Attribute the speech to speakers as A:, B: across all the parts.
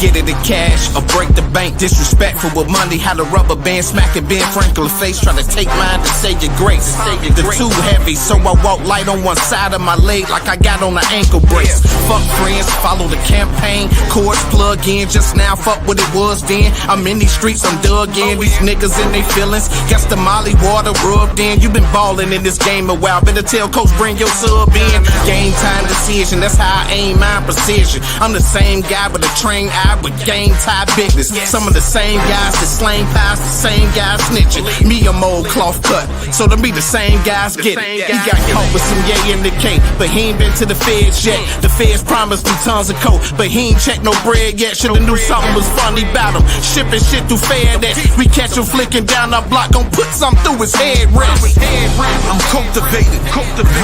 A: get it in cash or break the bank. Disrespectful with money, how the rubber band smacking Ben Franklin face. Try to take mine to save your grace. The too heavy, so I walk light on one side of my leg like I got on an ankle brace. Fuck friends, follow the campaign. Chords plug in, just now fuck what it was then. I'm in these streets, I'm dug in. These niggas in they feelings. Got the molly water rubbed in. You been ballin' in this game a while. Better tell coach bring your sub in. Game time decision, that's how I aim my precision. I'm the same guy with a trained eye with game tie business. Some of the same guys that slang pies, the same guys snitching. Me a mold cloth cut, so to be the same guys get it. He got caught with some yay in the cake, but he ain't been to the feds yet. The feds promised him tons of coke, but he ain't checked no bread yet. Shoulda knew something was funny about him. Shipping shit through FedEx. We catch him flicking down our block, gon' put something through his head rest.
B: I'm cultivated,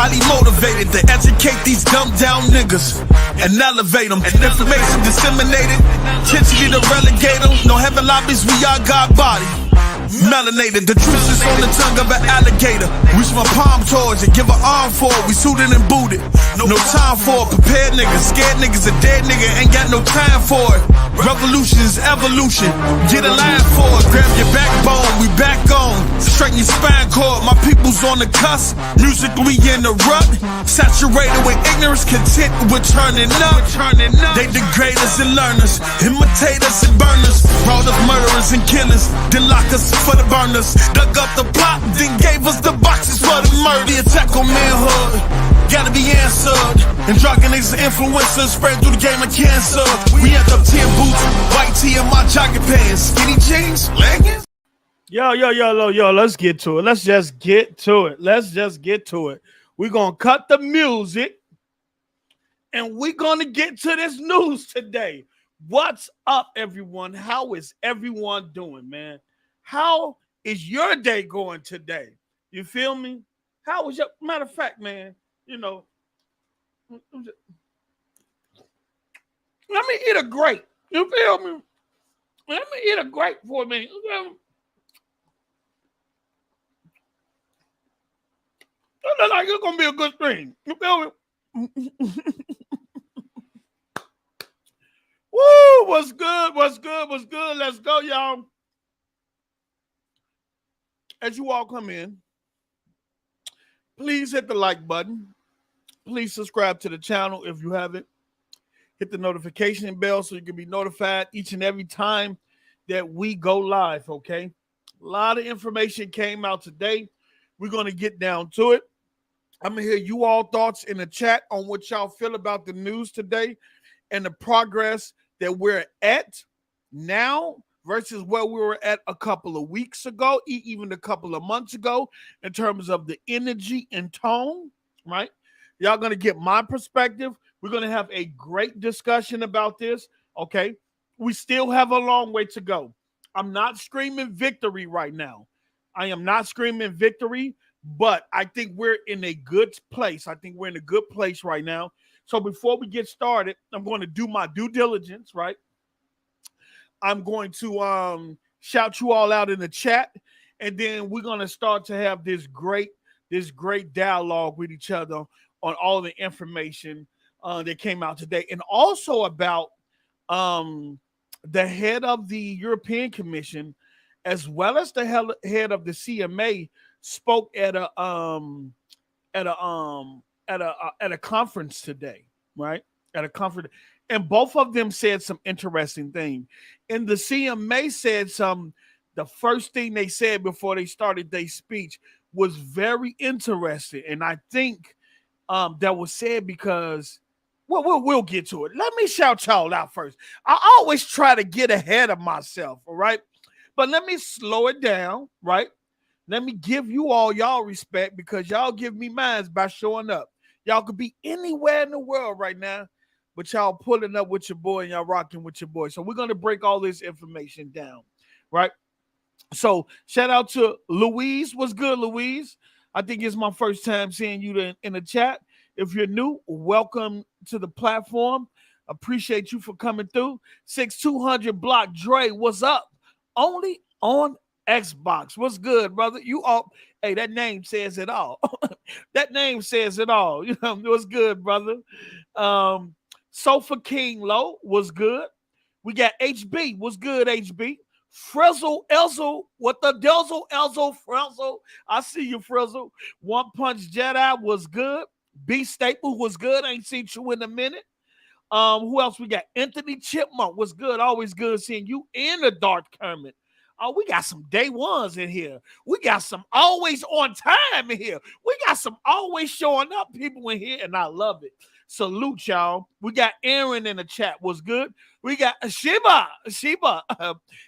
B: highly motivated to educate these dumbed down niggas and elevate them. Information disseminated, intentionally to relegate them. No heaven lobbies, we all got body. Melanated, the truth is on the tongue of an alligator. Reach my palm towards it, give an arm for it. We suited and booted, no time for it. Prepared niggas, scared niggas, a dead nigga ain't got no time for it. Revolution is evolution, get a line for it. Grab your backbone, we back on. Straighten your spine cord, my people's on the cusp. Music, we in the rut. Saturated with ignorance, content with turning up. They degrade us and learners, imitate us and burners. Brought us murderers and killers, then lock us for the burners. Dug up the plot, then gave us the boxes for the murder. The attack on manhood gotta be answered. And drugging niggas and influencers spread through the game of cancer. We end up 10 boots, white tee and my jogging pants, skinny jeans, leggings.
C: Yo, let's get to it. Let's just get to it. We're gonna cut the music and we're gonna get to this news today. What's up, everyone? How is everyone doing, man? How is your day going today? You feel me? How was your, matter of fact, man, you know, let me eat a grape. You feel me? Let me eat a grape for a minute. It looks like it's gonna be a good thing. You feel me? Woo! What's good? Let's go, y'all. As you all come in, please hit the like button. Please subscribe to the channel if you haven't. Hit the notification bell so you can be notified each and every time that we go live, okay? A lot of information came out today. We're going to get down to it. I'm going to hear you all thoughts in the chat on what y'all feel about the news today and the progress that we're at now versus where we were at a couple of weeks ago, even a couple of months ago, in terms of the energy and tone, right? Y'all going to get my perspective. We're going to have a great discussion about this, okay? We still have a long way to go. I'm not screaming victory right now. I am not screaming victory, but I think we're in a good place. I think we're in a good place right now. So before we get started, I'm going to do my due diligence, right? I'm going to shout you all out in the chat, and then we're going to start to have this great dialogue with each other on all the information that came out today, and also about the head of the European Commission, as well as the head of the CMA, spoke at a conference today, right? At a conference. And both of them said some interesting things. And the CMA said the first thing they said before they started their speech was very interesting. And I think that was said because, well, we'll get to it. Let me shout y'all out first. I always try to get ahead of myself, all right? But let me slow it down, right? Let me give you all y'all respect because y'all give me mine by showing up. Y'all could be anywhere in the world right now, but y'all pulling up with your boy and y'all rocking with your boy. So we're going to break all this information down, right? So shout out to Louise. What's good, Louise? I think it's my first time seeing you in the chat. If you're new, welcome to the platform. Appreciate you for coming through. 6200 Block Dre, what's up? Only on Xbox. What's good, brother? You all, hey, that name says it all. That name says it all. You know, what's good, brother? Sofa King Low was good. We got HB. What's good, HB? Frizzle Elzo. What the Delzo Elzo Frizzle? I see you, Frizzle. One Punch Jedi was good. B Staple was good. Ain't seen you in a minute. Who else we got? Anthony Chipmunk was good. Always good seeing you in the Dark Kermit. Oh, we got some day ones in here. We got some always on time in here. We got some always showing up people in here, and I love it. Salute, y'all. We got Aaron in the chat. Was good. We got Sheba.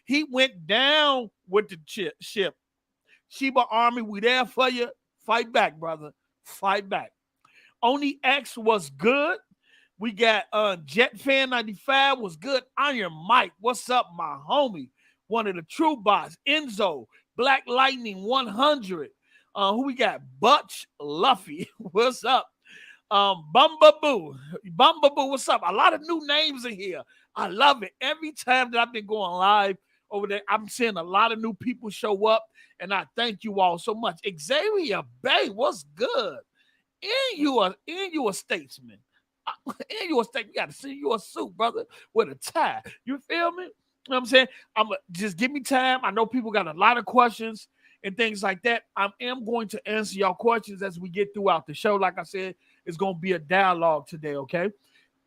C: He went down with the ship. Sheba Army, we there for you. Fight back, brother. Fight back. Only X was good. We got Jet Fan 95 was good. Iron Mike, what's up, my homie? One of the true bots. Enzo, Black Lightning 100. Who we got? Butch Luffy, what's up? Bumbaboo, what's up? A lot of new names in here. I love it. Every time that I've been going live over there, I'm seeing a lot of new people show up, and I thank you all so much. Xavier Bay, what's good? And you a statesman. And you a state, we got to see you a suit, brother, with a tie. You feel me? You know what I'm saying? Just give me time. I know people got a lot of questions and things like that. I am going to answer y'all questions as we get throughout the show. Like I said, it's going to be a dialogue today, okay?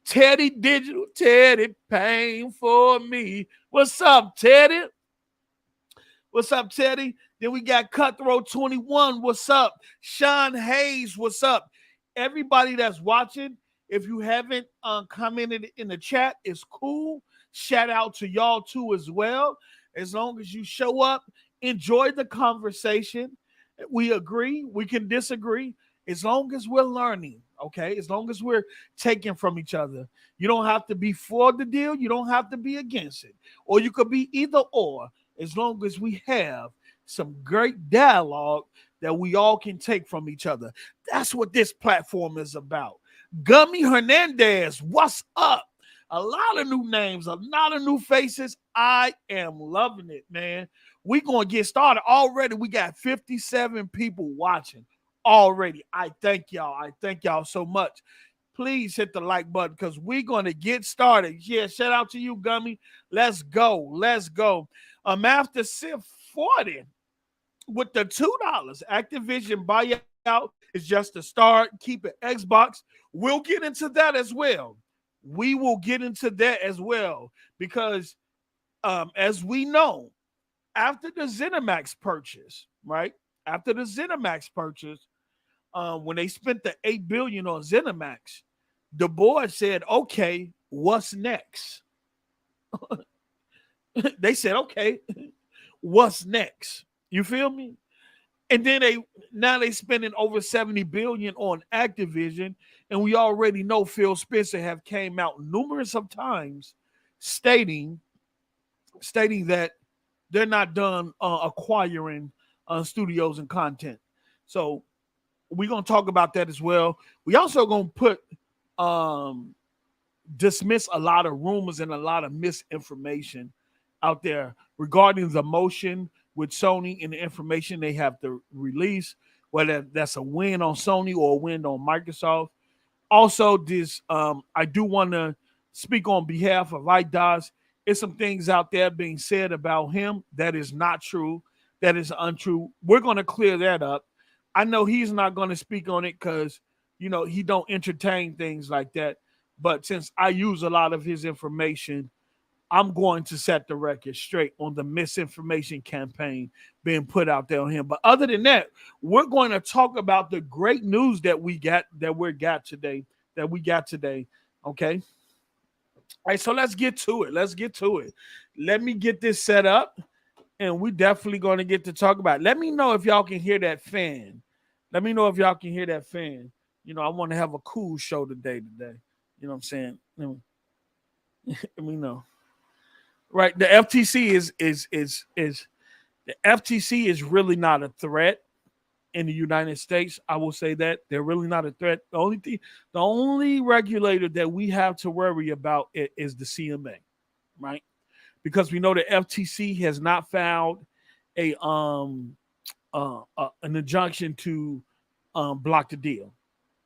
C: Teddy Digital, Teddy paying for me. What's up, Teddy? What's up, Teddy? Then we got Cutthroat 21. What's up? Sean Hayes, what's up? Everybody that's watching, if you haven't commented in the chat, it's cool. Shout out to y'all too as well. As long as you show up, enjoy the conversation. We agree, we can disagree. As long as we're learning, okay? As long as we're taking from each other. You don't have to be for the deal. You don't have to be against it. Or you could be either or, as long as we have some great dialogue that we all can take from each other. That's what this platform is about. Gummy Hernandez, what's up? A lot of new names, a lot of new faces. I am loving it, man. We're going to get started already. We got 57 people watching already. I thank y'all. I thank y'all so much. Please hit the like button because we're going to get started. Yeah, shout out to you, Gummy. Let's go. Let's go. After SIF 40 with the $2 Activision buyout is just a start. Keep it Xbox. We'll get into that as well. We will get into that as well because as we know, after the ZeniMax purchase, right? After the ZeniMax purchase, when they spent the $8 billion on ZeniMax, the board said, okay, what's next? They said, okay, what's next? You feel me? And then they spending over $70 billion on Activision, and we already know Phil Spencer have came out numerous of times stating that they're not done acquiring studios and content. So we're gonna talk about that as well. We also gonna dismiss a lot of rumors and a lot of misinformation out there regarding the motion with Sony and the information they have to release, whether that's a win on Sony or a win on Microsoft. Also, this I do want to speak on behalf of IDOS. It's some things out there being said about him that is not true, that is untrue. We're going to clear that up. I know he's not going to speak on it because, you know, he don't entertain things like that. But since I use a lot of his information, I'm going to set the record straight on the misinformation campaign being put out there on him. But other than that, we're going to talk about the great news that we got today. Okay. All right, so let's get to it. Let me get this set up, and we're definitely going to get to talk about it. Let me know if y'all can hear that fan. You know, I want to have a cool show today. You know what I'm saying? Let me know. Right, the FTC is really not a threat in the United States. I will say that they're really not a threat. The only regulator that we have to worry about is the CMA, right? Because we know the FTC has not filed an injunction to block the deal,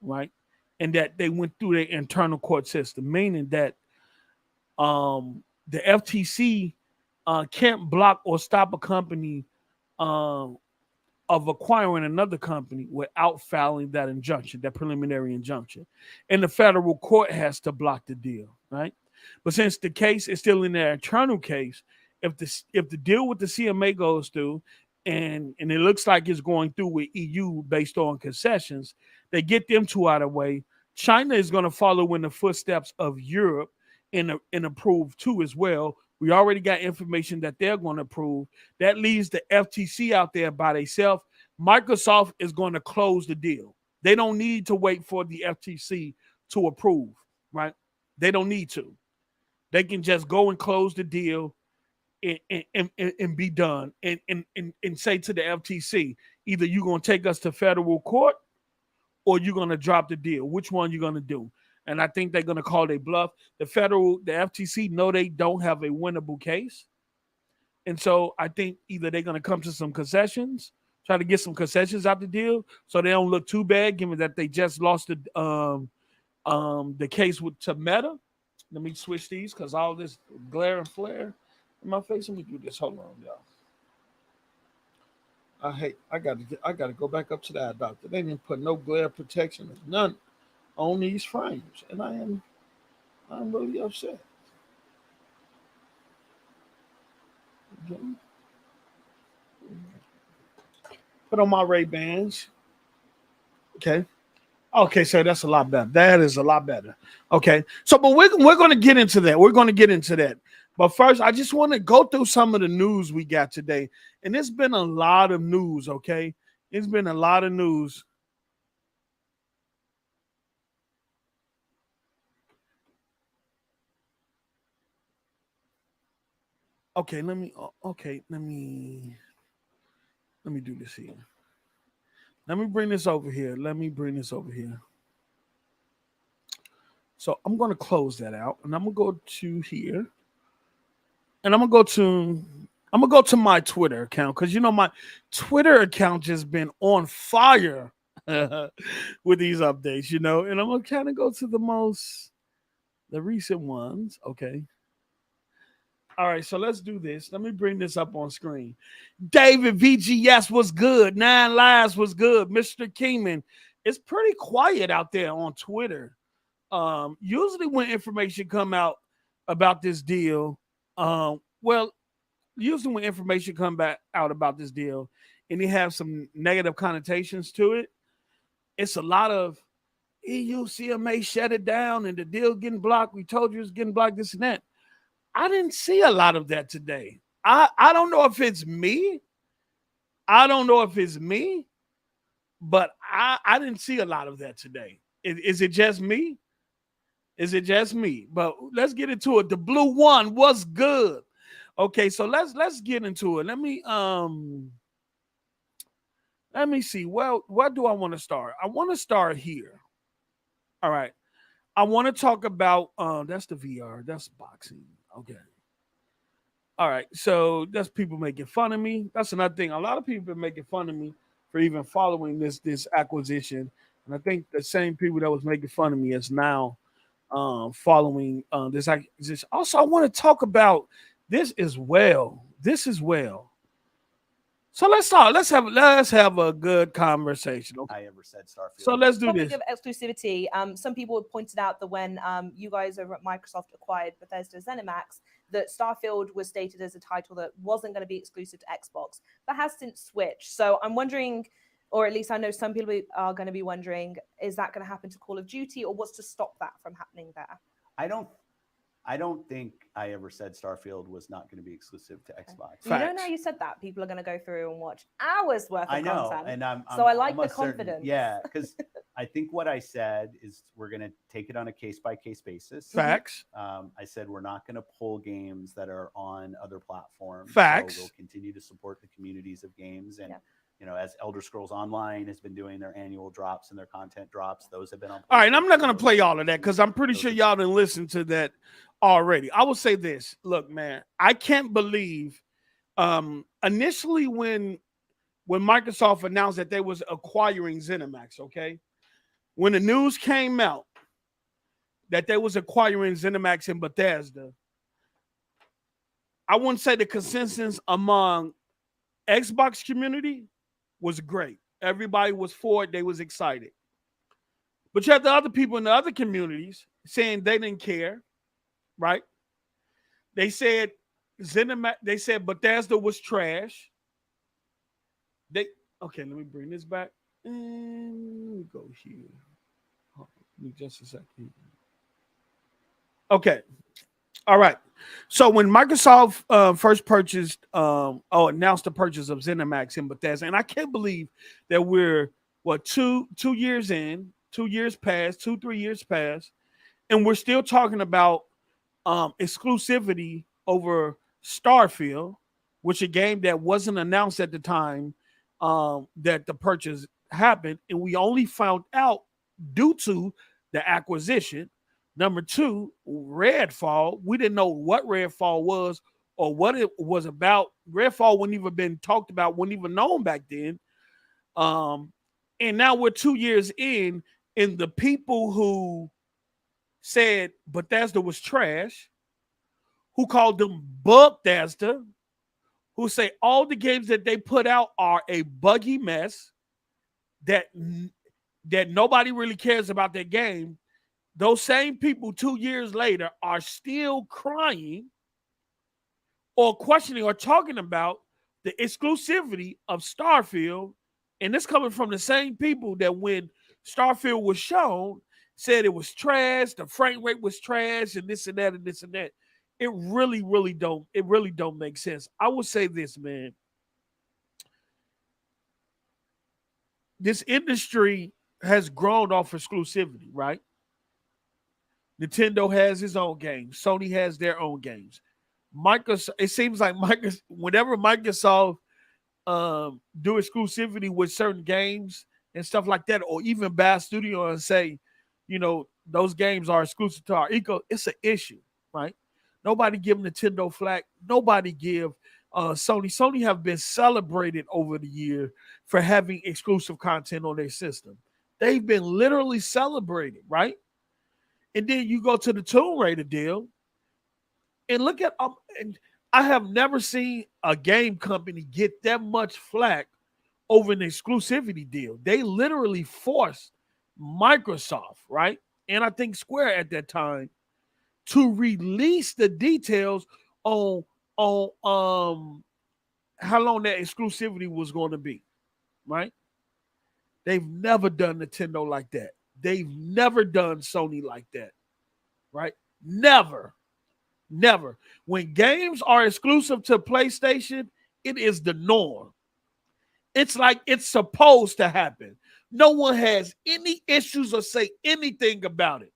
C: right? And that they went through their internal court system, meaning that the FTC can't block or stop a company of acquiring another company without filing that injunction, that preliminary injunction. And the federal court has to block the deal, right? But since the case is still in their internal case, if the deal with the CMA goes through and it looks like it's going through with EU based on concessions, they get them two out of the way. China is going to follow in the footsteps of Europe and approve too as well. We already got information that they're going to approve. That leaves the FTC out there by themselves. Microsoft is going to close the deal. They don't need to wait for the FTC to approve, right? They don't need to. They can just go and close the deal and be done and say to the FTC, either you're going to take us to federal court or you're going to drop the deal. Which one you're going to do? And I think they're going to call their bluff. The FTC know they don't have a winnable case. And so I think either they're going to come to some concessions, try to get some concessions out the deal so they don't look too bad, given that they just lost the case to Meta. Let me switch these because all this glare and flare in my face. Let me do this. Hold on, y'all. I gotta go back up to the eye doctor. They didn't put no glare protection, none on these frames, and I'm really upset. Okay. Put on my Ray-Bans. Okay, so that's a lot better. That is a lot better. Okay, so but we're going to get into that. We're going to get into that. But first, I just want to go through some of the news we got today. And it's been a lot of news, okay? It's been a lot of news. Okay, let me do this here. Let me bring this over here. So I'm going to close that out, and I'm going to go to here. And I'm going to go to my Twitter account because, you know, my Twitter account just been on fire with these updates, you know. And I'm going to kind of go to the recent ones. Okay. All right, so let's do this. Let me bring this up on screen. David VGS was good. 9 Lives was good. Mr. Kingman, it's pretty quiet out there on Twitter. Usually when information come out about this deal, usually when information come out about this deal and it have some negative connotations to it, it's a lot of EU CMA shut it down and the deal getting blocked. We told you it's getting blocked, this and that. I didn't see a lot of that today. I don't know if it's me. But I didn't see a lot of that today. Is it just me? But let's get into it. The blue one was good. Okay, so let's get into it. Let me see. Well, where do I want to start? I want to start here. All right. I want to talk about that's the VR, that's boxing. Okay. All right. So that's people making fun of me. That's another thing. A lot of people been making fun of me for even following this acquisition. And I think the same people that was making fun of me is now following this acquisition. Also, I want to talk about this as well. So let's talk. Let's have a good conversation. Okay.
D: I ever said Starfield.
C: So let's do this.
E: Of exclusivity. Some people have pointed out that when you guys over at Microsoft acquired Bethesda ZeniMax, that Starfield was stated as a title that wasn't going to be exclusive to Xbox. That has since switched. So I'm wondering, or at least I know some people are going to be wondering, is that going to happen to Call of Duty, or what's to stop that from happening there?
D: I don't think I ever said Starfield was not going to be exclusive to Xbox.
E: You know, now you said that, people are going to go through and watch hours worth of content.
D: And
E: I like the confidence.
D: Yeah, because I think what I said is we're going to take it on a case-by-case basis.
C: Facts.
D: I said we're not going to pull games that are on other platforms.
C: Facts.
D: So we'll continue to support the communities of games. And, you know, as Elder Scrolls Online has been doing their annual drops and their content drops, those have been on.
C: All right, and I'm not going to play all of that because I'm pretty sure y'all didn't listen to that already. I will say this. Look, man, I can't believe initially when Microsoft announced that they was acquiring ZeniMax, okay? When the news came out that they was acquiring ZeniMax in Bethesda, I wouldn't say the consensus among Xbox community was great. Everybody was for it. They was excited. But you have the other people in the other communities saying they didn't care, right? They said they said Bethesda was trash. Okay, let me bring this back. And let me go here. Hold on, give me just a second. Okay. All right. So when Microsoft first announced the purchase of ZeniMax in Bethesda, and I can't believe that we're two years in, 2 years past, 3 years past, and we're still talking about exclusivity over Starfield, which a game that wasn't announced at the time that the purchase happened, and we only found out due to the acquisition. Number two, Redfall. We didn't know what Redfall was or what it was about. Redfall wouldn't even been talked about, wouldn't even known back then. And now we're 2 years in, and the people who said Bethesda was trash, who called them Bugthesda, who say all the games that they put out are a buggy mess, that nobody really cares about their game. Those same people 2 years later are still crying or questioning or talking about the exclusivity of Starfield. And this coming from the same people that when Starfield was shown said it was trash, the frame rate was trash, and this and that and this and that. It really don't make sense. I would say this, man. This industry has grown off exclusivity, right? Nintendo has his own games. Sony has their own games. Microsoft, it seems like whenever Microsoft do exclusivity with certain games and stuff like that, or even buy a studio and say, those games are exclusive to our eco, it's an issue, right? Nobody give Nintendo flack. Nobody give Sony. Sony have been celebrated over the year for having exclusive content on their system. They've been literally celebrated, right? And then you go to the Tomb Raider deal and look at and I have never seen a game company get that much flack over an exclusivity deal. They literally forced Microsoft, right? And I think Square at that time to release the details on how long that exclusivity was going to be, right? They've never done Nintendo like that. They've never done Sony like that, right? Never. When games are exclusive to PlayStation, it is the norm. It's like it's supposed to happen. No one has any issues or say anything about it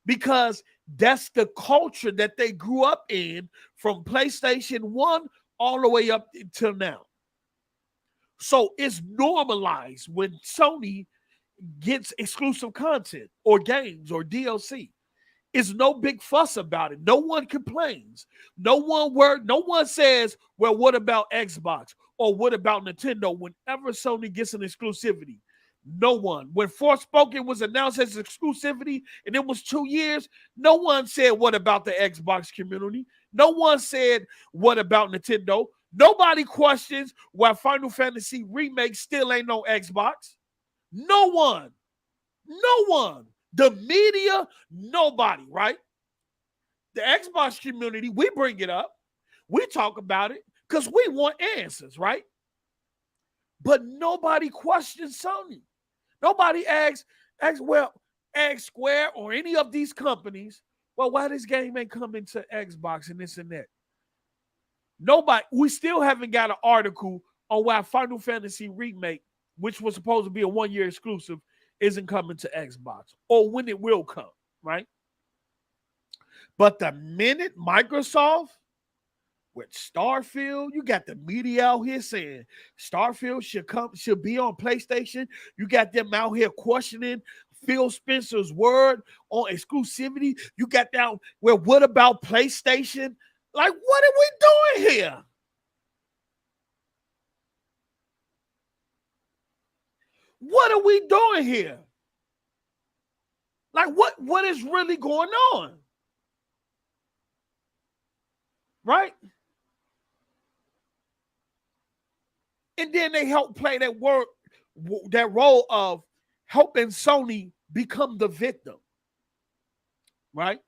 C: because that's the culture that they grew up in from PlayStation 1 all the way up until now. So it's normalized when Sony gets exclusive content or games or DLC. It's no big fuss about it. No one complains. No one says, well, what about Xbox? Or what about Nintendo? Whenever Sony gets an exclusivity, no one. When Forspoken was announced as exclusivity and it was 2 years, no one said, what about the Xbox community? No one said, what about Nintendo? Nobody questions why Final Fantasy Remake still ain't no Xbox. No one. The media, nobody, right? The Xbox community, we bring it up. We talk about it because we want answers, right? But nobody questions Sony. Nobody asks Square or any of these companies, well, why this game ain't coming to Xbox and this and that? Nobody, we still haven't got an article on why Final Fantasy Remake, which was supposed to be a 1-year exclusive, isn't coming to Xbox or when it will come, right? But the minute Microsoft with Starfield, you got the media out here saying Starfield should be on PlayStation. You got them out here questioning Phil Spencer's word on exclusivity. You got down, well, what about PlayStation? Like, what are we doing here? What are we doing here? Like, what is really going on? Right? And then they help play that role of helping Sony become the victim, right?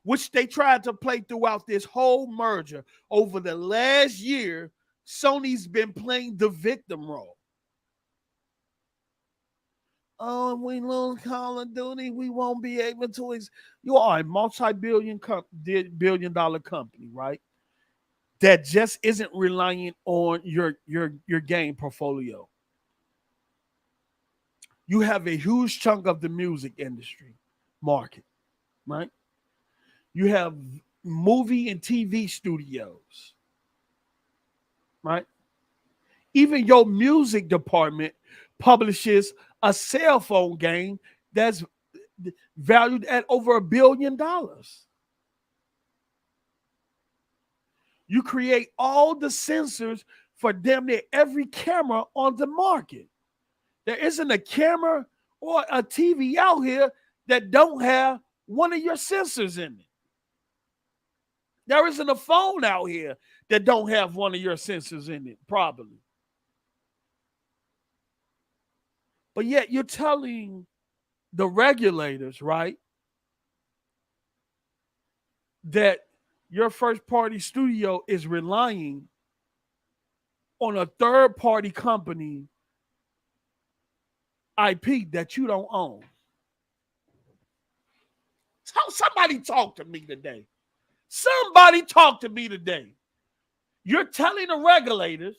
C: Which they tried to play throughout this whole merger. Over the last year, Sony's been playing the victim role. Oh, if we lose Call of Duty, we won't be able to. You are a multi-billion dollar company, right? That just isn't relying on your game portfolio. You have a huge chunk of the music industry market, right? You have movie and TV studios, right? Even your music department publishes a cell phone game that's valued at over $1 billion. You create all the sensors for damn near every camera on the market. There isn't a camera or a TV out here that don't have one of your sensors in it. There isn't a phone out here that don't have one of your sensors in it, probably. But yet you're telling the regulators, right, that your first-party studio is relying on a third-party company IP that you don't own. So somebody talk to me today. Somebody talk to me today. You're telling the regulators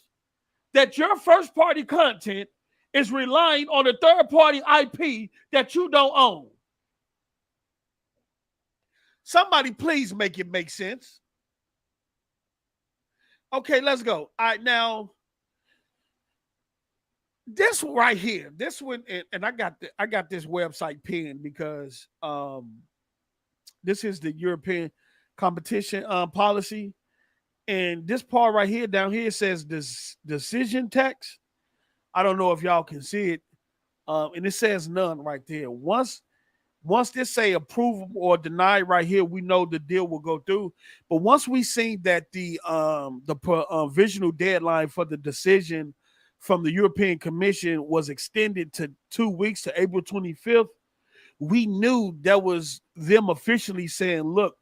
C: that your first-party content is relying on a third-party IP that you don't own. Somebody please make it make sense. Okay, let's go. All right, now this one right here, this one, and I got this website pinned because this is the European competition policy, and this part right here down here says this decision text. I don't know if y'all can see it, and it says none right there. Once this say approve or deny right here, we know the deal will go through. But once we see that the provisional deadline for the decision from the European Commission was extended to 2 weeks to April 25th, we knew that was them officially saying, look,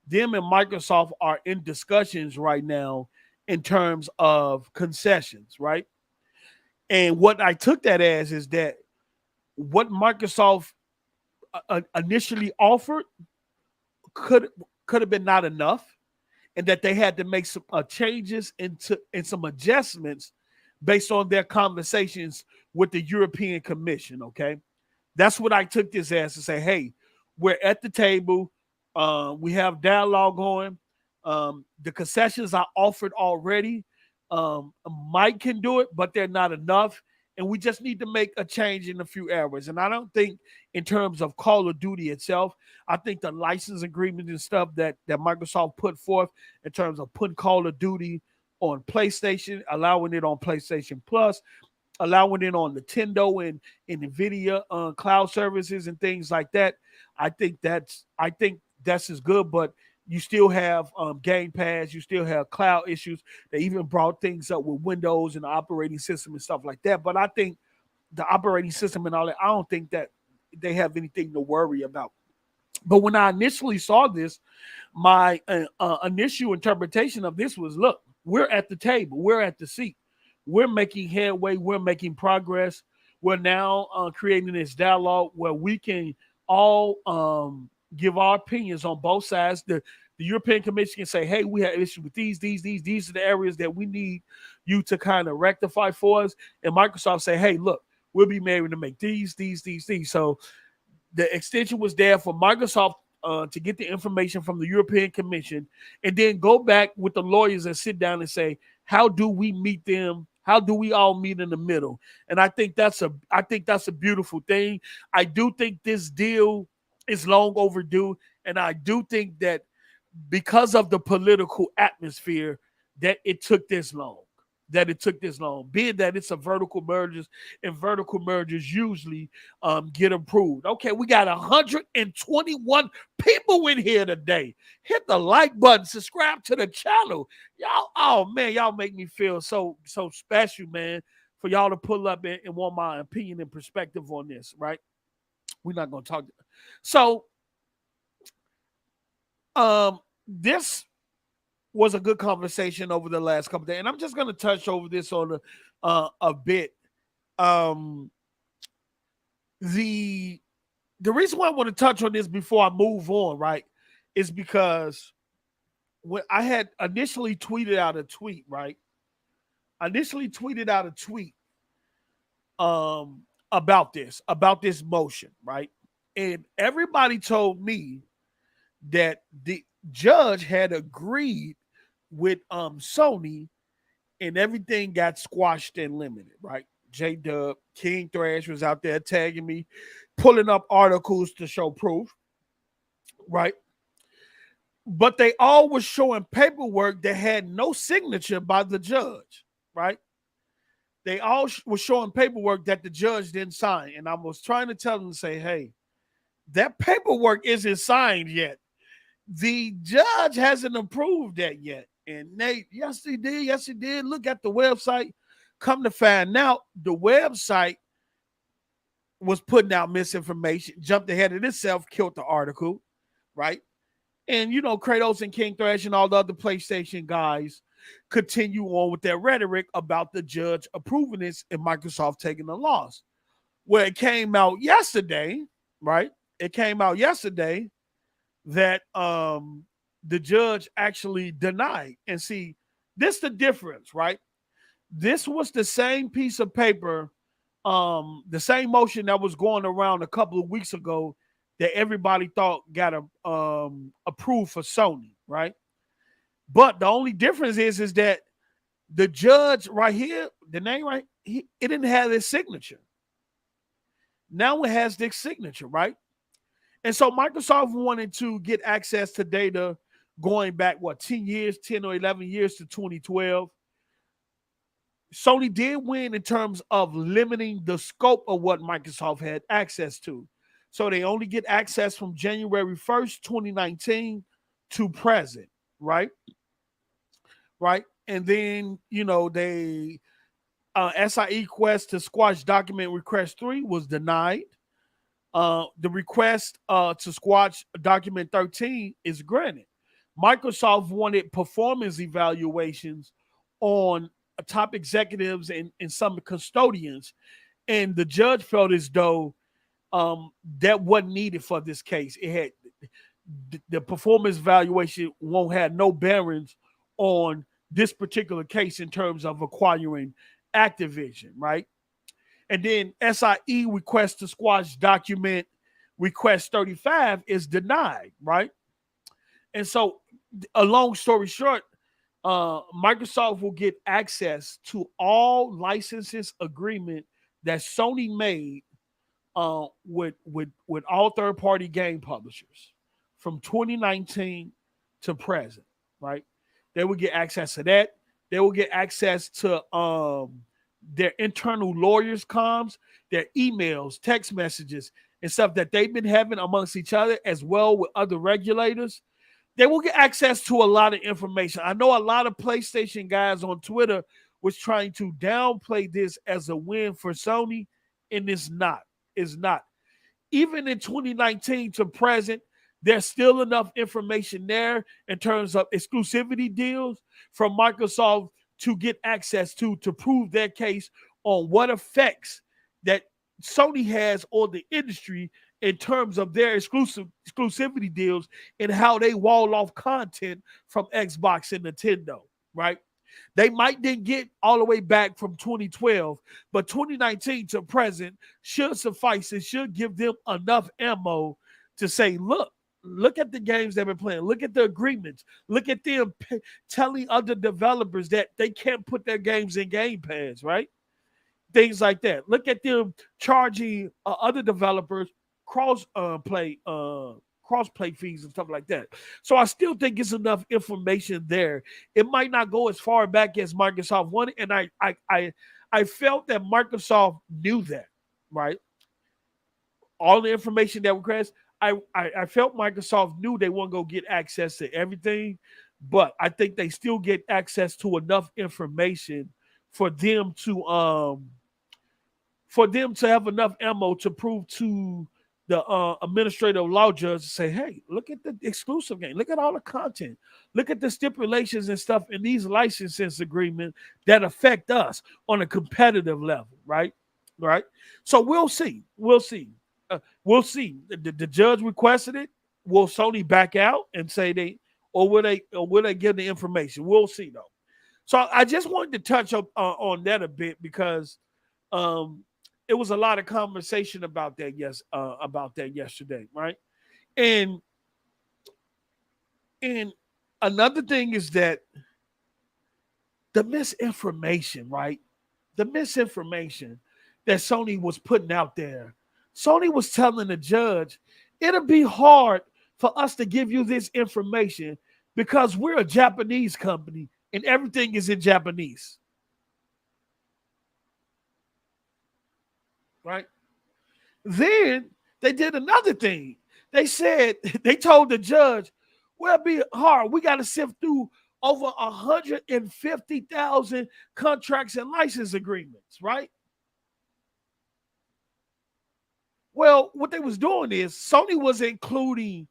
C: them and Microsoft are in discussions right now in terms of concessions, right? And what I took that as is that what Microsoft initially offered could have been not enough, and that they had to make some changes and some adjustments based on their conversations with the European Commission. Okay, that's what I took this as, to say, hey, we're at the table, we have dialogue going, the concessions are offered already. Mike can do it, but they're not enough. And we just need to make a change in a few areas. And I don't think in terms of Call of Duty itself, I think the license agreement and stuff that Microsoft put forth in terms of putting Call of Duty on PlayStation, allowing it on PlayStation Plus, allowing it on Nintendo and NVIDIA cloud services and things like that. I think that's as good, but you still have Game Pass, you still have cloud issues. They even brought things up with Windows and the operating system and stuff like that. But I think the operating system and all that, I don't think that they have anything to worry about. But when I initially saw this, my initial interpretation of this was, look, we're at the table, we're at the seat, we're making headway, we're making progress. We're now creating this dialogue where we can all give our opinions on both sides. The European Commission can say, hey, we have issues with these are the areas that we need you to kind of rectify for us. And Microsoft say, hey, look, we'll be able to make these. So the extension was there for Microsoft to get the information from the European Commission and then go back with the lawyers and sit down and say, how do we meet them? How do we all meet in the middle? And I think that's a beautiful thing. I do think this deal is long overdue, and I do think that because of the political atmosphere that it took this long. that it took this long, being that it's a vertical mergers, and vertical mergers usually get approved. Okay, we got 121 people in here today. Hit the like button, subscribe to the channel. Y'all, oh man, y'all make me feel so special, man, for y'all to pull up and want my opinion and perspective on this, right? We're not going to talk. So, this was a good conversation over the last couple of days, and I'm just going to touch over this on a bit. The reason why I want to touch on this before I move on, right, is because when I had initially tweeted out a tweet, right, about this motion, right, and everybody told me that the judge had agreed with Sony, and everything got squashed and limited, right? J-Dub, King Thrash was out there tagging me, pulling up articles to show proof, right? But they all were showing paperwork that had no signature by the judge, right? They all were showing paperwork that the judge didn't sign. And I was trying to tell them to say, hey, that paperwork isn't signed yet. The judge hasn't approved that yet. And Nate, yes, he did. Yes, he did. Look at the website. Come to find out, the website was putting out misinformation, jumped ahead of itself, killed the article, right? And, you know, Kratos and King Thrash and all the other PlayStation guys continue on with their rhetoric about the judge approving this and Microsoft taking the loss. Where it came out yesterday, right? It came out yesterday that the judge actually denied. And see, this is the difference, right? This was the same piece of paper, the same motion that was going around a couple of weeks ago that everybody thought got approved for Sony, right? But the only difference is that the judge right here, the name right, it didn't have his signature. Now it has this signature, right? And so Microsoft wanted to get access to data going back, 10 or 11 years to 2012. Sony did win in terms of limiting the scope of what Microsoft had access to. So they only get access from January 1st, 2019 to present, right? Right. And then, you know, they SIE quest to squash document request 3 was denied. The request to squash document 13 is granted. Microsoft wanted performance evaluations on top executives and some custodians, and the judge felt as though that wasn't needed for this case. It had the performance evaluation won't have no bearings on this particular case in terms of acquiring Activision, right? And then SIE request to squash document request 35 is denied, right? And so, a long story short, Microsoft will get access to all licenses agreement that Sony made with all third-party game publishers from 2019 to present, right? They will get access to that. They will get access to their internal lawyers' comms, their emails, text messages, and stuff that they've been having amongst each other, as well with other regulators. They will get access to a lot of information. I know a lot of PlayStation guys on Twitter was trying to downplay this as a win for Sony, and it's not. It's not. Even in 2019 to present, there's still enough information there in terms of exclusivity deals from Microsoft to get access to prove their case on what effects that Sony has on the industry in terms of their exclusivity deals and how they wall off content from Xbox and Nintendo, right? They might didn't get all the way back from 2012, but 2019 to present should suffice. It should give them enough ammo to say, look at the games they've been playing. Look at the agreements. Look at them telling other developers that they can't put their games in Game Pass, right? Things like that. Look at them charging other developers cross cross-play fees and stuff like that. So I still think it's enough information there. It might not go as far back as Microsoft wanted, and I felt that Microsoft knew that, right? All the information that was crashed, I felt Microsoft knew they weren't going to get access to everything, but I think they still get access to enough information for them to have enough ammo to prove to the administrative law judge to say, hey, look at the exclusive game. Look at all the content. Look at the stipulations and stuff in these licenses agreements that affect us on a competitive level, right? Right. So we'll see. We'll see. We'll see. The judge requested it. Will Sony back out and say will they give the information? We'll see though. So I just wanted to touch up on that a bit because it was a lot of conversation about that yesterday, right? And another thing is that the misinformation, right? The misinformation that Sony was putting out there. Sony was telling the judge, it'll be hard for us to give you this information because we're a Japanese company and everything is in Japanese. Right? Then they did another thing. They told the judge, well, it'll be hard. We got to sift through over 150,000 contracts and license agreements, right? Well, what they was doing is Sony was including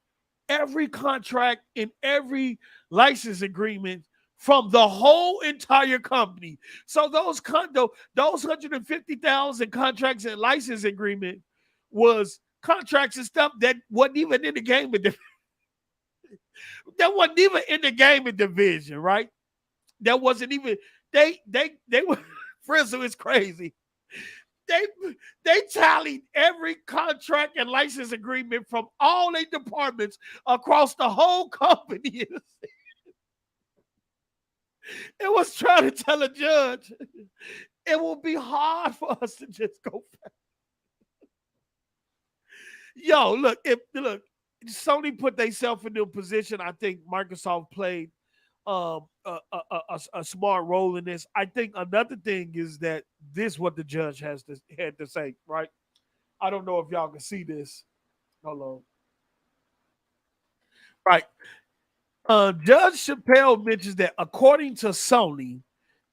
C: every contract and every license agreement from the whole entire company. So those 150,000 contracts and license agreement was contracts and stuff that wasn't even in the gaming division. That wasn't even in the gaming division, right? That wasn't even they were Frizzle is crazy. They tallied every contract and license agreement from all their departments across the whole company. It was trying to tell a judge it will be hard for us to just go back. Yo, look, Sony put themselves in their position. I think Microsoft played a smart role in this. I think another thing is that this is what the judge had to say, right? I don't know if y'all can see this. Hold on. Right. Judge Chappelle mentions that according to Sony,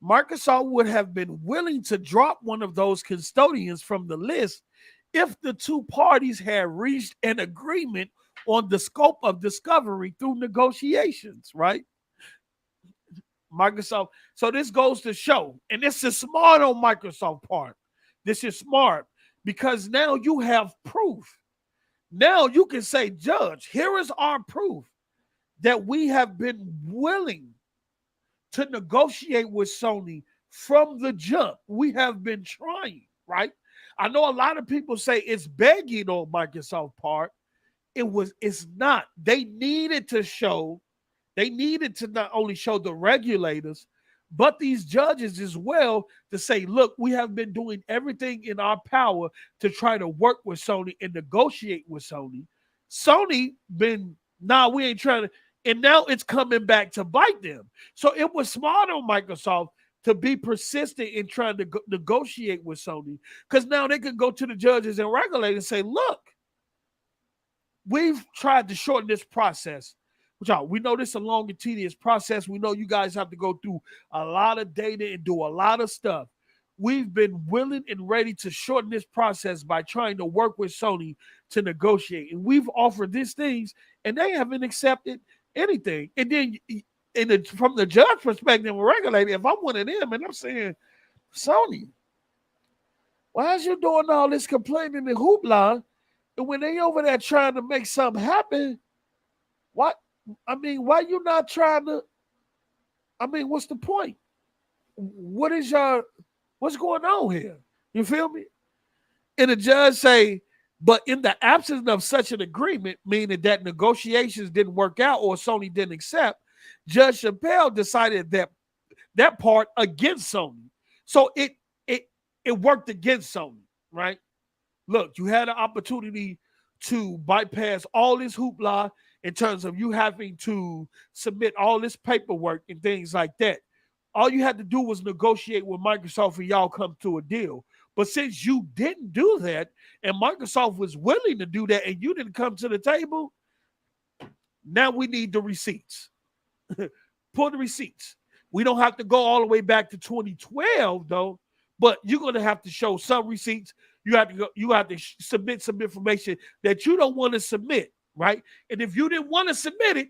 C: Microsoft would have been willing to drop one of those custodians from the list if the two parties had reached an agreement on the scope of discovery through negotiations, right? Microsoft. So this goes to show, and this is smart on Microsoft part. This is smart because now you have proof. Now you can say, Judge, here is our proof that we have been willing to negotiate with Sony from the jump. We have been trying, right? I know a lot of people say it's begging on Microsoft part. It's not. They needed to not only show the regulators, but these judges as well to say, look, we have been doing everything in our power to try to work with Sony and negotiate with Sony. Sony been, we ain't trying to, and now it's coming back to bite them. So it was smart on Microsoft to be persistent in trying to negotiate with Sony, because now they can go to the judges and regulators and say, look, we've tried to shorten this process. We know this is a long and tedious process. We know you guys have to go through a lot of data and do a lot of stuff. We've been willing and ready to shorten this process by trying to work with Sony to negotiate. And we've offered these things, and they haven't accepted anything. And then from the judge perspective, regulator, if I'm one of them and I'm saying, Sony, why is you doing all this complaining and hoopla? And when they over there trying to make something happen, why you not trying to? What's the point? What's going on here? You feel me? And the judge say, but in the absence of such an agreement, meaning that negotiations didn't work out or Sony didn't accept, Judge Chappelle decided that part against Sony. So it worked against Sony, right? Look, you had an opportunity to bypass all this hoopla in terms of you having to submit all this paperwork and things like that. All you had to do was negotiate with Microsoft and y'all come to a deal. But since you didn't do that and Microsoft was willing to do that and you didn't come to the table, now we need the receipts. Pull the receipts. We don't have to go all the way back to 2012 though, but you're going to have to show some receipts. You have to submit some information that you don't want to submit, right? And if you didn't want to submit it,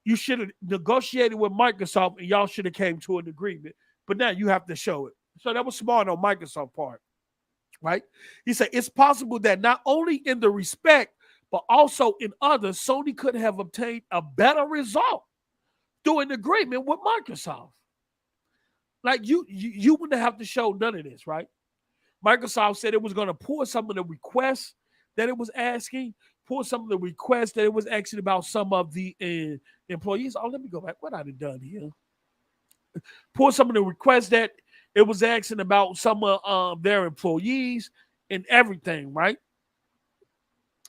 C: you should have negotiated with Microsoft and y'all should have came to an agreement. But now you have to show it. So that was smart on Microsoft's part, right? He said it's possible that not only in the respect, but also in others, Sony could have obtained a better result through an agreement with Microsoft. Like you wouldn't have to show none of this, right? Microsoft said it was going to pull some of the requests that it was asking, pull some of the requests that it was asking about some of the employees. Oh, let me go back. What I've done here? Pull some of the requests that it was asking about some of their employees and everything, right?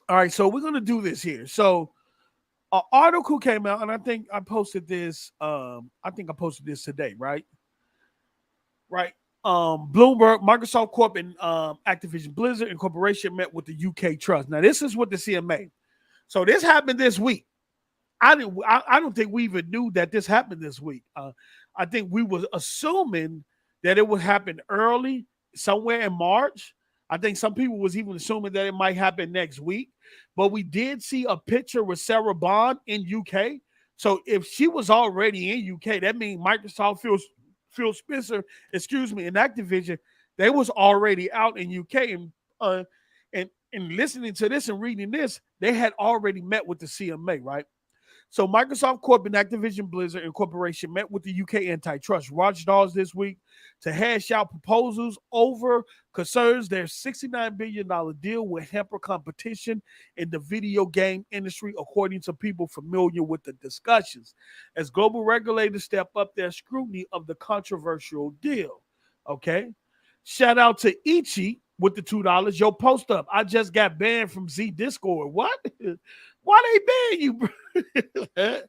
C: All right, so we're going to do this here. So an article came out, and I think I posted this. I think I posted this today, right? Right. Bloomberg, Microsoft Corp, and Activision Blizzard Incorporation met with the UK Trust. Now, this is what the CMA. So this happened this week. I don't think we even knew that this happened this week. I think we were assuming that it would happen early, somewhere in March. I think some people was even assuming that it might happen next week. But we did see a picture with Sarah Bond in UK. So if she was already in UK, that means Microsoft, Phil Spencer, and Activision, they was already out in UK. And listening to this and reading this, they had already met with the CMA, right? So Microsoft Corp and Activision Blizzard Incorporation met with the UK antitrust watchdogs this week to hash out proposals over concerns their $69 billion deal will hamper competition in the video game industry, according to people familiar with the discussions, as global regulators step up their scrutiny of the controversial deal. Okay? Shout out to Ichi with the $2. Yo, post up. I just got banned from Z Discord. What? Why they ban you, bro?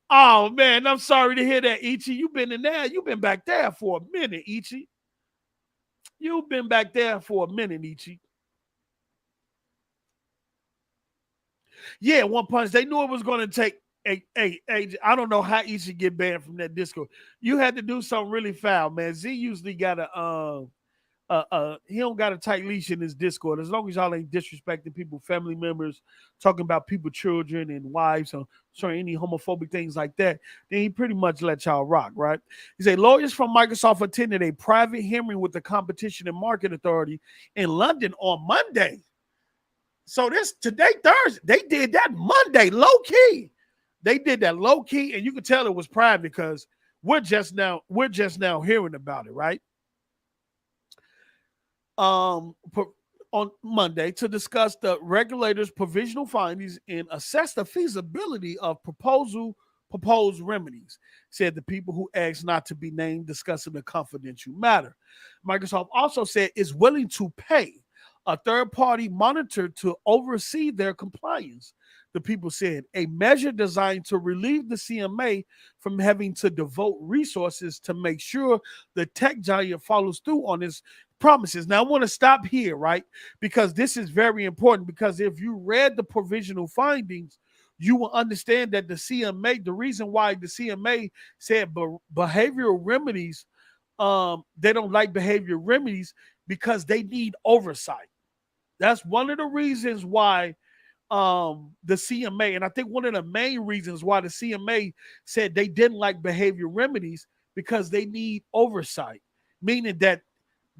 C: Oh, man, I'm sorry to hear that, Ichi. You've been in there. You've been back there for a minute, Ichi. You've been back there for a minute, Ichi. Yeah, One Punch. They knew it was going to take I don't know how Ichi get banned from that Discord. You had to do something really foul, man. Z usually got he don't got a tight leash in his Discord. As long as y'all ain't disrespecting people, family members, talking about people, children and wives, or sorry, any homophobic things like that, then he pretty much let y'all rock, right? He said lawyers from Microsoft attended a private hearing with the Competition and Market Authority in London on Monday. So today, Thursday, they did that Monday, low key. They did that low key, and you could tell it was private because we're just now hearing about it, right? On Monday to discuss the regulators' provisional findings and assess the feasibility of proposed remedies, said the people who asked not to be named, discussing the confidential matter. Microsoft also said it's willing to pay a third-party monitor to oversee their compliance. The people said a measure designed to relieve the CMA from having to devote resources to make sure the tech giant follows through on its promises. Now, I want to stop here, right? Because this is very important, because if you read the provisional findings, you will understand that the CMA, the reason why the CMA said behavioral remedies, they don't like behavioral remedies because they need oversight. That's one of the reasons why the CMA, and I think one of the main reasons why the CMA said they didn't like behavior remedies, because they need oversight, meaning that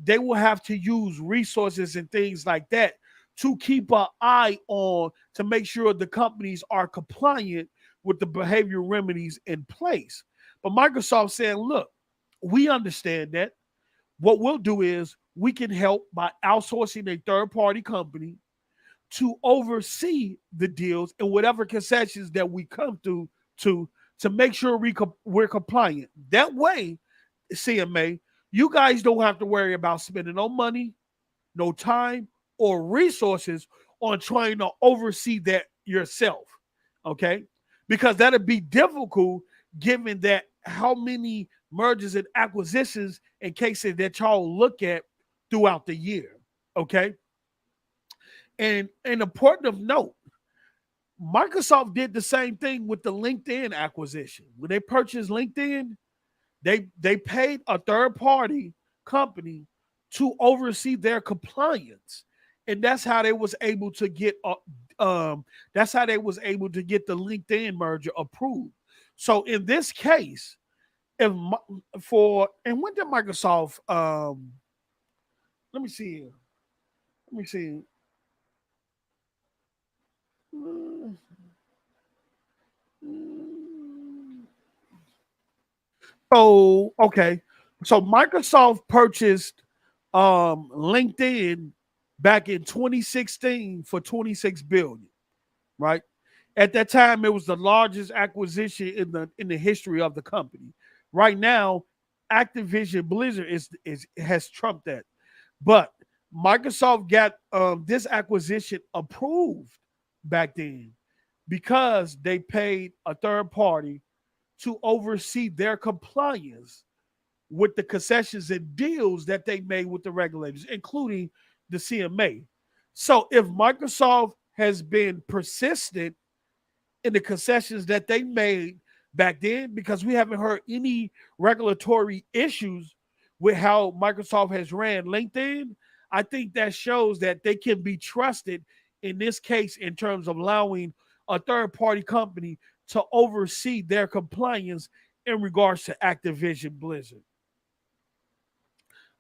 C: they will have to use resources and things like that to keep an eye on, to make sure the companies are compliant with the behavior remedies in place. But Microsoft saying, look, we understand that. What we'll do is we can help by outsourcing a third-party company to oversee the deals and whatever concessions that we come to make sure we're compliant. That way, CMA, you guys don't have to worry about spending no money, no time, or resources on trying to oversee that yourself, okay? Because that'd be difficult given that how many mergers and acquisitions and cases that y'all look at throughout the year, okay? And important of note, Microsoft did the same thing with the LinkedIn acquisition. When they purchased LinkedIn, they paid a third-party company to oversee their compliance, and that's how they was able to get the LinkedIn merger approved. So in this case, when did Microsoft let me see. So okay, so Microsoft purchased LinkedIn back in 2016 for 26 billion, right? At that time, it was the largest acquisition in the history of the company. Right now, Activision Blizzard has trumped that, but Microsoft got this acquisition approved back then because they paid a third party to oversee their compliance with the concessions and deals that they made with the regulators, including the CMA. So if Microsoft has been persistent in the concessions that they made back then, because we haven't heard any regulatory issues with how Microsoft has ran LinkedIn, I think that shows that they can be trusted in this case in terms of allowing a third-party company to oversee their compliance in regards to Activision Blizzard.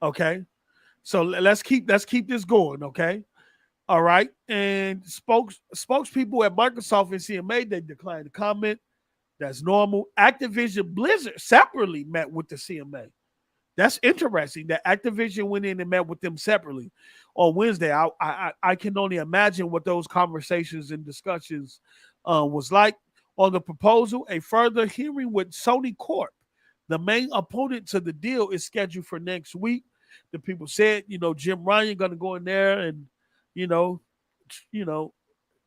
C: Okay, so let's keep this going. Okay, all right. And spokespeople at Microsoft and CMA, they declined to comment. That's normal. Activision Blizzard separately met with the CMA. That's interesting that Activision went in and met with them separately on Wednesday. I can only imagine what those conversations and discussions was like. On the proposal, a further hearing with Sony Corp, the main opponent to the deal, is scheduled for next week. The people said, Jim Ryan going to go in there and,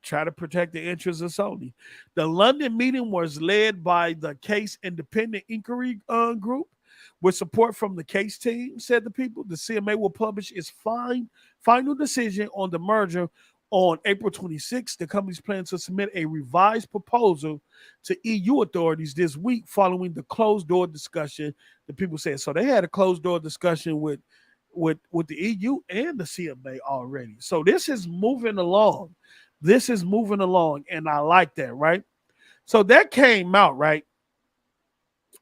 C: try to protect the interests of Sony. The London meeting was led by the Case Independent Inquiry Group with support from the Case team, said the people. The CMA will publish its final decision on the merger on April 26th. The company's plan to submit a revised proposal to EU authorities this week following the closed-door discussion. The people said so. They had a closed-door discussion with the EU and the CMA already. So this is moving along. And I like that, right? So that came out, right?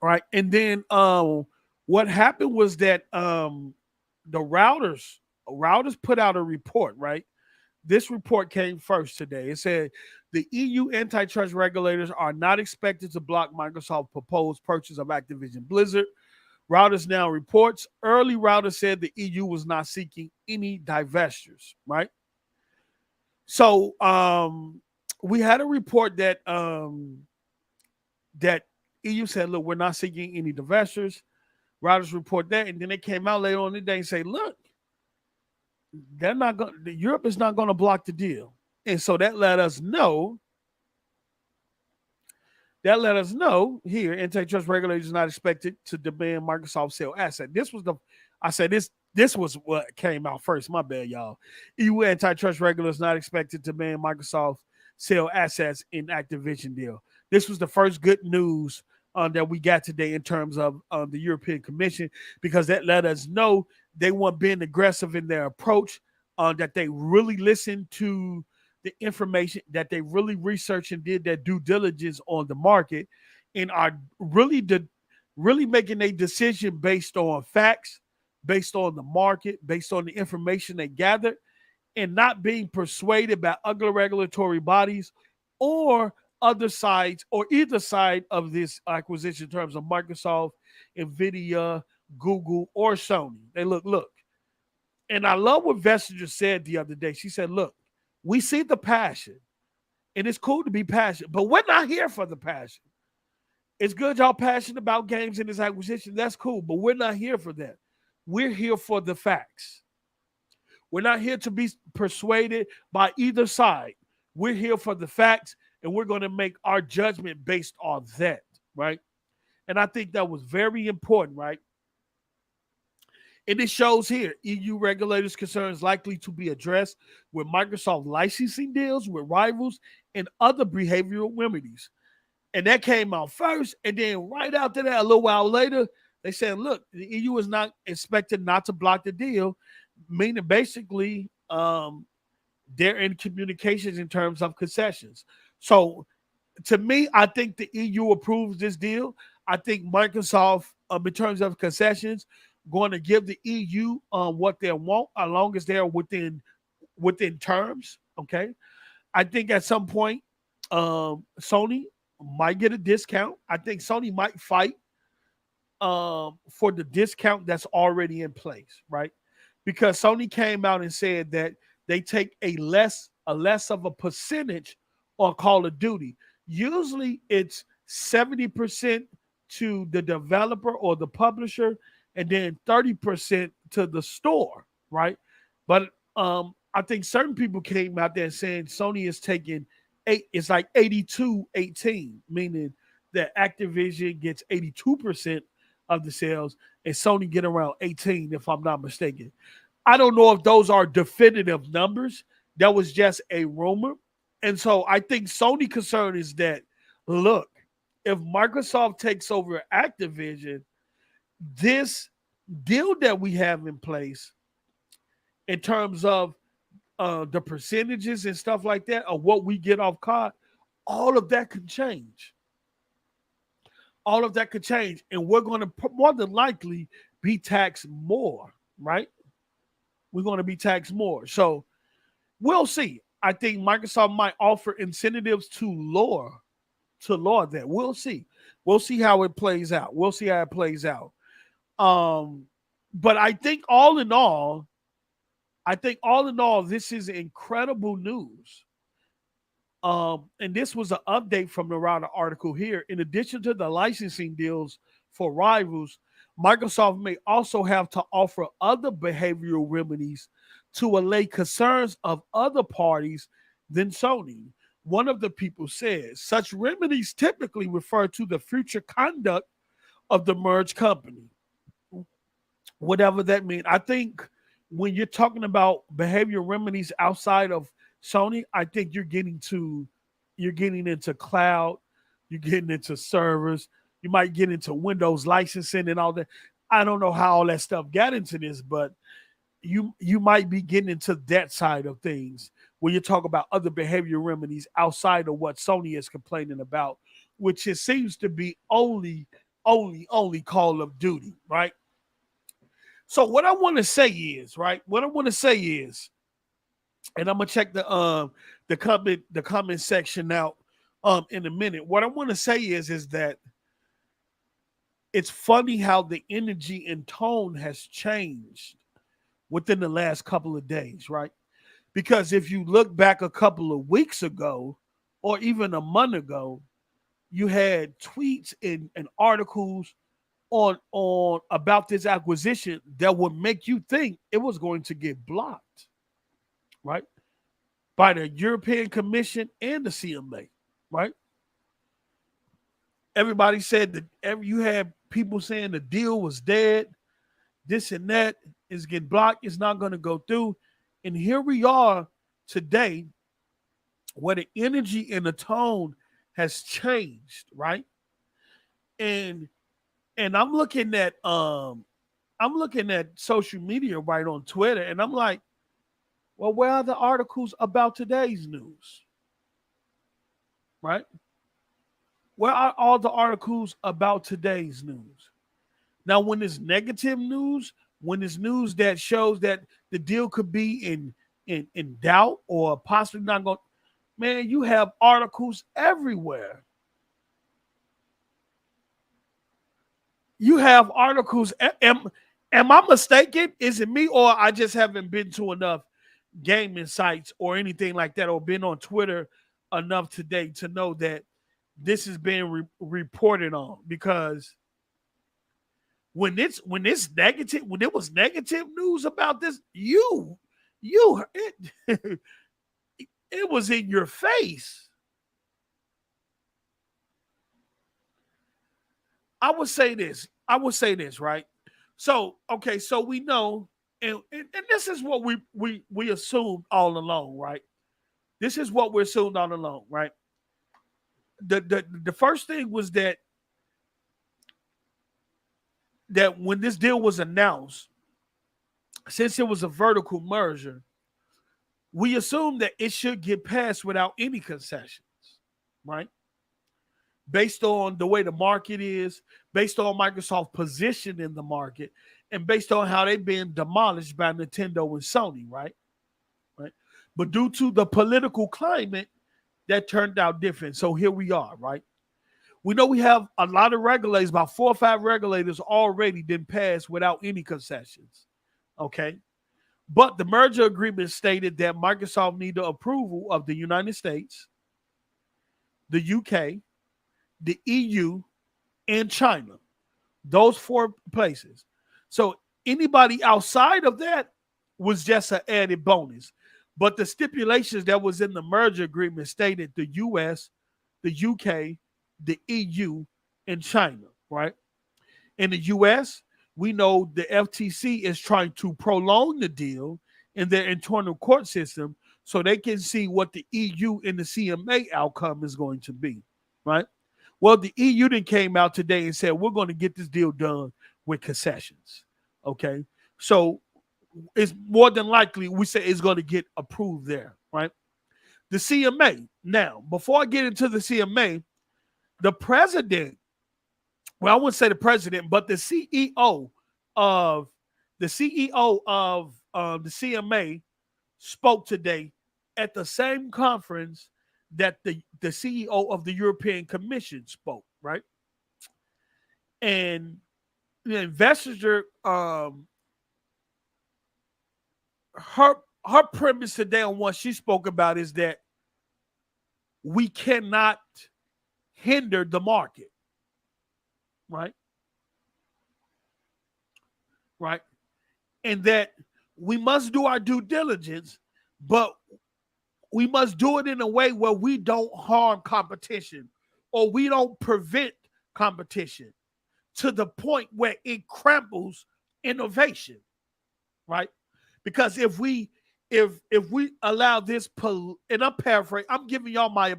C: Right. And then what happened was that the routers put out a report, right? This report came first today. It said the EU antitrust regulators are not expected to block Microsoft's proposed purchase of Activision Blizzard. Reuters now reports early Reuters said the EU was not seeking any divestitures, right? So we had a report that that EU said, look, we're not seeking any divestitures. Reuters report that, and then they came out later on in the day and say, look, they're not going. Europe is not going to block the deal, and so that let us know. Here, antitrust regulators not expected to demand Microsoft sell asset. This was what came out first. My bad, y'all. EU antitrust regulators not expected to demand Microsoft sell assets in Activision deal. This was the first good news that we got today in terms of the European Commission, because that let us know they weren't being aggressive in their approach, that they really listened to the information, that they really researched and did their due diligence on the market, and are really making a decision based on facts, based on the market, based on the information they gathered, and not being persuaded by other regulatory bodies or other sides or either side of this acquisition in terms of Microsoft, NVIDIA, Google, or Sony. They look. And I love what Vestager said the other day. She said, look, we see the passion, and it's cool to be passionate, but we're not here for the passion. It's good y'all passionate about games in this acquisition. That's cool, but we're not here for that. We're here for the facts. We're not here to be persuaded by either side. We're here for the facts, and we're going to make our judgment based on that, right? And I think that was very important, right? And it shows here, EU regulators' concerns likely to be addressed with Microsoft licensing deals with rivals and other behavioral remedies. And that came out first. And then right after that, a little while later, they said, look, the EU is not expected not to block the deal, meaning basically they're in communications in terms of concessions. So to me, I think the EU approves this deal. I think Microsoft, in terms of concessions, going to give the EU what they want, as long as they're within terms. Okay, I think at some point, Sony might get a discount. I think Sony might fight for the discount that's already in place, right? Because Sony came out and said that they take a less of a percentage on Call of Duty. Usually, it's 70% to the developer or the publisher, and then 30% to the store, right? But I think certain people came out there saying Sony is taking it's like 82-18, meaning that Activision gets 82% of the sales and Sony get around 18, if I'm not mistaken. I don't know if those are definitive numbers. That was just a rumor. And so I think Sony's concern is that, look, if Microsoft takes over Activision, this deal that we have in place in terms of the percentages and stuff like that, of what we get off COD, all of that could change. All of that could change. And we're going to more than likely be taxed more, right? We're going to be taxed more. So we'll see. I think Microsoft might offer incentives to lower that. We'll see. We'll see how it plays out. But I think all in all, this is incredible news. And this was an update from the Router article here. In addition to the licensing deals for rivals, Microsoft may also have to offer other behavioral remedies to allay concerns of other parties than Sony. One of the people says such remedies typically refer to the future conduct of the merged company. Whatever that means. I think when you're talking about behavioral remedies outside of Sony, I think you're getting into cloud, you're getting into servers, you might get into Windows licensing and all that. I don't know how all that stuff got into this, but you might be getting into that side of things when you talk about other behavioral remedies outside of what Sony is complaining about, which it seems to be only Call of Duty, right? So what I want to say is, right? And I'm gonna check the comment section out in a minute. What I want to say is that it's funny how the energy and tone has changed within the last couple of days, right? Because if you look back a couple of weeks ago, or even a month ago, you had tweets and articles on about this acquisition that would make you think it was going to get blocked, right? By the European Commission and the CMA, right? Everybody said that you had people saying the deal was dead, this and that is getting blocked, it's not going to go through. And here we are today where the energy and the tone has changed, right? And I'm looking at social media right on Twitter, and I'm like, well, where are the articles about today's news? Right? Where are all the articles about today's news? Now, when it's negative news, when it's news that shows that the deal could be in doubt or possibly not going, man, you have articles everywhere. You have articles. Am I mistaken? Is it me, or I just haven't been to enough gaming sites or anything like that, or been on Twitter enough today to know that this is being reported on? Because when it was negative news about this, you it was in your face. I would say this, right? So, okay, so we know, and this is what we assumed all along, right? This is what we assumed all along, right? The first thing was that when this deal was announced, since it was a vertical merger, we assumed that it should get passed without any concessions, right? Based on the way the market is, based on Microsoft's position in the market, and based on how they've been demolished by Nintendo and Sony, right? Right. But due to the political climate, that turned out different. So here we are, right? We know we have a lot of regulators, about 4 or 5 regulators already been passed without any concessions, okay? But the merger agreement stated that Microsoft needed approval of the United States, the UK, the EU, and China. Those 4 places. So anybody outside of that was just an added bonus. But the stipulations that was in the merger agreement stated the US, the UK, the EU, and China, right? In the US, we know the FTC is trying to prolong the deal in their internal court system so they can see what the EU and the CMA outcome is going to be, right? Well, the EU then came out today and said, we're going to get this deal done with concessions, okay? So it's more than likely we say it's going to get approved there, right? The CMA. Now, before I get into the CMA, the president, well, I wouldn't say the president, but the CEO of the CMA spoke today at the same conference that the CEO of the European Commission spoke, right? And the investor, her premise today on what she spoke about is that we cannot hinder the market, right? Right. And that we must do our due diligence, but we must do it in a way where we don't harm competition or we don't prevent competition to the point where it cramples innovation, right? Because if we allow this, and I'm paraphrasing, I'm giving y'all my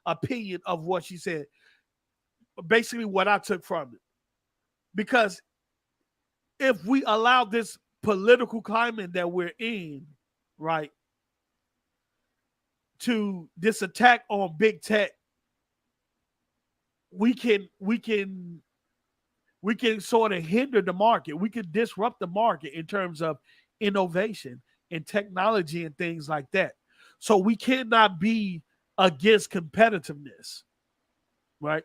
C: opinion of what she said, basically what I took from it. Because if we allow this political climate that we're in, right, to this attack on big tech, we can sort of hinder the market. We can disrupt the market in terms of innovation and technology and things like that. So we cannot be against competitiveness, right?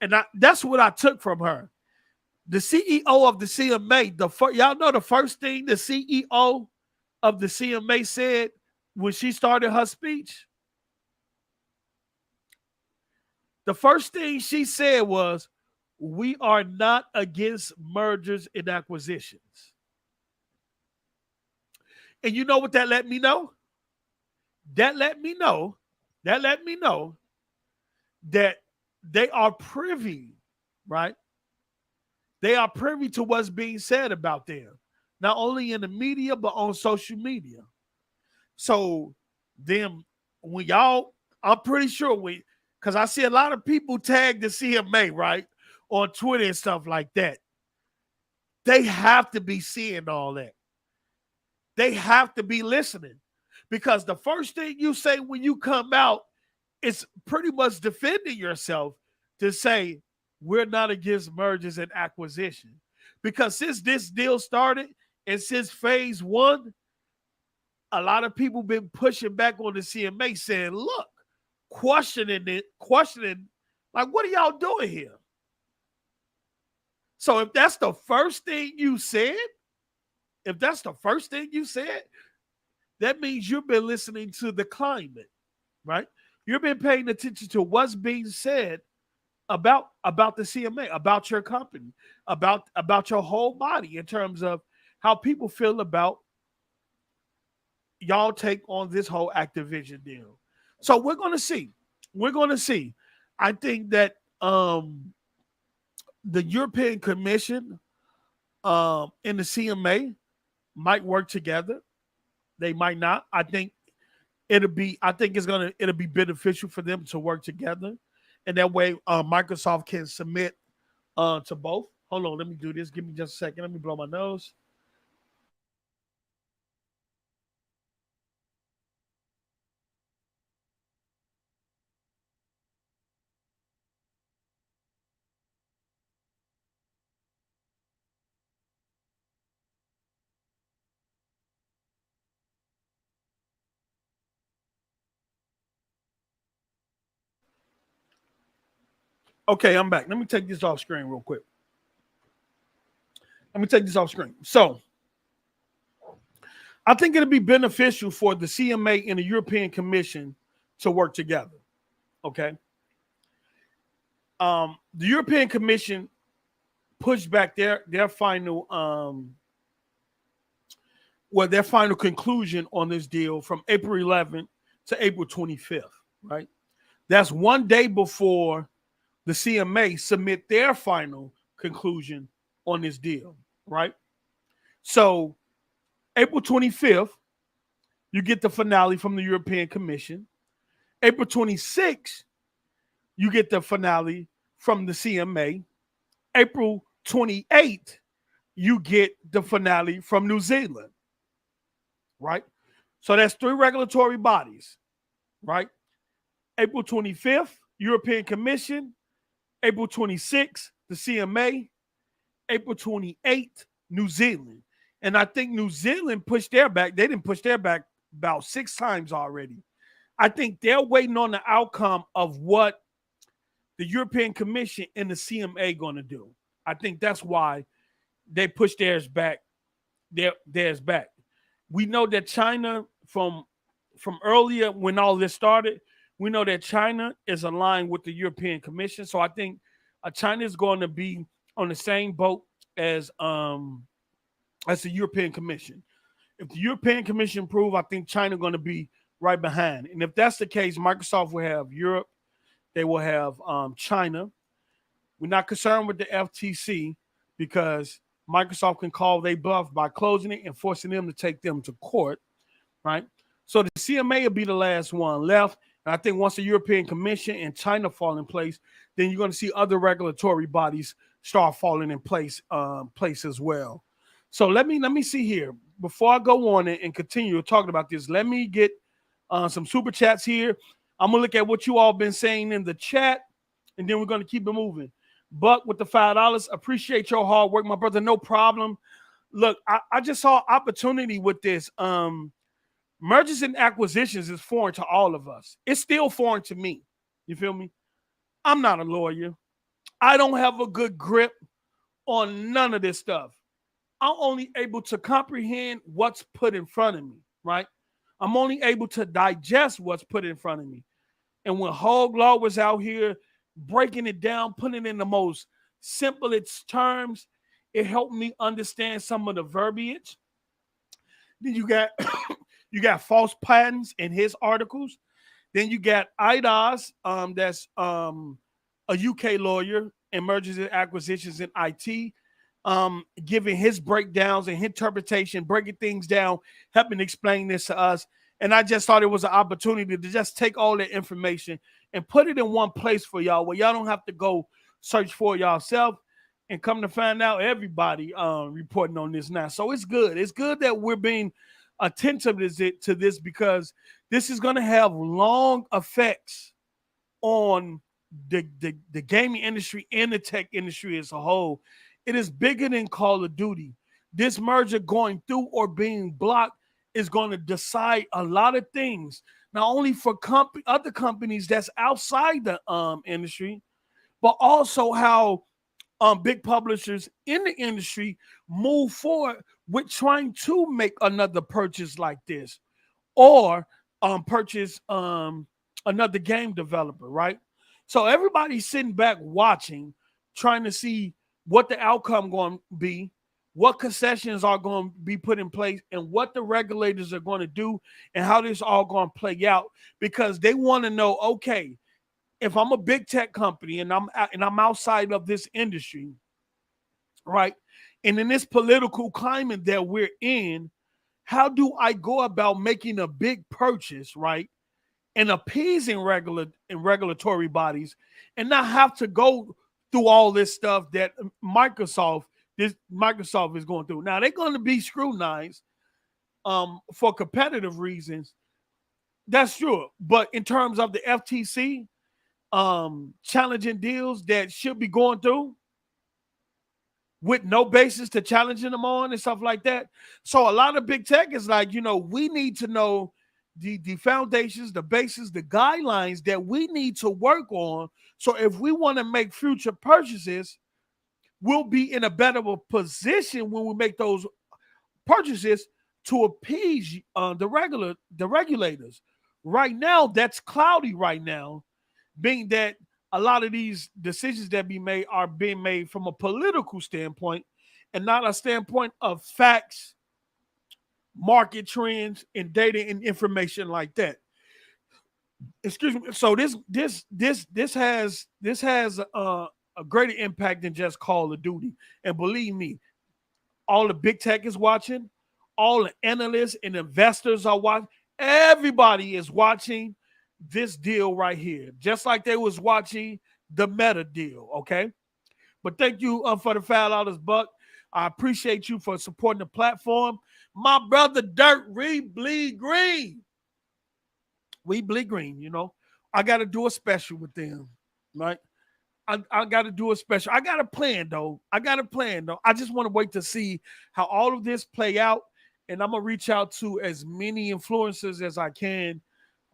C: And that's what I took from her. The CEO of the CMA, y'all know the first thing the CEO of the CMA said when she started her speech? The first thing she said was, we are not against mergers and acquisitions. And you know what that let me know? That let me know that they are privy, right? They are privy to what's being said about them, not only in the media, but on social media. So then when y'all, I'm pretty sure because I see a lot of people tag the CMA, right, on Twitter and stuff like that. They have to be seeing all that. They have to be listening, because the first thing you say when you come out is pretty much defending yourself to say, we're not against mergers and acquisition. Because since this deal started and since phase 1, a lot of people been pushing back on the CMA saying, look, questioning, like, what are y'all doing here? So if that's the first thing you said, that means you've been listening to the climate, right? You've been paying attention to what's being said about the CMA, about your company, about your whole body in terms of how people feel about y'all take on this whole Activision deal. So we're gonna see. We're gonna see. I think that the European Commission and the CMA might work together. They might not. I think it'll be beneficial for them to work together. And that way Microsoft can submit to both. Hold on, let me do this. Give me just a second. Let me blow my nose. Okay, I'm back. Let me take this off screen real quick. So I think it'll be beneficial for the CMA and the European Commission to work together. Okay. The European Commission pushed back their final their final conclusion on this deal from April 11th to April 25th, right? That's one day before the CMA submit their final conclusion on this deal, right? So April 25th, you get the finale from the European Commission. April 26th, you get the finale from the CMA. April 28th, you get the finale from New Zealand, right? So that's 3 regulatory bodies, right? April 25th, European Commission. April 26th, the CMA. April 28th, New Zealand. And I think New Zealand pushed their back. They didn't push their back about 6 times already. I think they're waiting on the outcome of what the European Commission and the CMA going to do. I think that's why they pushed theirs back. Theirs back. We know that China, from earlier when all this started, we know that China is aligned with the European Commission. So I think China is going to be on the same boat as the European Commission. If the European Commission approve, I think China going to be right behind. And if that's the case, Microsoft will have Europe. They will have China. We're not concerned with the FTC because Microsoft can call they bluff by closing it and forcing them to take them to court, right? So the CMA will be the last one left. And I think once the European Commission and China fall in place, then you're going to see other regulatory bodies start falling in place as well. So let me see here. Before I go on and continue talking about this, let me get some super chats here. I'm going to look at what you all been saying in the chat, and then we're going to keep it moving. Buck with the $5. Appreciate your hard work, my brother. No problem. Look, I just saw opportunity with this. Mergers and acquisitions is foreign to all of us. It's still foreign to me. You feel me? I'm not a lawyer. I don't have a good grip on none of this stuff. I'm only able to comprehend what's put in front of me, right? I'm only able to digest what's put in front of me. And when Hog Law was out here breaking it down, putting it in the most simplest terms, it helped me understand some of the verbiage. Then you got you got false patents in his articles. Then you got IDOS, that's a UK lawyer in mergers and acquisitions in IT, giving his breakdowns and interpretation, breaking things down, helping explain this to us. And I just thought it was an opportunity to just take all that information and put it in one place for y'all, where y'all don't have to go search for yourself. And come to find out, everybody reporting on this now. So it's good. It's good that we're being attentive to this, because this is going to have long effects on the gaming industry and the tech industry as a whole. It is bigger than Call of Duty. This merger going through or being blocked is going to decide a lot of things, not only for other companies that's outside the industry, but also how big publishers in the industry move forward with trying to make another purchase like this, or purchase another game developer, right? So everybody's sitting back watching, trying to see what the outcome going to be, what concessions are going to be put in place, and what the regulators are going to do, and how this all going to play out, because they want to know, okay, if I'm a big tech company and I'm outside of this industry, right? And in this political climate that we're in, how do I go about making a big purchase, right? And appeasing regulatory bodies, and not have to go through all this stuff that Microsoft is going through. Now they're going to be scrutinized for competitive reasons. That's true. But in terms of the FTC challenging deals that should be going through with no basis to challenging them on and stuff like that. So a lot of big tech is like, we need to know the foundations, the basis, the guidelines that we need to work on. So if we want to make future purchases, we'll be in a better position when we make those purchases to appease the regulators. Right now, that's cloudy right now, being that a lot of these decisions that are being made from a political standpoint and not a standpoint of facts, market trends, and data and information like that. Excuse me. So this has a greater impact than just Call of Duty. And believe me, all the big tech is watching, all the analysts and investors are watching. Everybody is watching this deal right here, just like they was watching the Meta deal, okay? But thank you for the $5, Buck. I appreciate you for supporting the platform. My brother Dirt, we bleed green. We bleed green, I got to do a special with them, right? I got to do a special. I got a plan, though. I just want to wait to see how all of this play out, and I'm going to reach out to as many influencers as I can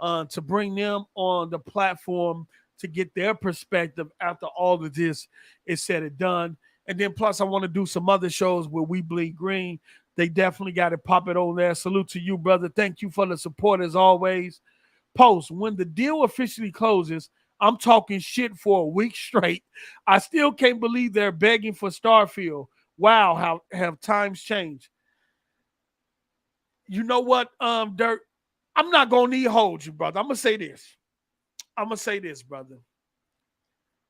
C: to bring them on the platform to get their perspective after all of this is said and done. And then plus I want to do some other shows where we bleed green. They definitely got to pop it on there. Salute to you, brother. Thank you for the support as always. Post, when the deal officially closes, I'm talking shit for a week straight. I still can't believe they're begging for Starfield. Wow, how have times changed. You know what, Dirt? I'm not going to need to hold you, brother. I'm going to say this, brother.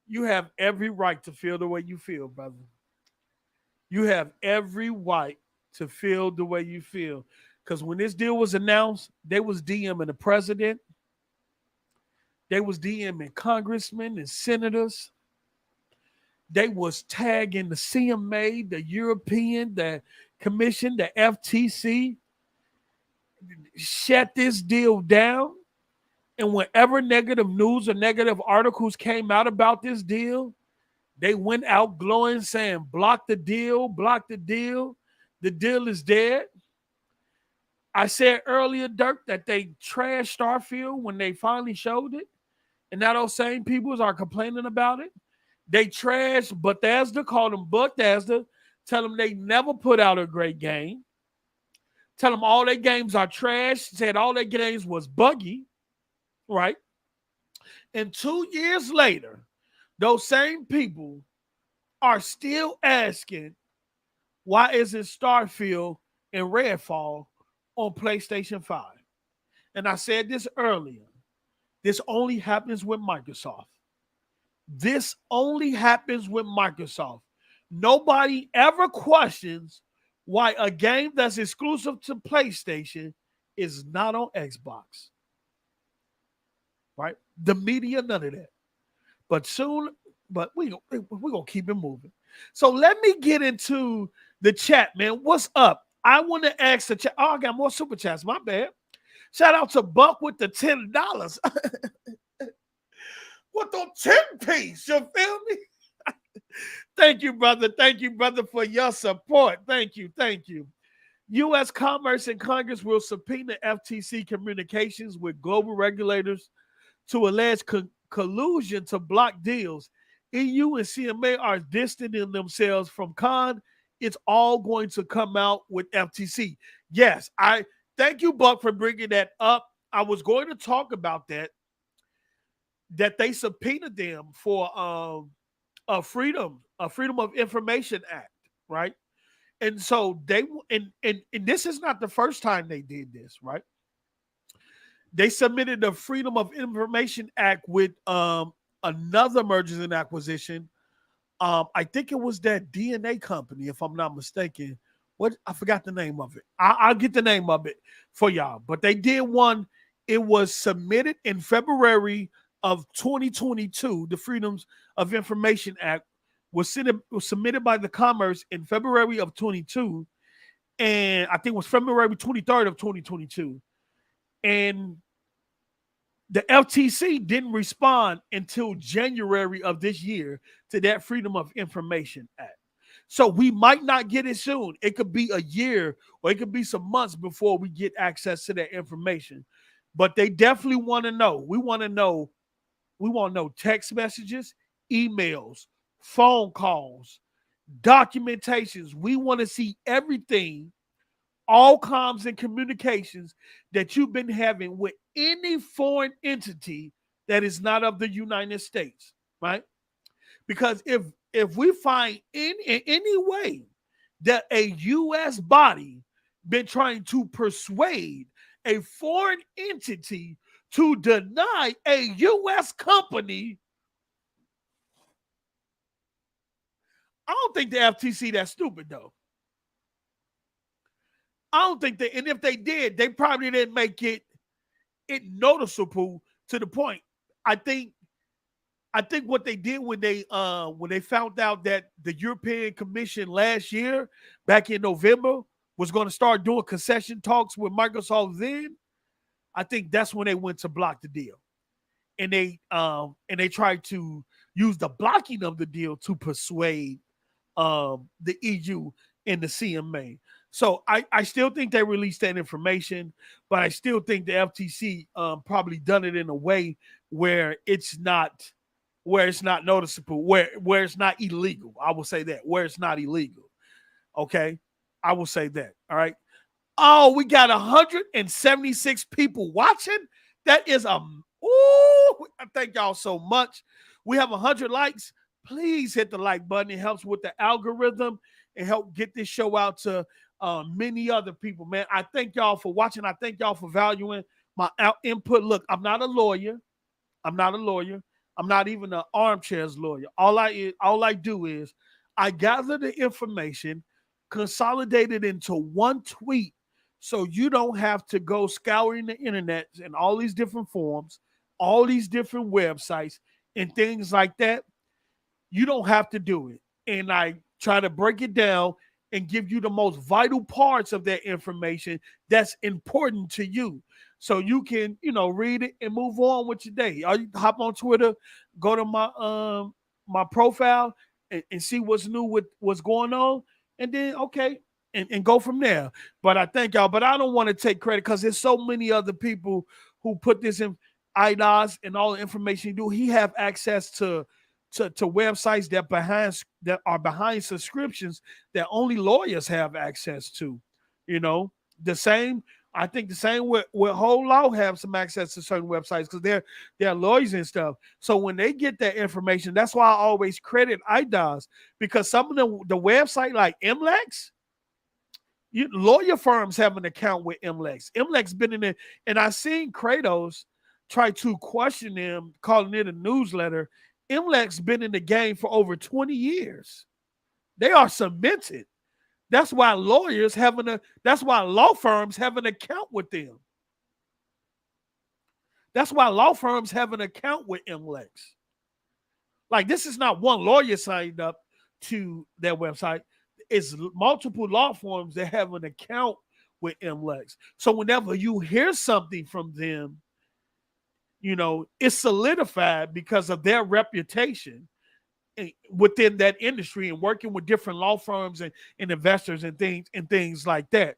C: You have every right to feel the way you feel, brother. You have every right to feel the way you feel. Because when this deal was announced, they was DMing the president. They was DMing congressmen and senators. They was tagging the CMA, the European, the Commission, the FTC. Shut this deal down. And whenever negative news or negative articles came out about this deal, they went out glowing saying, block the deal, the deal is dead. I said earlier, Dirk, that they trashed Starfield when they finally showed it. And now those same people are complaining about it. They trashed Bethesda, called them Bethesda, tell them they never put out a great game. Tell them all their games are trash, said all their games was buggy, right? And 2 years later, those same people are still asking, why isn't Starfield and Redfall on PlayStation 5? And I said this earlier. This only happens with Microsoft. Nobody ever questions why a game that's exclusive to PlayStation is not on Xbox. Right? The media, none of that. But we're going to keep it moving. So let me get into the chat, man. What's up? I want to ask the chat. Oh, I got more super chats. My bad. Shout out to Buck with the $10. What the 10-piece? You feel me? Thank you, brother. Thank you, brother, for your support. Thank you. U.S. Commerce and Congress will subpoena FTC communications with global regulators to allege collusion to block deals. EU and CMA are distancing themselves from Con. It's all going to come out with FTC. Yes, I thank you, Buck, for bringing that up. I was going to talk about that they subpoenaed them for a Freedom of Information Act, right? And so they and this is not the first time they did this, right? They submitted the Freedom of Information Act with another mergers and acquisition. I think it was that DNA company, if I'm not mistaken. What I forgot the name of it. I'll get the name of it for y'all. But they did one. It was submitted in February of 2022. The Freedoms of Information Act was submitted by the Commerce in February of 22, and I think it was February 23rd of 2022. And the FTC didn't respond until January of this year to that Freedom of Information Act. So we might not get it soon. It could be a year or it could be some months before we get access to that information. But they definitely want to know. We want to know text messages, emails, phone calls, documentations. We want to see everything, all comms and communications that you've been having with any foreign entity that is not of the United States, right? Because if we find in any way that a U.S. body been trying to persuade a foreign entity to deny a U.S. company, I don't think the FTC that stupid though. I don't think they, and if they did, they probably didn't make it noticeable to the point. I think what they did when they found out that the European Commission last year, back in November, was going to start doing concession talks with Microsoft, then I think that's when they went to block the deal, and they tried to use the blocking of the deal to persuade the EU and the CMA. So I still think they released that information, but I still think the FTC probably done it in a way where it's not noticeable, where it's not illegal. I will say that, where it's not illegal. Okay, I will say that. All right. Oh, we got 176 people watching. That is I thank y'all so much. We have 100 likes. Please hit the like button. It helps with the algorithm and help get this show out to many other people, man. I thank y'all for watching. I thank y'all for valuing my input. Look, I'm not a lawyer. I'm not even an armchair's lawyer. All I do is I gather the information, consolidate it into one tweet, so you don't have to go scouring the internet and all these different forums, all these different websites and things like that. You don't have to do it. And I try to break it down and give you the most vital parts of that information that's important to you, so you can, read it and move on with your day. Or you hop on Twitter, go to my profile and see what's new with what's going on, and then and go from there. But I thank y'all. But I don't want to take credit because there's so many other people who put this in IDOS and all the information you do. He have access to websites that are behind subscriptions that only lawyers have access to. I think the same with whole law have some access to certain websites because they're lawyers and stuff. So when they get that information, that's why I always credit IDOS, because some of the website like MLEX, lawyer firms have an account with MLEX. MLEX been in it, and I seen Kratos try to question them, calling it a newsletter. MLEX been in the game for over 20 years. They are cemented. That's why law firms have an account with them. That's why law firms have an account with MLEX. Like, this is not one lawyer signed up to their website. It's multiple law firms that have an account with MLEX. So whenever you hear something from them, it's solidified because of their reputation within that industry and working with different law firms and investors and things like that.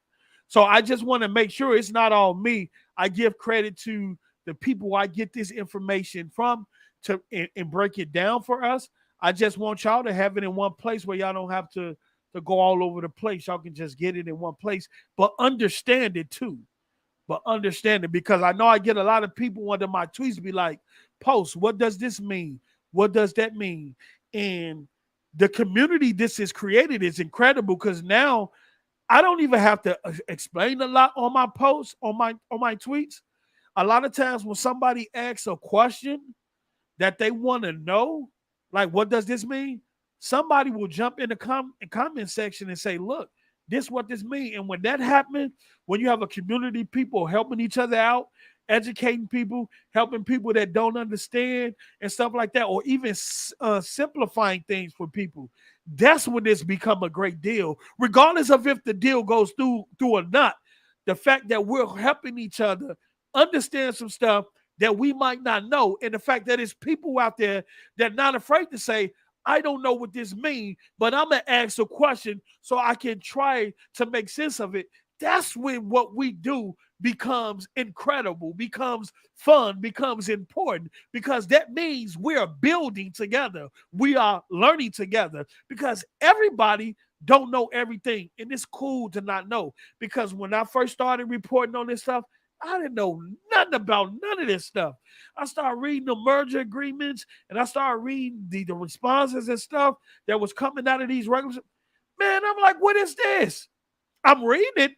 C: So I just want to make sure it's not all me. I give credit to the people I get this information from and break it down for us. I just want y'all to have it in one place where y'all don't have to go all over the place. Y'all can just get it in one place, but understand it too. Because I know I get a lot of people under my tweets be like, "Post, what does this mean? What does that mean?" And the community this is created is incredible, because now I don't even have to explain a lot on my posts, on my tweets. A lot of times when somebody asks a question that they want to know, like, what does this mean? Somebody will jump in the comment section and say, look, this is what this means. And when that happens, when you have a community, people helping each other out, educating people, helping people that don't understand and stuff like that, or even simplifying things for people, that's when this become a great deal. Regardless of if the deal goes through or not, the fact that we're helping each other understand some stuff that we might not know, and the fact that there's people out there that are not afraid to say, I don't know what this means, but I'm going to ask a question so I can try to make sense of it. That's when what we do becomes incredible, becomes fun, becomes important, because that means we are building together. We are learning together, because everybody don't know everything. And it's cool to not know, because when I first started reporting on this stuff, I didn't know nothing about none of this stuff. I started reading the merger agreements, and I started reading the responses and stuff that was coming out of these regulators. Man, I'm like, what is this? I'm reading it,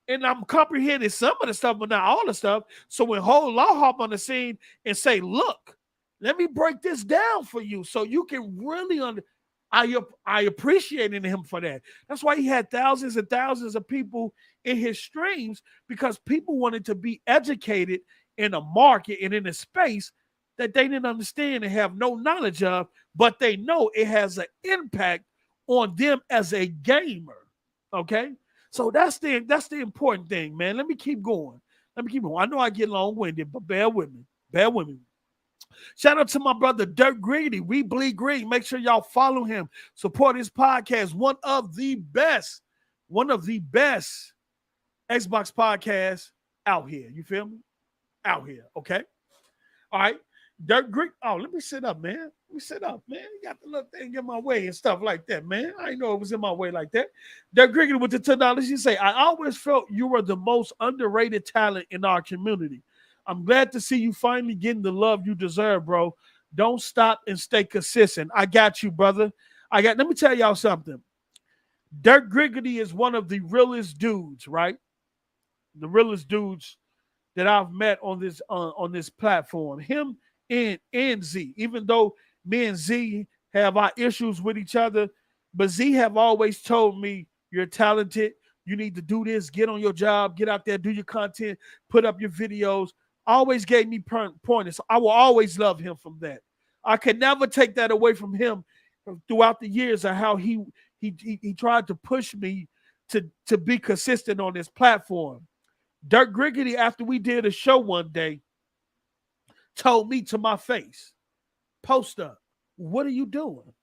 C: and I'm comprehending some of the stuff, but not all the stuff. So when whole law hop on the scene and say, look, let me break this down for you so you can really I appreciated him for that. That's why he had thousands and thousands of people in his streams, because people wanted to be educated in a market and in a space that they didn't understand and have no knowledge of, but they know it has an impact on them as a gamer. Okay, so that's the important thing, man. Let me keep going. I know I get long-winded, but bear with me. Shout out to my brother Dirk Greedy. We bleed green. Make sure y'all follow him. Support his podcast. One of the best Xbox podcasts out here. You feel me? Out here. Okay. All right. Dirk Greedy. Oh, let me sit up, man. You got the little thing in my way and stuff like that, man. I didn't know it was in my way like that. Dirk Greedy with the $10. You say, I always felt you were the most underrated talent in our community. I'm glad to see you finally getting the love you deserve, bro. Don't stop and stay consistent. I got you, brother. Let me tell y'all something. Dirk Griggity is one of the realest dudes, right? The realest dudes that I've met on this platform. Him and Z. Even though me and Z have our issues with each other, but Z have always told me, you're talented. You need to do this. Get on your job. Get out there. Do your content. Put up your videos. Always gave me pointers. I will always love him from that. I can never take that away from him throughout the years of how he tried to push me to be consistent on this platform. Dirk Griggity, after we did a show one day, told me to my face, post up, what are you doing?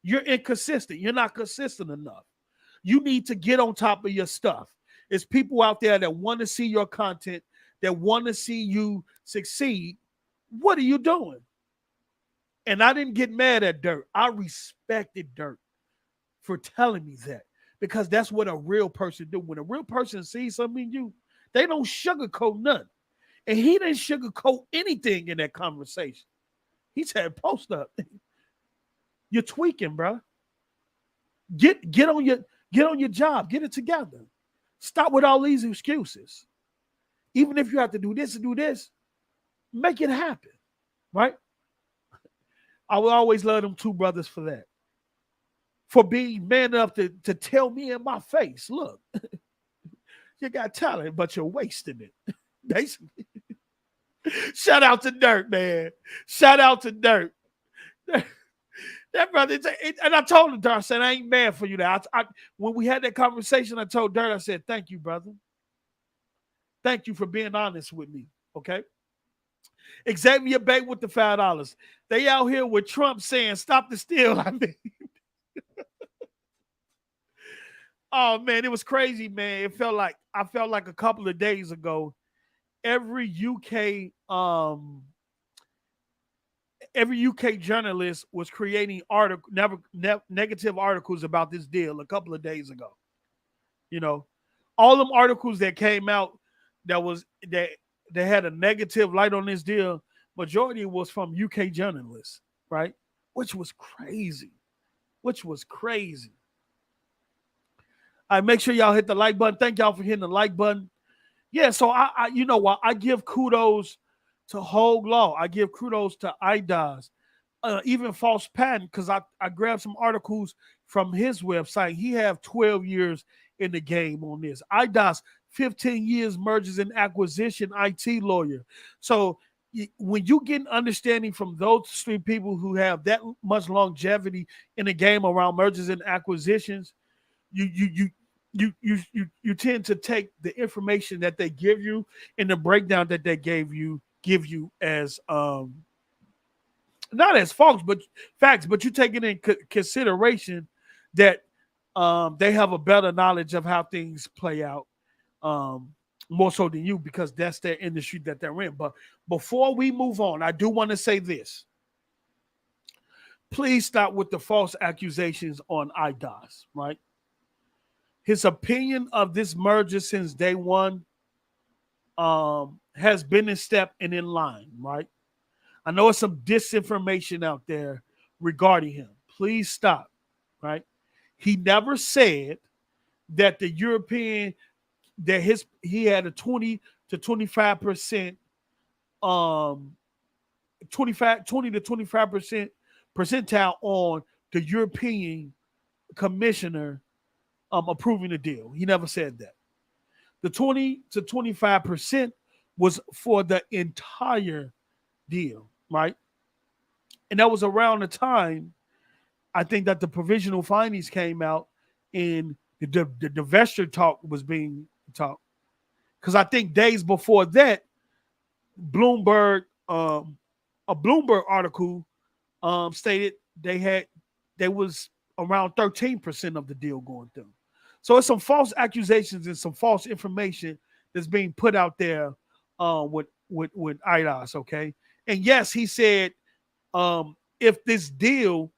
C: You're inconsistent. You're not consistent enough. You need to get on top of your stuff. There's people out there that want to see your content, that want to see you succeed. What are you doing? And I didn't get mad at Dirk. I respected Dirk for telling me that, because that's what a real person do. When a real person sees something in you, they don't sugarcoat nothing. And he didn't sugarcoat anything in that conversation. He said, post up. You're tweaking, bro. Get on your job. Get it together. Stop with all these excuses. Even if you have to do this and do this, make it happen, right? I will always love them two brothers for that. For being man enough to tell me in my face, look, you got talent, but you're wasting it. Basically. Shout out to Dirk, man. Shout out to Dirk. That brother, and I told him, Dirk, I said, I ain't mad for you now. When we had that conversation, I told Dirk, I said, thank you, brother. Thank you for being honest with me, okay? Xavier Bay with the $5. They out here with Trump saying, stop the steal. I mean, oh, man, it was crazy, man. I felt like a couple of days ago, every UK journalist was creating negative articles about this deal a couple of days ago. You know, all them articles that came out that had a negative light on this deal, majority was from UK journalists, right? Which was crazy. All right, make sure y'all hit the like button. Thank y'all for hitting the like button. Yeah, so I you know what? I give kudos to Hogue Law. I give kudos to IDOS, even False Patent, because I grabbed some articles from his website. He have 12 years in the game on this. IDOS, 15 years mergers and acquisition IT lawyer. So when you get an understanding from those three people who have that much longevity in the game around mergers and acquisitions, you tend to take the information that they give you and the breakdown that they give you as not as facts, but you take it in consideration that they have a better knowledge of how things play out, more so than you, because that's their industry that they're in. But before we move on, I do want to say this. Please stop with the false accusations on IDOS, right? His opinion of this merger since day one has been in step and in line, right? I know it's some disinformation out there regarding him. Please stop, right? He never said that the European, that he had a 20 to 25%, 20 to 25% percentile on the European commissioner approving the deal. He never said that. The 20 to 25% was for the entire deal, right? And that was around the time, I think, that the provisional findings came out and the divestiture talk was being talked. Because I think days before that, Bloomberg, a Bloomberg article stated they was around 13% of the deal going through. So it's some false accusations and some false information that's being put out there with IDOS, okay? And yes, he said if this deal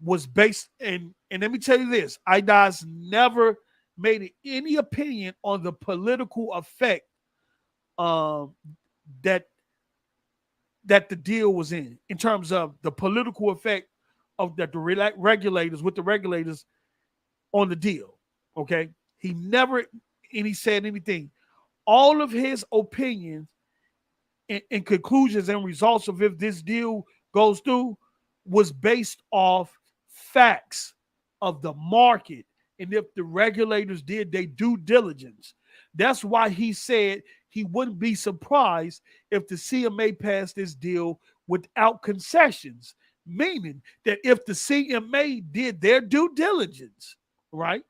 C: was based, and let me tell you this, IDOS never made any opinion on the political effect that the deal was in terms of the political effect of the regulators on the deal. Okay, he never said anything. All of his opinions and conclusions and results of if this deal goes through was based off facts of the market and if the regulators did their due diligence. That's why he said he wouldn't be surprised if the CMA passed this deal without concessions, meaning that if the CMA did their due diligence, right,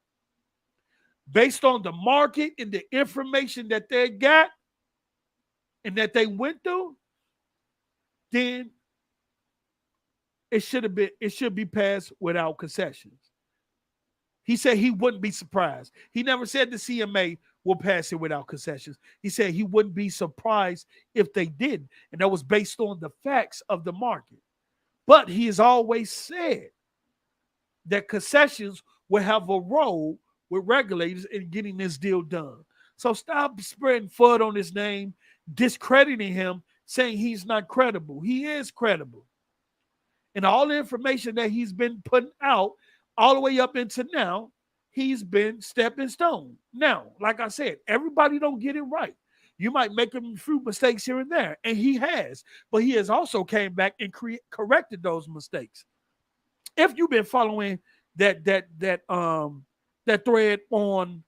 C: based on the market and the information that they got and that they went through, then it should be passed without concessions. He said he wouldn't be surprised. He never said the CMA will pass it without concessions. He said he wouldn't be surprised if they did. And that was based on the facts of the market. But he has always said that concessions will have a role with regulators in getting this deal done. So stop spreading FUD on his name, discrediting him, saying he's not credible. He is credible. And all the information that he's been putting out all the way up into now, he's been stepping stone. Now, like I said, everybody don't get it right. You might make a few mistakes here and there, and he has. But he has also came back and corrected those mistakes. If you've been following that thread on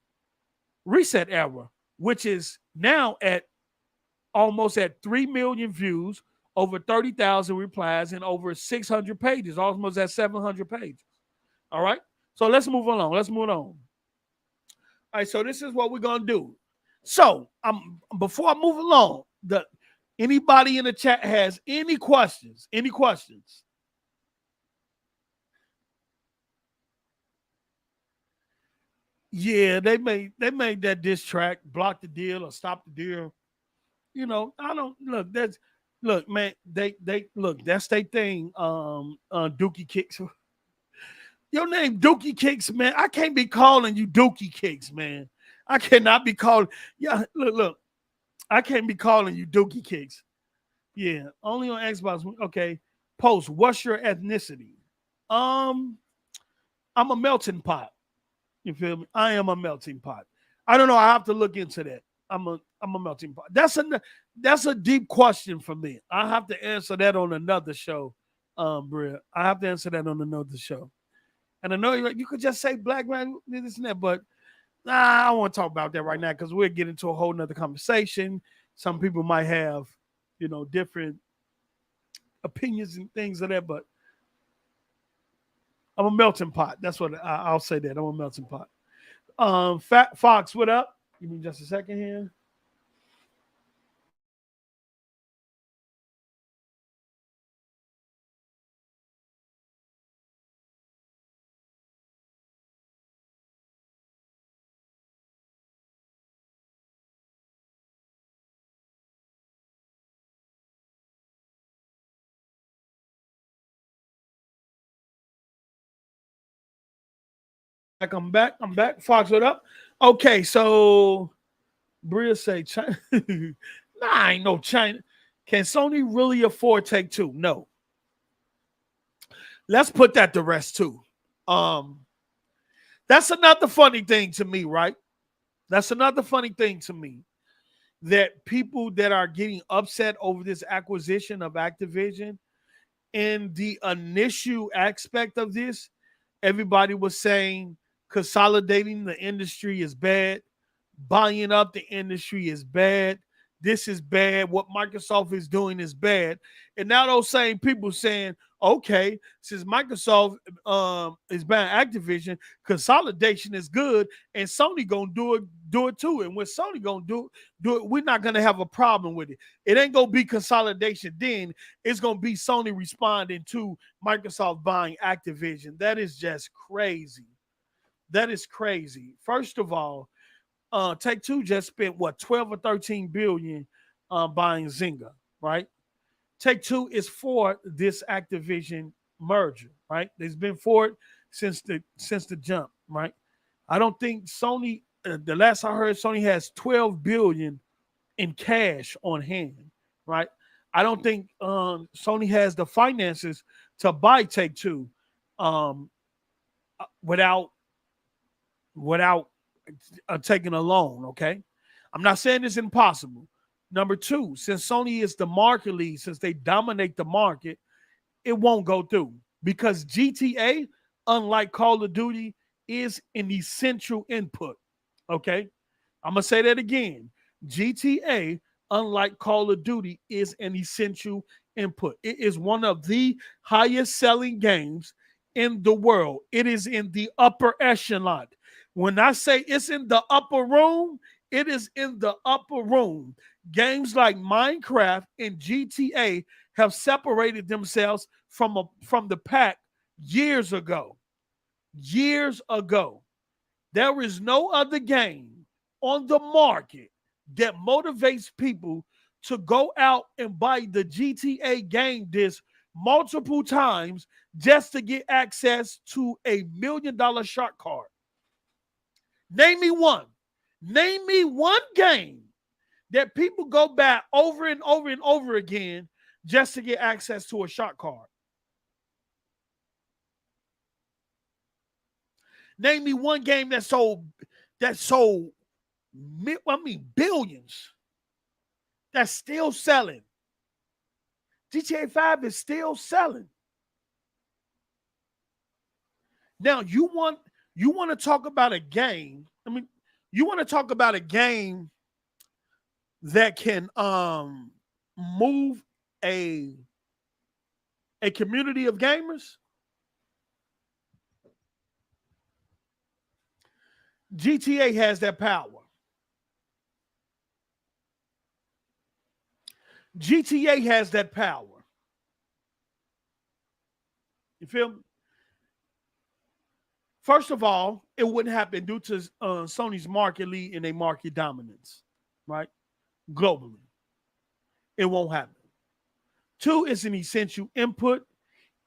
C: Reset Era, which is now almost at 3 million views, over 30,000 replies, and over 600 pages, almost at 700 pages. All right? So let's move along. Let's move on. All right, so this is what we're going to do. So before I move along, anybody in the chat has any questions? Any questions? Yeah, they made that diss track, block the deal or stop the deal. You know, I don't look, man, they look, that's their thing. Dookie Kicks. Your name Dookie Kicks, man. I can't be calling you Dookie Kicks, man. I cannot be calling. Yeah, look. I can't be calling you Dookie Kicks. Yeah, only on Xbox. Okay. Post, what's your ethnicity? I'm a melting pot. You feel me? I am a melting pot. I don't know. I have to look into that. I'm a melting pot. That's a deep question for me. I have to answer that on another show, Bria. I have to answer that on another show. And I know you could just say black man this and that, but nah, I don't want to talk about that right now because we'll get into a whole nother conversation. Some people might have, different opinions and things of that, but I'm a melting pot. That's what I'll say that. I'm a melting pot. Fat Fox, what up? Give me just a second here. I'm back. Fox, what up? Okay, so Bria say China. Nah, ain't no China. Can Sony really afford Take-Two? No. Let's put that to rest too. That's another funny thing to me, right? That's another funny thing to me that people that are getting upset over this acquisition of Activision and the initial aspect of this, everybody was saying consolidating the industry is bad. Buying up the industry is bad. This is bad. What Microsoft is doing is bad. And now those same people saying, okay, since Microsoft is buying Activision, consolidation is good, and Sony gonna do it too. And when Sony gonna do it, we're not gonna have a problem with it. It ain't gonna be consolidation. Then it's gonna be Sony responding to Microsoft buying Activision. That is just crazy. That is crazy. First of all, Take-Two just spent 12 or 13 billion buying Zynga, right? Take-Two is for this Activision merger, right? They've been for it since the jump, right? I don't think Sony. The last I heard, Sony has 12 billion in cash on hand, right? I don't think Sony has the finances to buy Take-Two without taking a loan, okay? I'm not saying it's impossible. Number two, since Sony is the market lead, since they dominate the market, it won't go through because GTA, unlike Call of Duty, is an essential input, okay? I'm going to say that again. GTA, unlike Call of Duty, is an essential input. It is one of the highest selling games in the world. It is in the upper echelon. When I say it's in the upper room, it is in the upper room. Games like Minecraft and GTA have separated themselves from the pack years ago. Years ago. There is no other game on the market that motivates people to go out and buy the GTA game disc multiple times just to get access to $1 million shark card. Name me one. Name me one game that people go back over and over and over again just to get access to a shark card. Name me one game that sold billions. That's still selling. GTA 5 is still selling. Now you want to talk about a game. I mean, you want to talk about a game that can move a community of gamers. GTA has that power. GTA has that power. You feel me? First of all, it wouldn't happen due to Sony's market lead and a market dominance, right? Globally. It won't happen. Two, it's an essential input,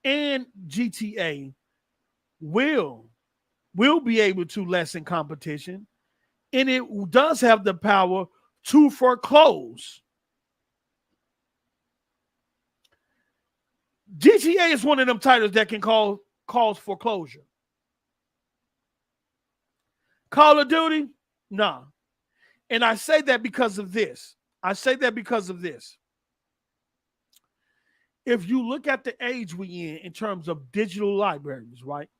C: and GTA will be able to lessen competition, and it does have the power to foreclose. GTA is one of them titles that can cause foreclosure. Call of Duty? Nah. And I say that because of this. If you look at the age we in terms of digital libraries, right?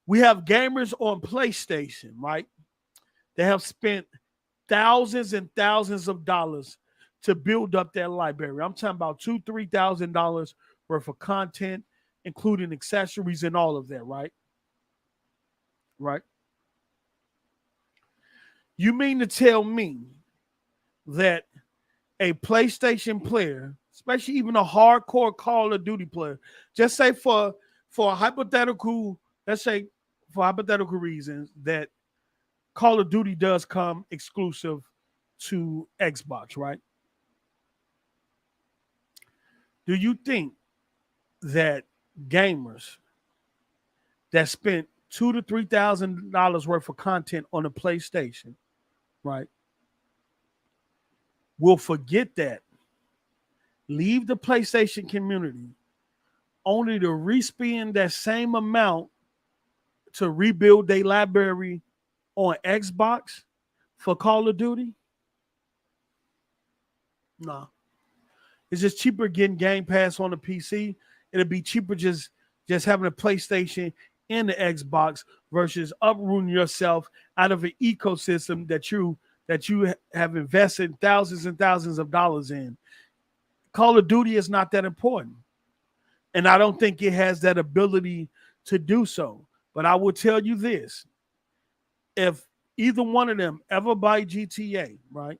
C: We have gamers on PlayStation, right? They have spent thousands and thousands of dollars to build up their library. I'm talking about $2,000-$3,000 worth of content, including accessories and all of that, right? Right. You mean to tell me that a PlayStation player, especially even a hardcore Call of Duty player, just say for a hypothetical, let's say for hypothetical reasons that Call of Duty does come exclusive to Xbox, right? Do you think that gamers that spent $2,000 to $3,000 worth of content on a PlayStation, right, will forget that, leave the PlayStation community, only to respend that same amount to rebuild their library on Xbox for Call of Duty? No. It's just cheaper getting Game Pass on the PC. It'll be cheaper just having a PlayStation and the Xbox versus uprooting yourself out of an ecosystem that you have invested thousands and thousands of dollars in. Call of Duty is not that important. And I don't think it has that ability to do so. But I will tell you this. If either one of them ever buy GTA, right?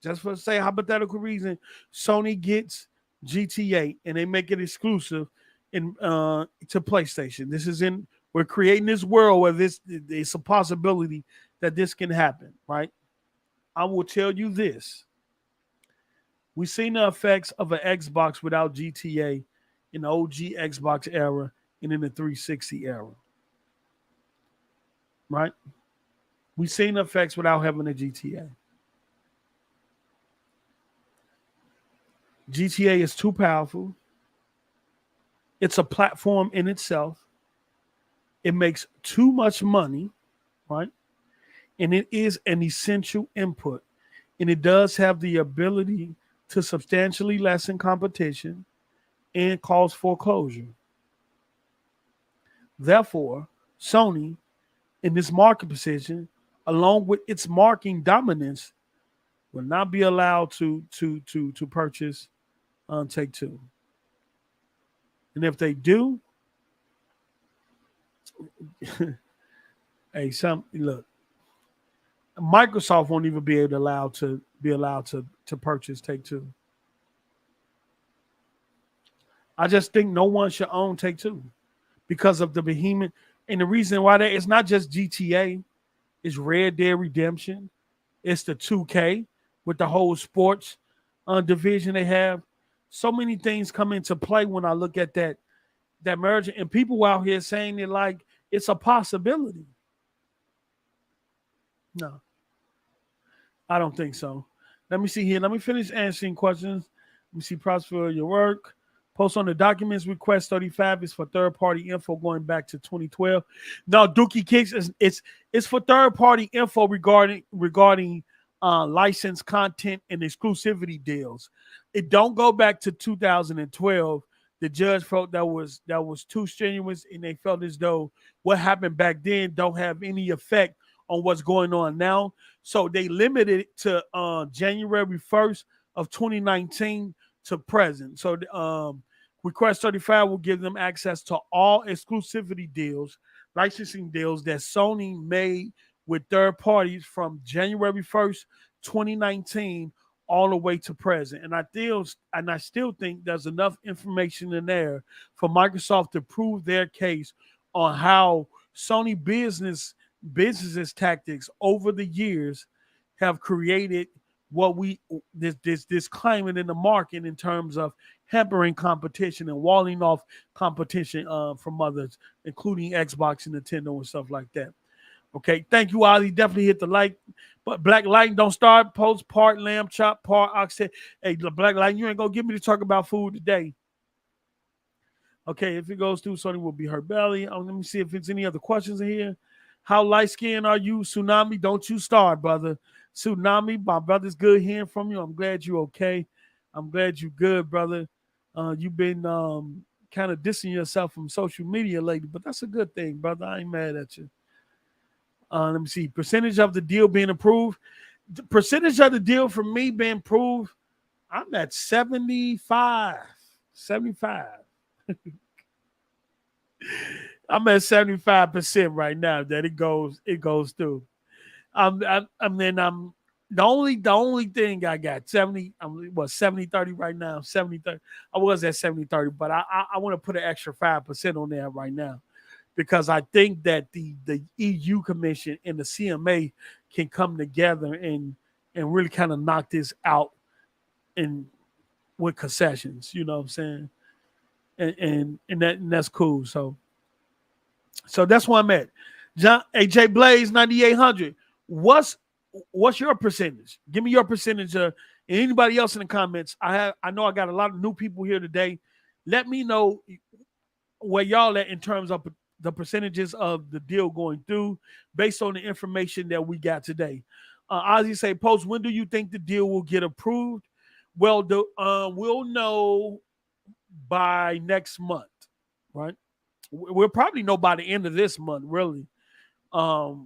C: Just for say hypothetical reason, Sony gets GTA and they make it exclusive to PlayStation. We're creating this world where it's a possibility that this can happen, right? I will tell you this. We've seen the effects of an Xbox without GTA in the OG Xbox era and in the 360 era. Right? We've seen the effects without having a GTA. GTA is too powerful. It's a platform in itself. It makes too much money, right? And it is an essential input. And it does have the ability to substantially lessen competition and cause foreclosure. Therefore, Sony, in this market position, along with its marking dominance, will not be allowed to purchase Take-Two. And if they do, look, Microsoft won't even be allowed to purchase Take-Two. I just think no one should own Take-Two because of the behemoth. And the reason why that it's not just GTA, it's Red Dead Redemption, it's the 2K with the whole sports division they have. So many things come into play when I look at that merger, and people out here saying it like it's a possibility. No, I don't think so. Let me see here. Let me finish answering questions. Let me see. Prosper your work. Post on the documents. Request 35 is for third-party info going back to 2012. No, Dookie Kicks it's for third-party info regarding licensed content and exclusivity deals. It don't go back to 2012. The judge felt that was too strenuous, and they felt as though what happened back then don't have any effect on what's going on now. So they limited it to January 1st of 2019 to present. So Request 35 will give them access to all exclusivity deals, licensing deals that Sony made with third parties from January 1st, 2019, all the way to present. And I still think there's enough information in there for Microsoft to prove their case on how Sony business tactics over the years have created this climate in the market in terms of hampering competition and walling off competition from others, including Xbox and Nintendo and stuff like that. Okay, thank you, Ali. Definitely hit the like. But Black Light don't start. Post part lamb chop, part oxhead. Hey, Black Light, you ain't gonna get me to talk about food today. Okay, if it goes through, Sony will be her belly. Let me see if it's any other questions in here. How light skinned are you, Tsunami? Don't you start, brother. Tsunami, my brother's good hearing from you. I'm glad you're okay. I'm glad you're good, brother. You've been kind of dissing yourself from social media lately, but that's a good thing, brother. I ain't mad at you. Let me see. Percentage of the deal being approved. The percentage of the deal for me being approved, I'm at 75. 75. I'm at 75% right now that it goes through. The only thing I got 70. I'm 70-30 right now. 70-30. I was at 70-30, but I want to put an extra 5% on there right now because I think that the EU Commission and the CMA can come together and really kind of knock this out and with concessions. You know what I'm saying? And that's cool. So that's where I'm at. John AJ Blaze 9800. What's your percentage? Give me your percentage. And anybody else in the comments. I know I got a lot of new people here today. Let me know where y'all at in terms of the percentages of the deal going through based on the information that we got today. Ozzy say, Post, when do you think the deal will get approved? Well, we'll know by next month, right? We'll probably know by the end of this month, really. But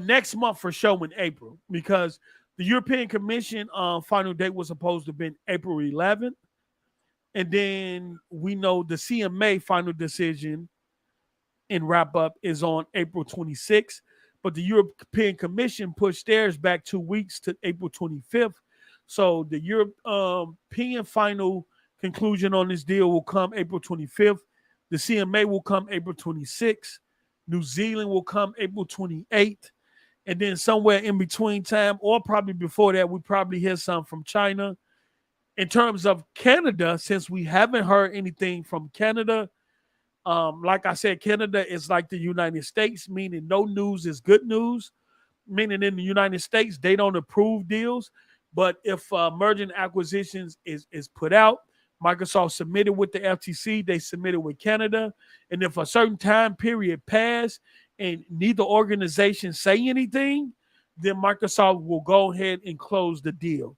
C: next month for sure in April, because the European Commission final date was supposed to be April 11th. And then we know the CMA final decision and wrap up is on April 26th. But the European Commission pushed theirs back 2 weeks to April 25th. So the European final conclusion on this deal will come April 25th. The CMA will come April 26th. New Zealand will come April 28th. And then somewhere in between time, or probably before that, we probably hear some from China. In terms of Canada, since we haven't heard anything from Canada, like I said, Canada is like the United States, meaning no news is good news. Meaning in the United States, they don't approve deals. But if merger and acquisitions is put out, Microsoft submitted with the FTC, they submitted with Canada. And if a certain time period passed and neither organization say anything, then Microsoft will go ahead and close the deal.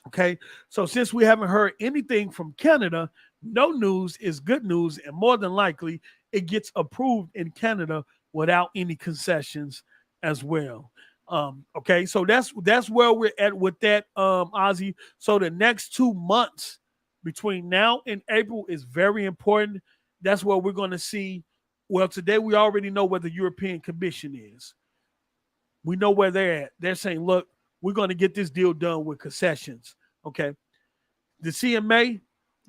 C: Okay, so since we haven't heard anything from Canada, no news is good news, and more than likely it gets approved in Canada without any concessions as well. Okay, so that's where we're at with that, Ozzy. So the next 2 months between now and April is very important. That's where we're going to see. Well, today we already know where the European Commission is. We know where they're at. They're saying, look, we're going to get this deal done with concessions. Okay. The CMA,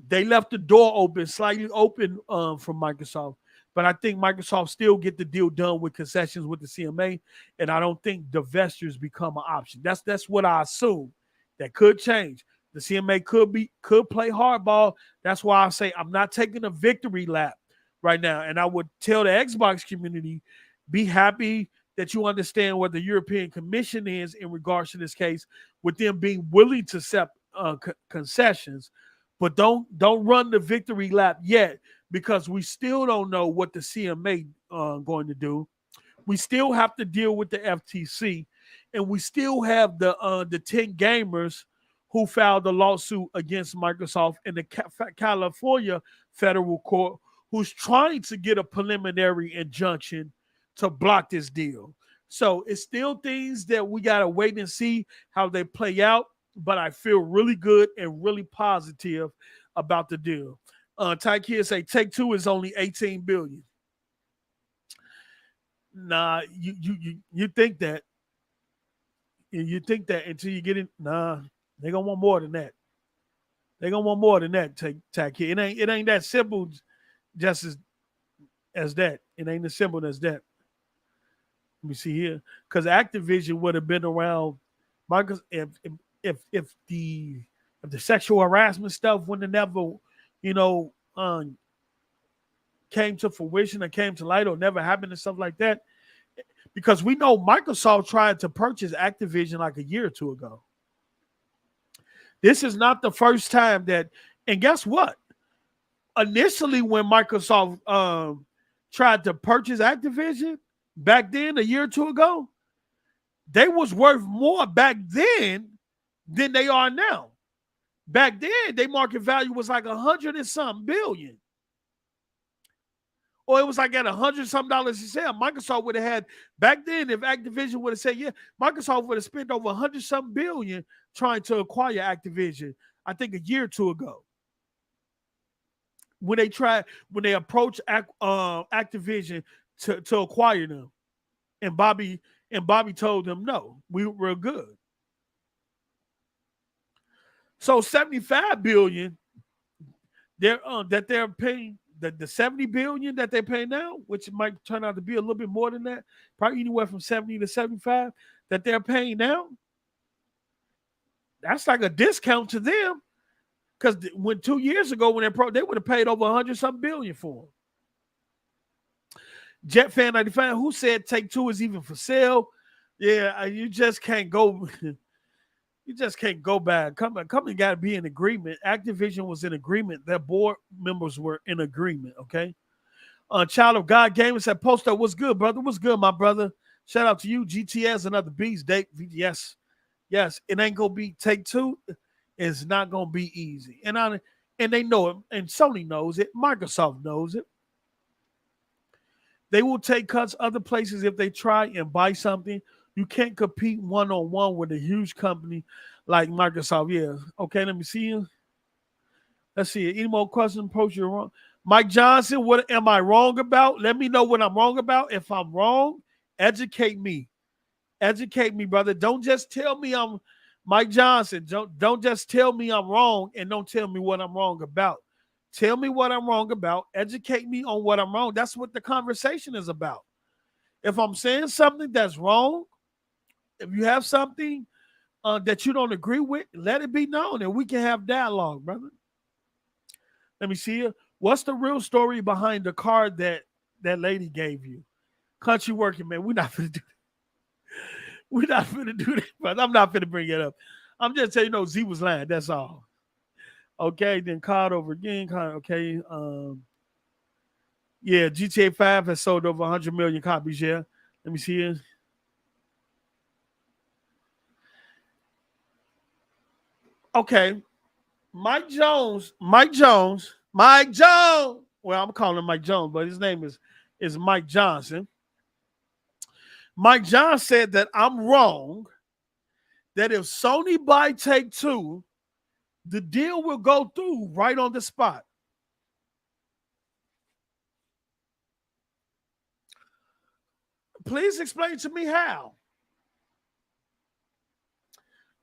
C: they left the door open, slightly open from Microsoft. But I think Microsoft still get the deal done with concessions with the CMA. And I don't think divestitures become an option. That's what I assume. That could change. The CMA could play hardball. That's why I say I'm not taking a victory lap right now. And I would tell the Xbox community, be happy that you understand what the European Commission is in regards to this case, with them being willing to accept concessions, but don't run the victory lap yet, because we still don't know what the CMA going to do. We still have to deal with the FTC, and we still have the 10 gamers who filed a lawsuit against Microsoft in the California federal court, who's trying to get a preliminary injunction to block this deal. So it's still things that we got to wait and see how they play out, but I feel really good and really positive about the deal. Ty Kid say Take-Two is only $18 billion. Nah, you think that. You think that until you get it. Nah, they're going to want more than that. They're going to want more than that, Ty Kid. It ain't that simple just as that. It ain't as simple as that. Let me see here. Because Activision would have been around, Marcus, if the sexual harassment stuff wouldn't have never, came to fruition or came to light or never happened and stuff like that. Because we know Microsoft tried to purchase Activision like a year or two ago. This is not the first time that, and guess what? Initially, when Microsoft tried to purchase Activision, back then, a year or two ago, they was worth more back then than they are now. Back then, their market value was like 100 and something billion. Or it was like at $100 a share. Microsoft would have had, back then, if Activision would have said, yeah, Microsoft would have spent over 100 something billion trying to acquire Activision, I think a year or two ago. When they approached Activision to acquire them. And Bobby told them, no, we're good. So $75 billion that they're paying, the $70 billion that they pay now, which might turn out to be a little bit more than that, probably anywhere from 70 to 75 that they're paying now, that's like a discount to them. Because when 2 years ago, when they would have paid over 100 something billion for them. JetFan95, who said Take-Two is even for sale? Yeah, you just can't go. You just can't go back. Company got to be in agreement. Activision was in agreement. Their board members were in agreement, okay? Child of God Gamer said, Poster, what's good, brother? What's good, my brother? Shout out to you. GTS, another beast. Yes. Yes, it ain't going to be Take-Two. It's not going to be easy. And they know it. And Sony knows it. Microsoft knows it. They will take cuts other places if they try and buy something. You can't compete one-on-one with a huge company like Microsoft. Yeah. Okay, let me see you. Let's see. Any more questions? Post you're wrong. Mike Johnson, what am I wrong about? Let me know what I'm wrong about. If I'm wrong, educate me. Educate me, brother. Don't just tell me I'm Mike Johnson. Don't just tell me I'm wrong and don't tell me what I'm wrong about. Tell me what I'm wrong about. Educate me on what I'm wrong. That's what the conversation is about. If I'm saying something that's wrong, if you have something that you don't agree with, let it be known and we can have dialogue, brother. Let me see you. What's the real story behind the card that lady gave you? Country working, man. We're not going to do that. We're not going to do that, brother. I'm not going to bring it up. I'm just telling you, Z was lying. That's all. Okay, then card over again. Okay. Yeah, GTA 5 has sold over 100 million copies, yeah. Let me see it. Okay. Mike Jones. Well, I'm calling him Mike Jones, but his name is Mike Johnson. Mike Johnson said that I'm wrong, that if Sony buy Take-Two, the deal will go through right on the spot. Please explain to me how.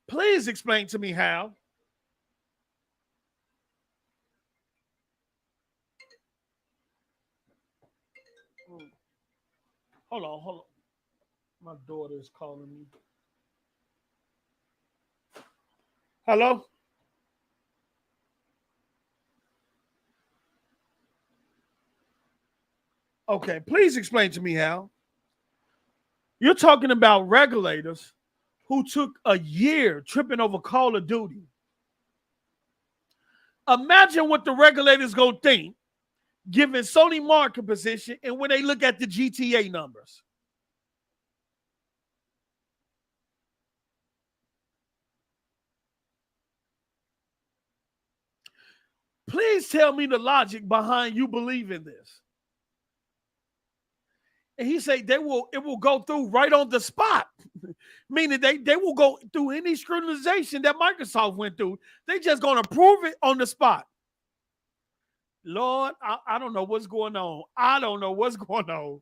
C: Please explain to me how. Hold on. My daughter is calling me. Hello? Okay, please explain to me how. You're talking about regulators who took a year tripping over Call of Duty. Imagine what the regulators gonna think, given Sony market position, and when they look at the GTA numbers. Please tell me the logic behind you believing this. And he said it will go through right on the spot. Meaning they will go through any scrutinization that Microsoft went through. They just going to prove it on the spot. Lord, I don't know what's going on. I don't know what's going on.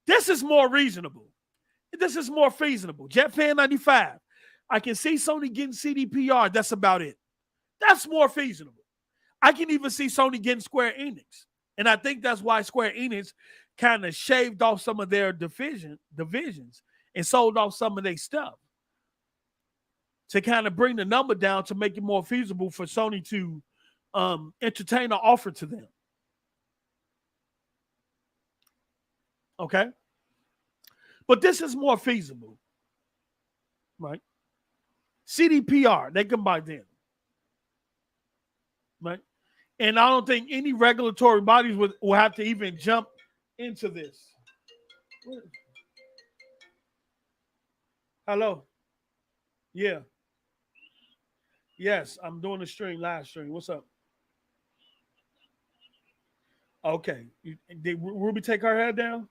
C: This is more reasonable. This is more feasible. JetFan95. I can see Sony getting CDPR. That's about it. That's more feasible. I can even see Sony getting Square Enix. And I think that's why Square Enix kind of shaved off some of their divisions and sold off some of their stuff to kind of bring the number down to make it more feasible for Sony to entertain an offer to them. Okay? But this is more feasible, right? CDPR, they can buy them, right? And I don't think any regulatory bodies will have to even jump into this. Hello. Yeah. Yes, I'm doing the live stream. What's up? Okay. Did Ruby take her hair down?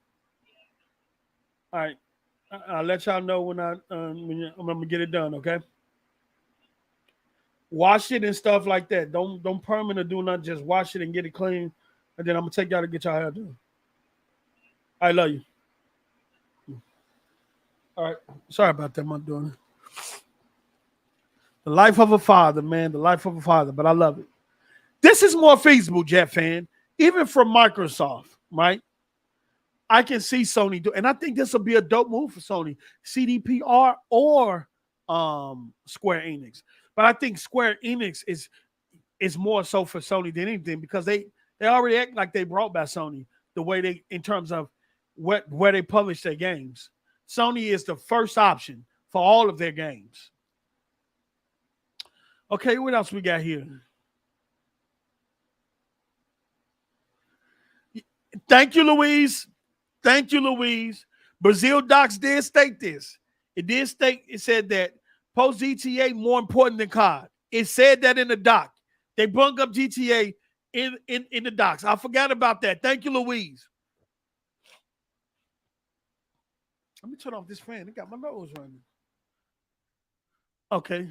C: All right. I'll let y'all know when I'm gonna get it done. Okay. Wash it and stuff like that. Don't perm it or do nothing. Just wash it and get it clean, and then I'm gonna take y'all to get y'all hair done. I love you. All right. Sorry about that, my daughter. The life of a father, man. The life of a father, but I love it. This is more feasible, Jet fan, even from Microsoft, right? I can see Sony do, and I think this will be a dope move for Sony, CDPR or Square Enix. But I think Square Enix is more so for Sony than anything because they already act like they brought back Sony the way they in terms of where they publish their games. Sony is the first option for all of their games. Okay, what else we got here? Thank you, Louise. Thank you, Louise. Brazil Docs did state this. It said that post GTA more important than COD. It said that in the doc. They brung up GTA in the docs. I forgot about that. Thank you, Louise. Let me turn off this fan. It got my nose running. Okay.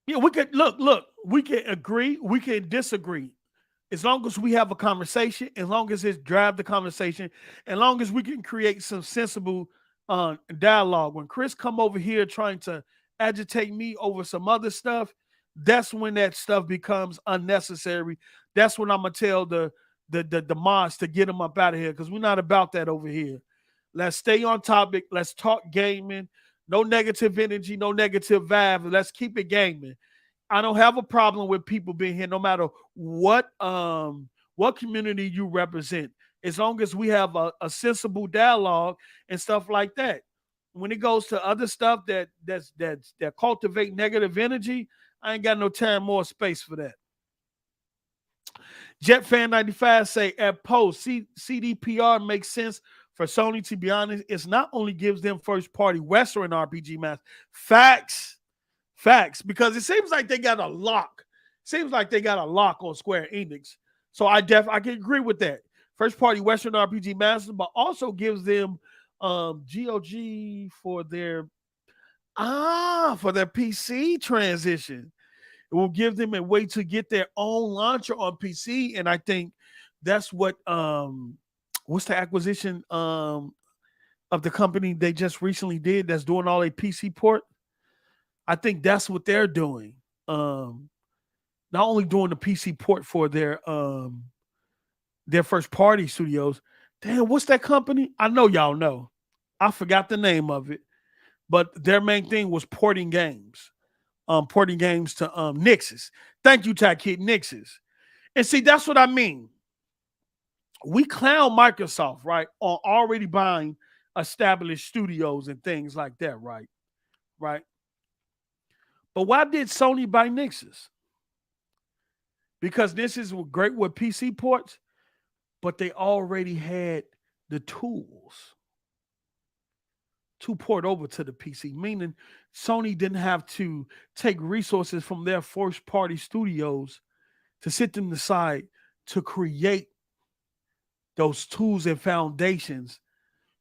C: Yeah, we could look, we can agree, we can disagree. As long as we have a conversation, as long as it's drive the conversation, as long as we can create some sensible dialogue. When Chris come over here trying to agitate me over some other stuff, that's when that stuff becomes unnecessary. That's when I'm gonna tell the mods to get them up out of here because we're not about that over here. Let's stay on topic. Let's talk gaming. No negative energy, no negative vibe. Let's keep it gaming. I don't have a problem with people being here, no matter what community you represent, as long as we have a sensible dialogue and stuff like that. When it goes to other stuff that cultivate negative energy, I ain't got no time or space for that. JetFan95 say at post CDPR makes sense for Sony, to be honest. It's not only gives them first party Western RPG maps. Facts, because it seems like they got a lock. Seems like they got a lock on Square Enix. So I can agree with that. First party Western RPG masters, but also gives them GOG for their PC transition. It will give them a way to get their own launcher on PC, and I think that's what what's the acquisition of the company they just recently did that's doing all a PC port? I think that's what they're doing. Not only doing the PC port for their first party studios. Damn, what's that company? I know y'all know. I forgot the name of it, but their main thing was porting games. Porting games to Nixes. Thank you, Ty Kid, Nixes. And see, that's what I mean. We clown Microsoft, right, on already buying established studios and things like that, right? Right. But why did Sony buy Nixes? Because Nixes were great with PC ports, but they already had the tools to port over to the PC, meaning Sony didn't have to take resources from their first-party studios to sit them aside to create those tools and foundations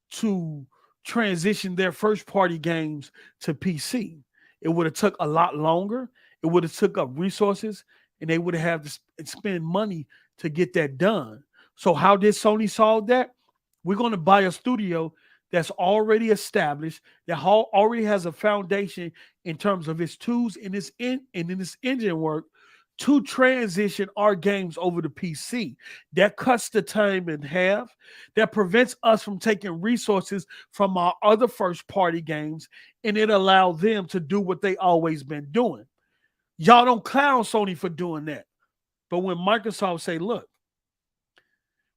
C: to transition their first-party games to PC. It would have took a lot longer. It would have took up resources, and they would have had to spend money to get that done. So how did Sony solve that? We're going to buy a studio that's already established, that already has a foundation in terms of its tools and its engine work to transition our games over to PC. That cuts the time in half. That prevents us from taking resources from our other first-party games, and it allows them to do what they always been doing. Y'all don't clown Sony for doing that. But when Microsoft say, look,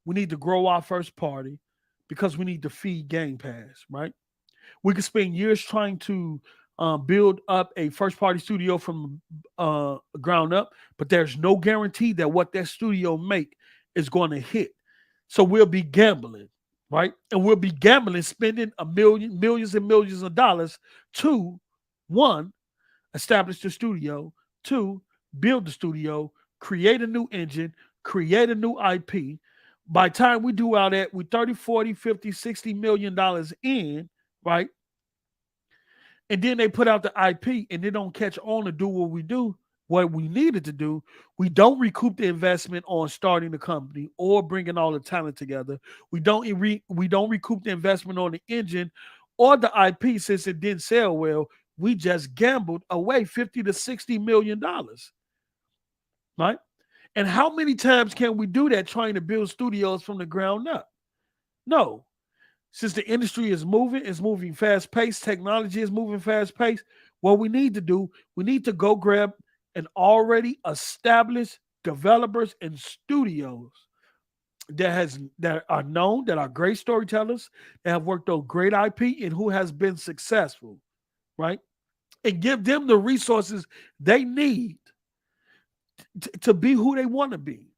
C: we need to grow our first party because we need to feed Game Pass, right? We could spend years trying to build up a first-party studio from ground up, but there's no guarantee that what that studio make is going to hit. So we'll be gambling, right? And we'll be gambling, spending millions and millions of dollars to, one, establish the studio, two, build the studio, create a new engine, create a new IP. By the time we do all that, we 30, 40, 50, 60 million dollars in, right? And then they put out the IP and they don't catch on to do what we needed to do. We don't recoup the investment on starting the company or bringing all the talent together. We don't recoup the investment on the engine or the IP since it didn't sell well. We just gambled away 50 to 60 million dollars, right? And how many times can we do that trying to build studios from the ground up? No. Since the industry is moving fast-paced, technology is moving fast-paced, what we need to do, we need to go grab an already established developers and studios that are known, that are great storytellers, that have worked on great IP, and who has been successful, right? And give them the resources they need to be who they want to be.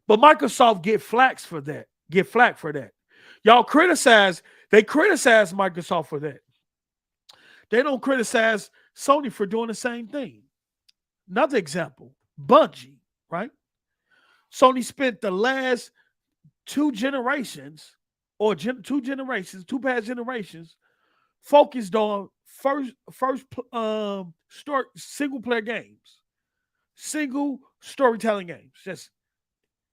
C: But Microsoft get flack for that. Y'all criticize Microsoft for that. They don't criticize Sony for doing the same thing. Another example, Bungie, right? Sony spent the last two past generations, focused on single player games, single storytelling games, just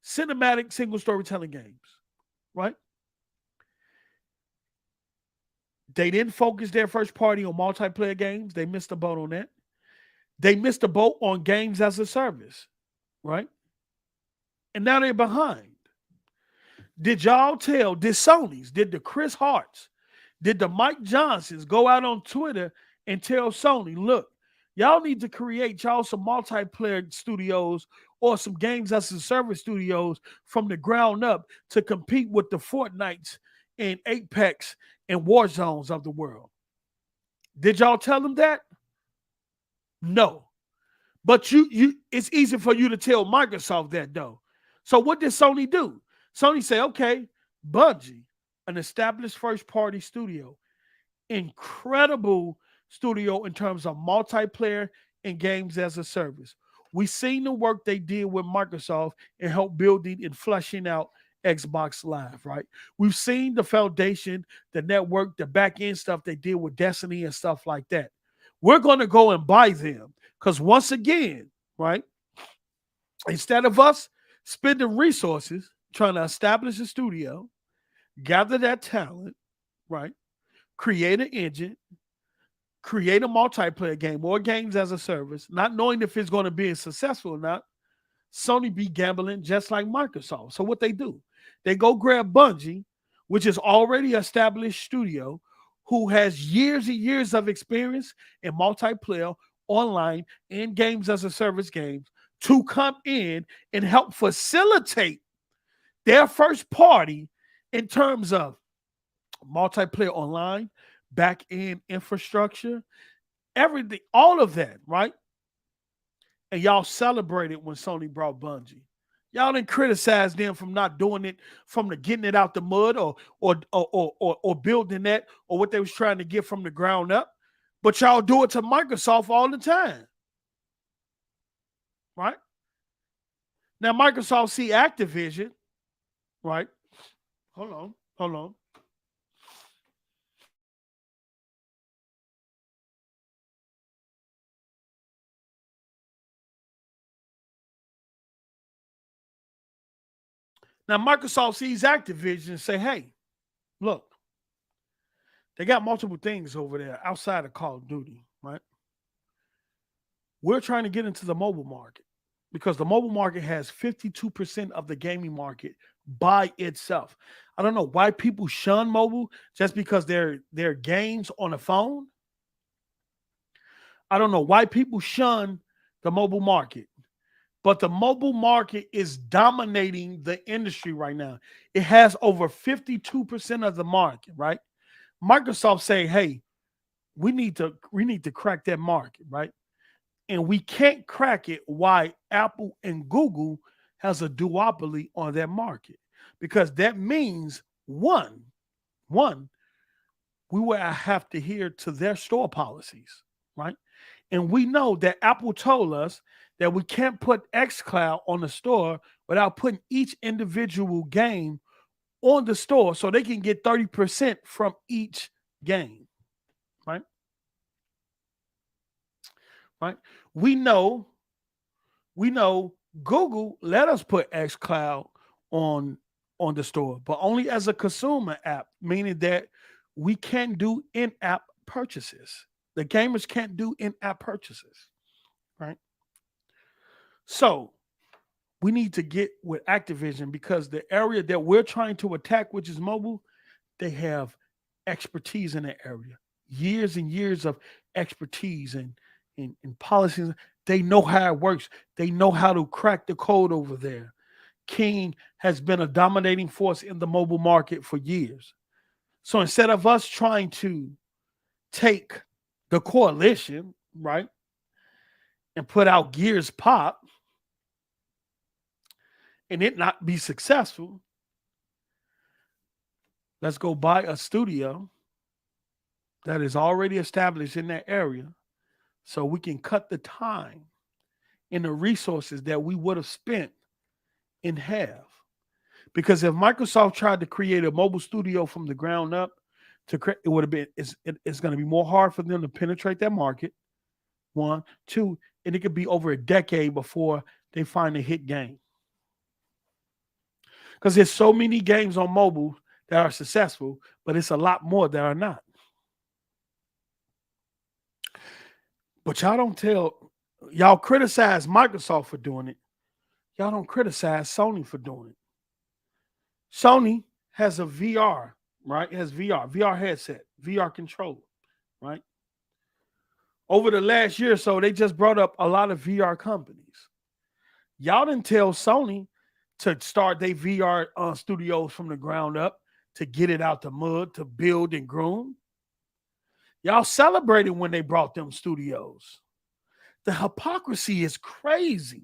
C: cinematic single storytelling games, right? They didn't focus their first party on multiplayer games. They missed the boat on that. They missed the boat on games as a service, right? And now they're behind. Did Sony's, did the Chris Harts, did the Mike Johnsons go out on Twitter and tell Sony, look, y'all need to create y'all some multiplayer studios or some games as a service studios from the ground up to compete with the Fortnites and Apex and War Zones of the world? Did y'all tell them that? No. But it's easy for you to tell Microsoft that, though. So what did Sony do? Sony said, okay, Bungie, an established first-party studio, incredible studio in terms of multiplayer and games as a service. We seen the work they did with Microsoft and help building and fleshing out Xbox Live, right? We've seen the foundation, the network, the back-end stuff they did with Destiny and stuff like that. We're going to go and buy them because once again, right, instead of us spending resources trying to establish a studio, gather that talent, right, create an engine, create a multiplayer game or games as a service, not knowing if it's going to be successful or not, Sony be gambling just like Microsoft. So what they do, they go grab Bungie, which is already established studio, who has years and years of experience in multiplayer, online, and games as a service games, to come in and help facilitate their first party in terms of multiplayer online, back-end infrastructure, everything, all of that, right? And y'all celebrated when Sony brought Bungie. Y'all didn't criticize them from not doing it, from the getting it out the mud or building that, or what they was trying to get from the ground up. But y'all do it to Microsoft all the time. Right? Now Microsoft see Activision, right? Hold on. Now, Microsoft sees Activision and say, hey, look, they got multiple things over there outside of Call of Duty, right? We're trying to get into the mobile market because the mobile market has 52% of the gaming market by itself. I don't know why people shun mobile just because they're games on a phone. I don't know why people shun the mobile market. But the mobile market is dominating the industry right now. It has over 52% of the market, right? Microsoft say, hey, we need to crack that market, right? And we can't crack it while Apple and Google has a duopoly on that market, because that means one, we will have to adhere to their store policies, right? And we know that Apple told us that we can't put xCloud on the store without putting each individual game on the store so they can get 30% from each game, right? Right? We know Google let us put xCloud on the store, but only as a consumer app, meaning that we can't do in-app purchases. The gamers can't do in-app purchases, right? So we need to get with Activision, because the area that we're trying to attack, which is mobile, they have expertise in that area. Years and years of expertise and policies. They know how it works. They know how to crack the code over there. King has been a dominating force in the mobile market for years. So instead of us trying to take the coalition, right, and put out Gears Pop and it not be successful, let's go buy a studio that is already established in that area so we can cut the time and the resources that we would have spent in half. Because if Microsoft tried to create a mobile studio from the ground up, it would have been, it's going to be more hard for them to penetrate that market. One, two, and it could be over a decade before they find a hit game. Because there's so many games on mobile that are successful, but it's a lot more that are not. But y'all criticize Microsoft for doing it. Y'all don't criticize Sony for doing it. Sony has a VR, right? It has VR headset, VR controller, right? Over the last year or so, they just brought up a lot of VR companies. Y'all didn't tell Sony to start their VR studios from the ground up, to get it out the mud, to build and groom. Y'all celebrated when they brought them studios. The hypocrisy is crazy.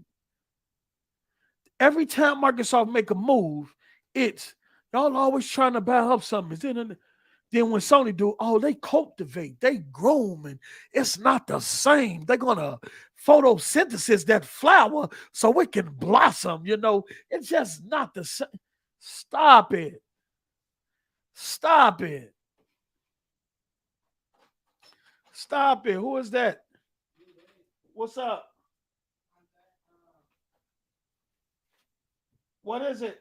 C: Every time Microsoft make a move, it's y'all always trying to buy up something. Then when Sony do, they cultivate, they groom, and it's not the same. They're gonna photosynthesis that flower so it can blossom. It's just not the same. Stop it. Stop it. Stop it. Who is that? What's up? What is it?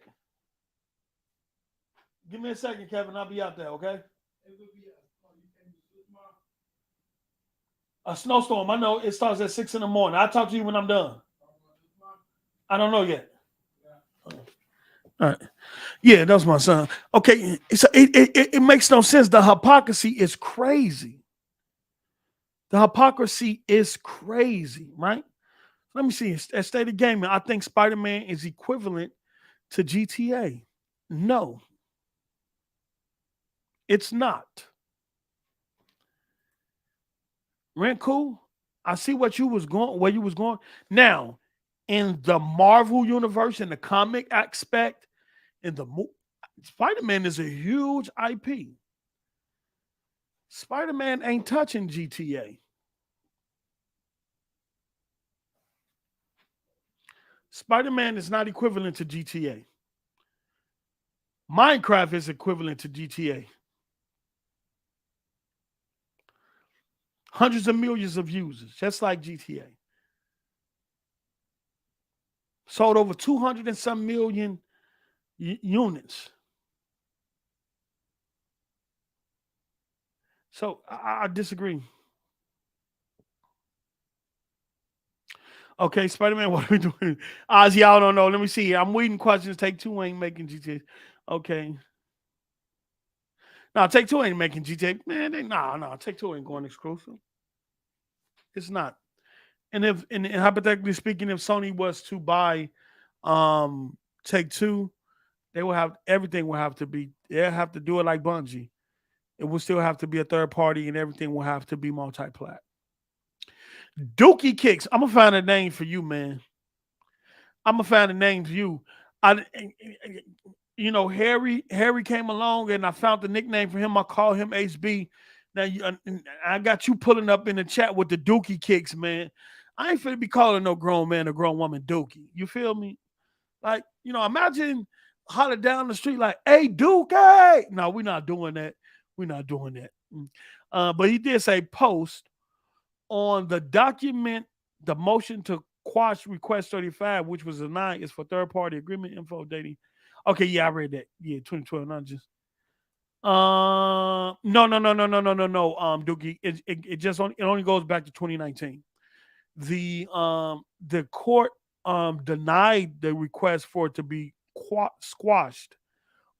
C: Give me a second, Kevin. I'll be out there, okay? A snowstorm. I know it starts at 6 a.m. I'll talk to you when I'm done. I don't know yet. All right. Yeah, that's my son. Okay, so it makes no sense. The hypocrisy is crazy. The hypocrisy is crazy, right? Let me see. At State of Gaming, I think Spider-Man is equivalent to GTA. No, it's not. Renku, I see where you was going. Now, in the Marvel universe, in the comic aspect, Spider-Man is a huge IP. Spider-Man ain't touching GTA. Spider-Man is not equivalent to GTA. Minecraft is equivalent to GTA. Hundreds of millions of users, just like GTA. Sold over 200 and some million units. So I disagree. Okay, Spider-Man, what are we doing? Ozzy, I don't know. Let me see. I'm reading questions. Take Two ain't making GTA. Okay. No, Take Two ain't making GTA. Man, no. Take Two ain't going exclusive. It's not. And hypothetically speaking, if Sony was to buy Take Two, everything will have to be. They'll have to do it like Bungie. It will still have to be a third party, and everything will have to be multi-plat. Dookie Kicks. I'm gonna find a name for you, man. I'm gonna find a name for you. Harry came along, and I found the nickname for him. I call him HB. Now I got you pulling up in the chat with the Dookie Kicks, man. I ain't finna be calling no grown man or grown woman Dookie. You feel me? Like, imagine holler down the street like, "Hey, Dookie!" No, we're not doing that. We're not doing that. But he did say post on the document, the motion to quash request 35, which was denied, is for third-party agreement info dating. Okay, yeah, I read that. Yeah, 2012, not just. No, Dookie. It only goes back to 2019. The court denied the request for it to be squashed,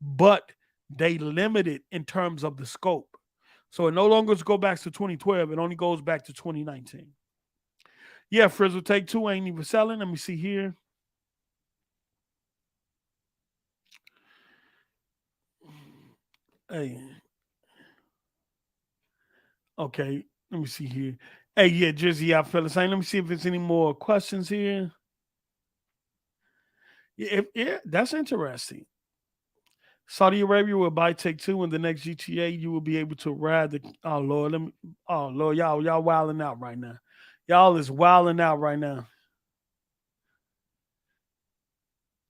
C: but they limited in terms of the scope. So it no longer goes back to 2012. It only goes back to 2019. Yeah, Frizzle Take Two ain't even selling. Let me see here. Hey. Okay, let me see here. Hey, yeah, Drizzy out, fellas. Let me see if there's any more questions here. Yeah, that's interesting. Saudi Arabia will buy Take-Two, and the next GTA you will be able to ride the. Oh Lord, y'all wilding out right now. Y'all is wilding out right now.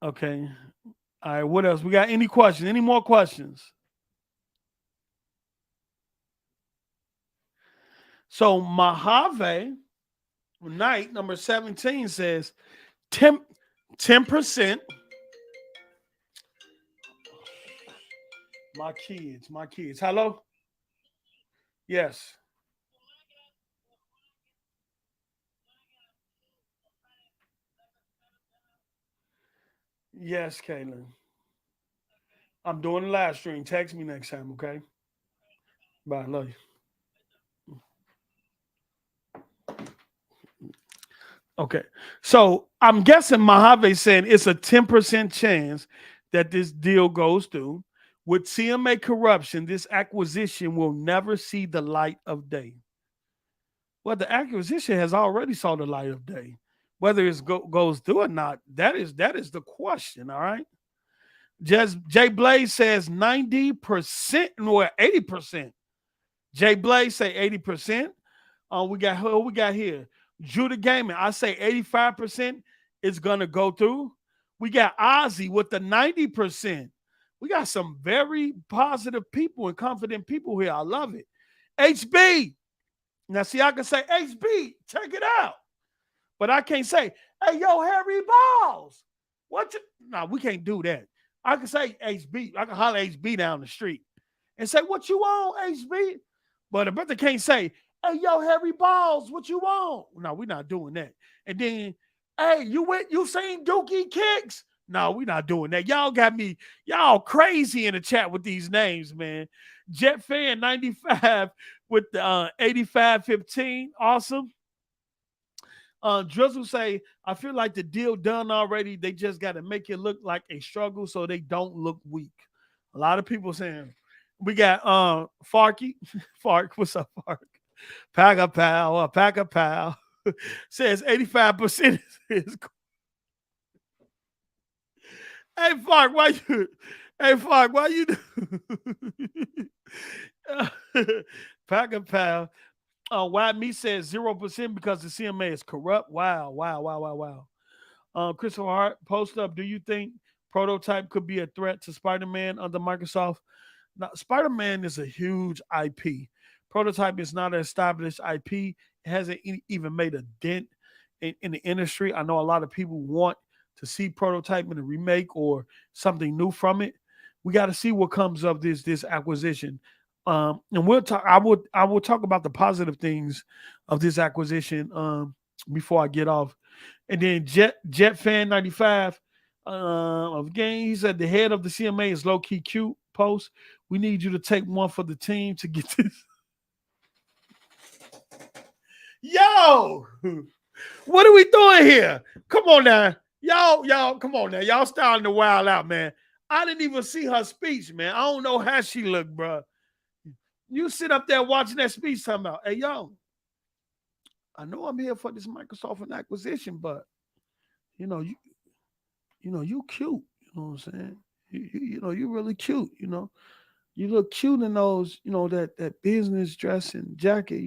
C: Okay, all right. What else? We got any questions? Any more questions? So Mojave Knight number 17 says 10%. My kids. Hello? Yes. Yes, Kaylin. I'm doing the live stream. Text me next time, okay? Bye. Love you. Okay. So I'm guessing Mojave saying it's a 10% chance that this deal goes through. With CMA corruption, this acquisition will never see the light of day. Well, the acquisition has already saw the light of day. Whether it goes through or not, that is the question, all right? Just Jay Blaze says 90%, or 80%. Jay Blaze say 80%. We got here. Judah Gaming, I say 85% is gonna go through. We got Ozzy with the 90%. We got some very positive people and confident people here. I love it. HB. Now, see, I can say, HB, check it out. But I can't say, hey, yo, Harry Balls. No, we can't do that. I can say HB. I can holler HB down the street and say, what you want, HB? But a brother can't say, hey, yo, Harry Balls, what you want? No, we're not doing that. And then, hey, you seen Dookie Kicks? No, we're not doing that. Y'all got me, y'all crazy in the chat with these names, man. Jet Fan 95 with the 8515. Awesome. Drizzle say, I feel like the deal done already. They just got to make it look like a struggle so they don't look weak. A lot of people saying, we got Farky. Fark, what's up, Fark? Pack a pal. Says 85% is cool. Hey, Fark, why you Pack a pal. Why me says 0% because the CMA is corrupt. Wow. Christopher Hart, post up. Do you think Prototype could be a threat to Spider-Man under Microsoft? Now, Spider-Man is a huge IP. Prototype is not an established IP. It hasn't even made a dent in the industry. I know a lot of people want to see Prototype in a remake or something new from it. We got to see what comes of this acquisition. And we'll talk. I will talk about the positive things of this acquisition before I get off. And then Jet Fan 95 of game. He said the head of the CMA is low key cute. Post. We need you to take one for the team to get this. Yo, what are we doing here? Come on now, y'all. Come on now, y'all starting to wild out, man. I didn't even see her speech, man. I don't know how she looked, bro. You sit up there watching that speech talking about, hey, yo, I know I'm here for this Microsoft and acquisition, but you know, you cute. You know what I'm saying? You really cute. You look cute in those, that business dress and jacket.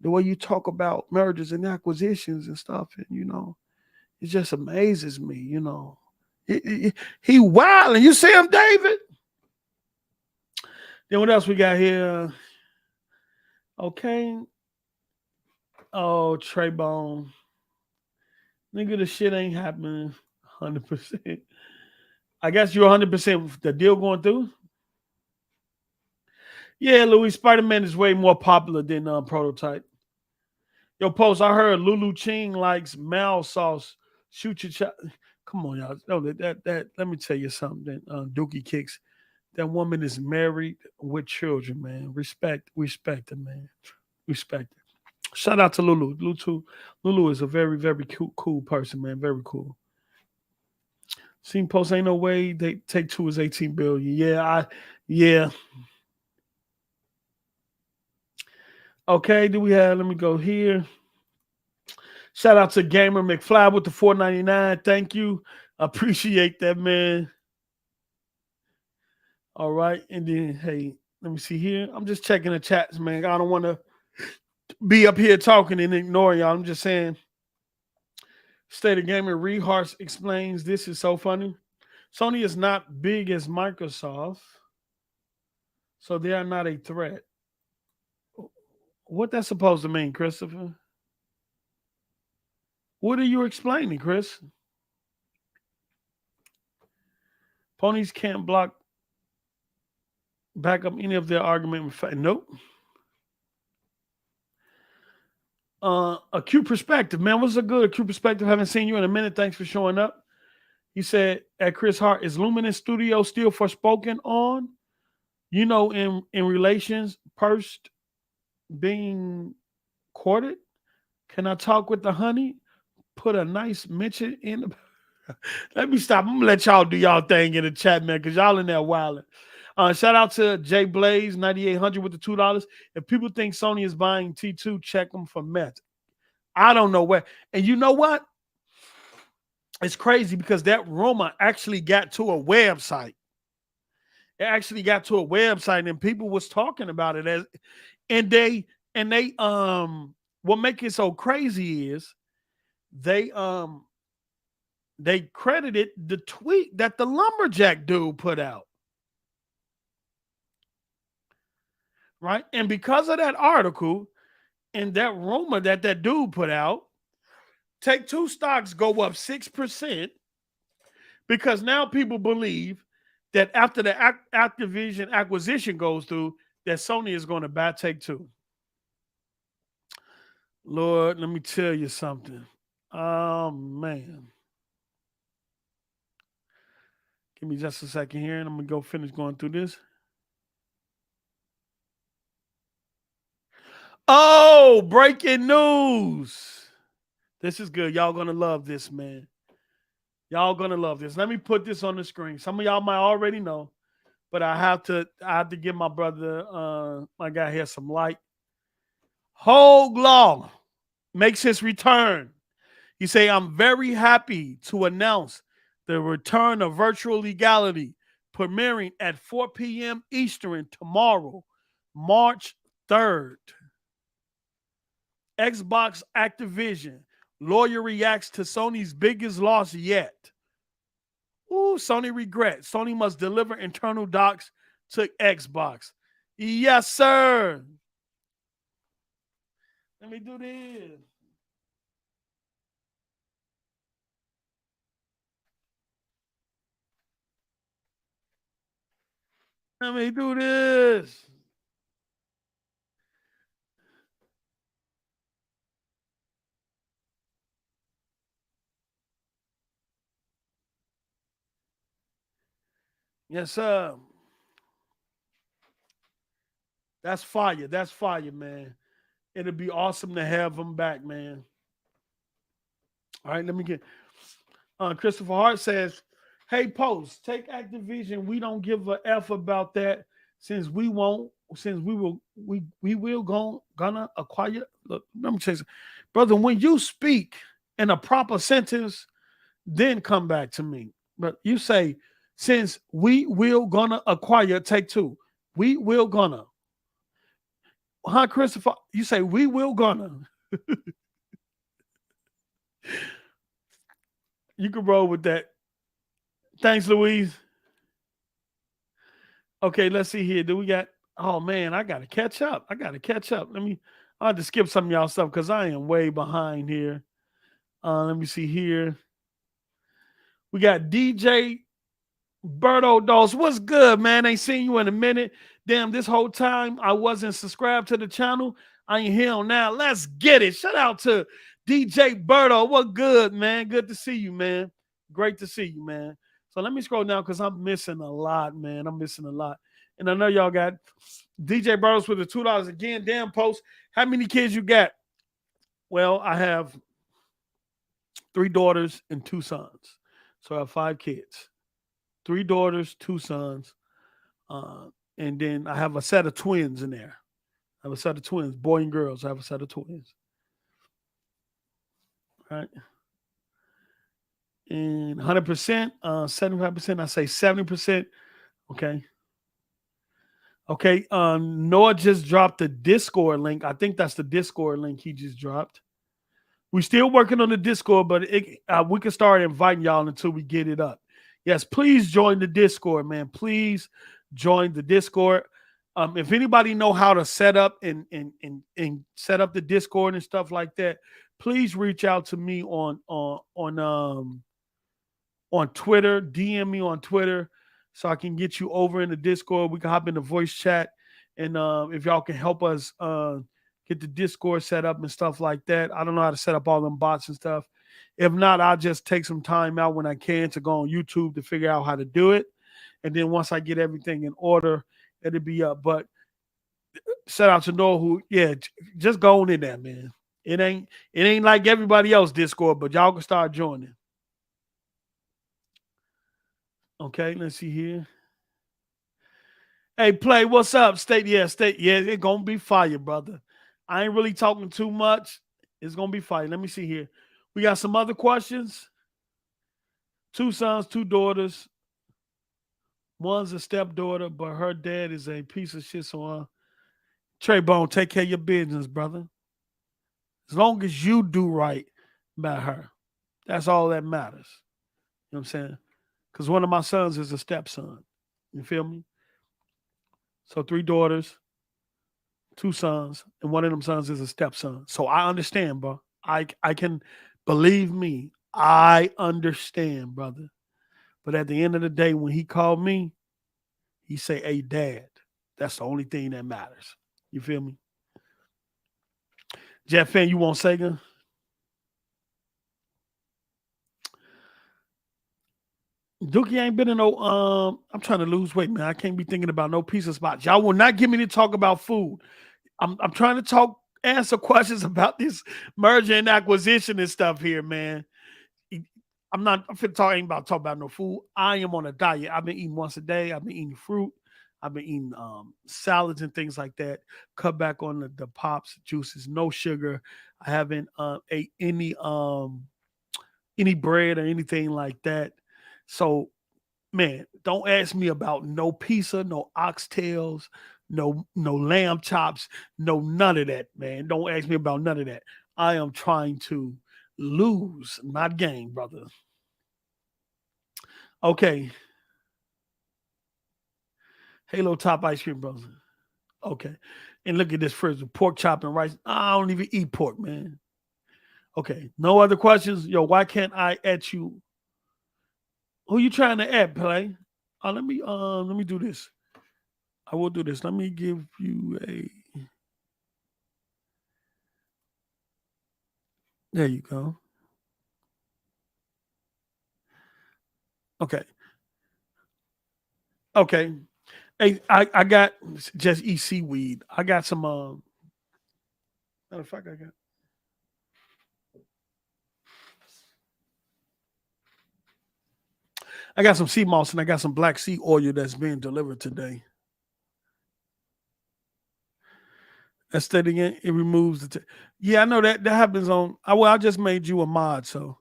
C: The way you talk about mergers and acquisitions and stuff, and it just amazes me. He wild, and you see him, David. Then what else we got here? Okay. Oh, Trey Bone. Nigga, the shit ain't happening 100%. I guess you're 100% with the deal going through. Yeah, Louis, Spider-Man is way more popular than Prototype. Yo, Post, I heard Lulu Ching likes mal sauce. Shoot your shot. Come on, y'all. No, that. Let me tell you something. Dookie Kicks. That woman is married with children, man. Respect her, man. Respect her. Shout out to Lulu. Lulu is a very, very cool person, man. Very cool. Seen Post, ain't no way they take two is 18 billion. Yeah. Okay, let me go here. Shout out to Gamer McFly with the $4.99. Thank you. Appreciate that, man. All right. And then, hey, let me see here. I'm just checking the chats, man. I don't want to be up here talking and ignoring y'all. I'm just saying. State of Gamer Reharts explains this is so funny. Sony is not big as Microsoft, so they are not a threat. What that's supposed to mean, Christopher? What are you explaining, Chris? Ponies can't back up any of their argument with fact. Nope. Acute perspective, man. What's a good acute perspective? Haven't seen you in a minute. Thanks for showing up. He said at Chris Hart, is Luminous Studio still forspoken on? In relations, pursed being courted. Can I talk with the honey? Put a nice mention in the. Let me stop. I'm gonna let y'all do y'all thing in the chat, man, because y'all in there wilding. Shout out to Jay Blaze 9800 with the $2. If people think Sony is buying T2, check them for meth. I don't know where. And you know what? It's crazy because that rumor actually got to a website. It actually got to a website and people was talking about it what makes it so crazy is they credited the tweet that the lumberjack dude put out. Right? And because of that article and that rumor that dude put out, Take-Two stocks go up 6% because now people believe that after the Activision acquisition goes through, that Sony is going to buy Take-Two. Lord, let me tell you something. Oh, man. Give me just a second here, and I'm going to go finish going through this. Oh, breaking news. This is good. Y'all going to love this, man. Y'all going to love this. Let me put this on the screen. Some of y'all might already know, but I have to give my brother, my guy here, some light. Hogue Law makes his return. He say, I'm very happy to announce the return of virtual legality, premiering at 4 p.m. Eastern tomorrow, March 3rd. Xbox Activision. Lawyer reacts to Sony's biggest loss yet. Ooh, Sony regrets. Sony must deliver internal docs to Xbox. Yes, sir. Let me do this. Let me do this. Yes, sir. That's fire. That's fire, man. It'll be awesome to have them back, man. All right, let me get. Christopher Hart says, hey, Post, take Activision. We don't give a F about that since we won't since we will gonna acquire. Look, let me say, brother, when you speak in a proper sentence, then come back to me. But you say, since we will gonna acquire, take two. We will gonna. Huh, Christopher? You say we will gonna. You can roll with that. Thanks, Louise. Okay, let's see here. Do we got? Oh man, I gotta catch up. I'll have to skip some of y'all stuff because I am way behind here. Let me see here. We got DJ Berto Dos. What's good, man? Ain't seen you in a minute. Damn, this whole time I wasn't subscribed to the channel. I ain't here now. Let's get it. Shout out to DJ Berto. What good, man? Good to see you, man. Great to see you, man. So let me scroll down because I'm missing a lot, man. I'm missing a lot. And I know y'all got DJ Bertos with the $2 again. Damn post. How many kids you got? Well, I have 3 daughters and 2 sons. So I have 5 kids. 3 daughters, 2 sons. And then I have a set of twins in there. I have a set of twins, boy and girls. I have a set of twins. All right. And 100%, 75%, I say 70%. Okay. Okay. Noah just dropped the Discord link. I think that's the Discord link he just dropped. We're still working on the Discord, but we can start inviting y'all until we get it up. Yes, please join the Discord, man. Please join the Discord. If anybody know how to set up and set up the Discord and stuff like that, please reach out to me on Twitter. DM me on Twitter so I can get you over in the Discord. We can hop in the voice chat, and if y'all can help us get the Discord set up and stuff like that. I don't know how to set up all them bots and stuff. If not, I'll just take some time out when I can to go on YouTube to figure out how to do it. And then once I get everything in order, it'll be up. But shout out to Noah who, just go on in there, man. It ain't like everybody else Discord, but y'all can start joining. Okay, let's see here. Hey, Play, what's up? State, it's gonna be fire, brother. I ain't really talking too much. It's gonna be fire. Let me see here. We got some other questions. 2 sons, 2 daughters. One's a stepdaughter, but her dad is a piece of shit. So, Trey Bone, take care of your business, brother. As long as you do right by her, that's all that matters. You know what I'm saying? Because one of my sons is a stepson. You feel me? So 3 daughters, 2 sons, and one of them sons is a stepson. So I understand, bro. I can, believe me, I understand, brother. But at the end of the day, when he called me, he say, "Hey, Dad." That's the only thing that matters. You feel me? Jeff fan, you want Sega? Dookie ain't been in no, I'm trying to lose weight, man. I can't be thinking about no pizza spots. Y'all will not get me to talk about food. I'm trying to answer questions about this merger and acquisition and stuff here, man. I'm finna ain't about to talk about no food. I am on a diet. I've been eating once a day. I've been eating fruit. I've been eating salads and things like that. Cut back on the pops, juices, no sugar. I haven't ate any bread or anything like that. So, man, don't ask me about no pizza, no oxtails, no lamb chops, no none of that, man. Don't ask me about none of that. I am trying to lose, not gain, brother. Okay. Halo Top ice cream, brother. Okay. And look at this fridge, pork chop and rice. I don't even eat pork, man. Okay. No other questions? Yo, why can't I at you? Who you trying to add, Play? Let me do this. I will do this. Let me give you a. There you go. Okay. Okay. Hey, I got just eat seaweed. I got some matter of fact, I got some sea moss and I got some black sea oil that's being delivered today. That's that again. It removes the. Yeah, I know that happens on. I just made you a mod, so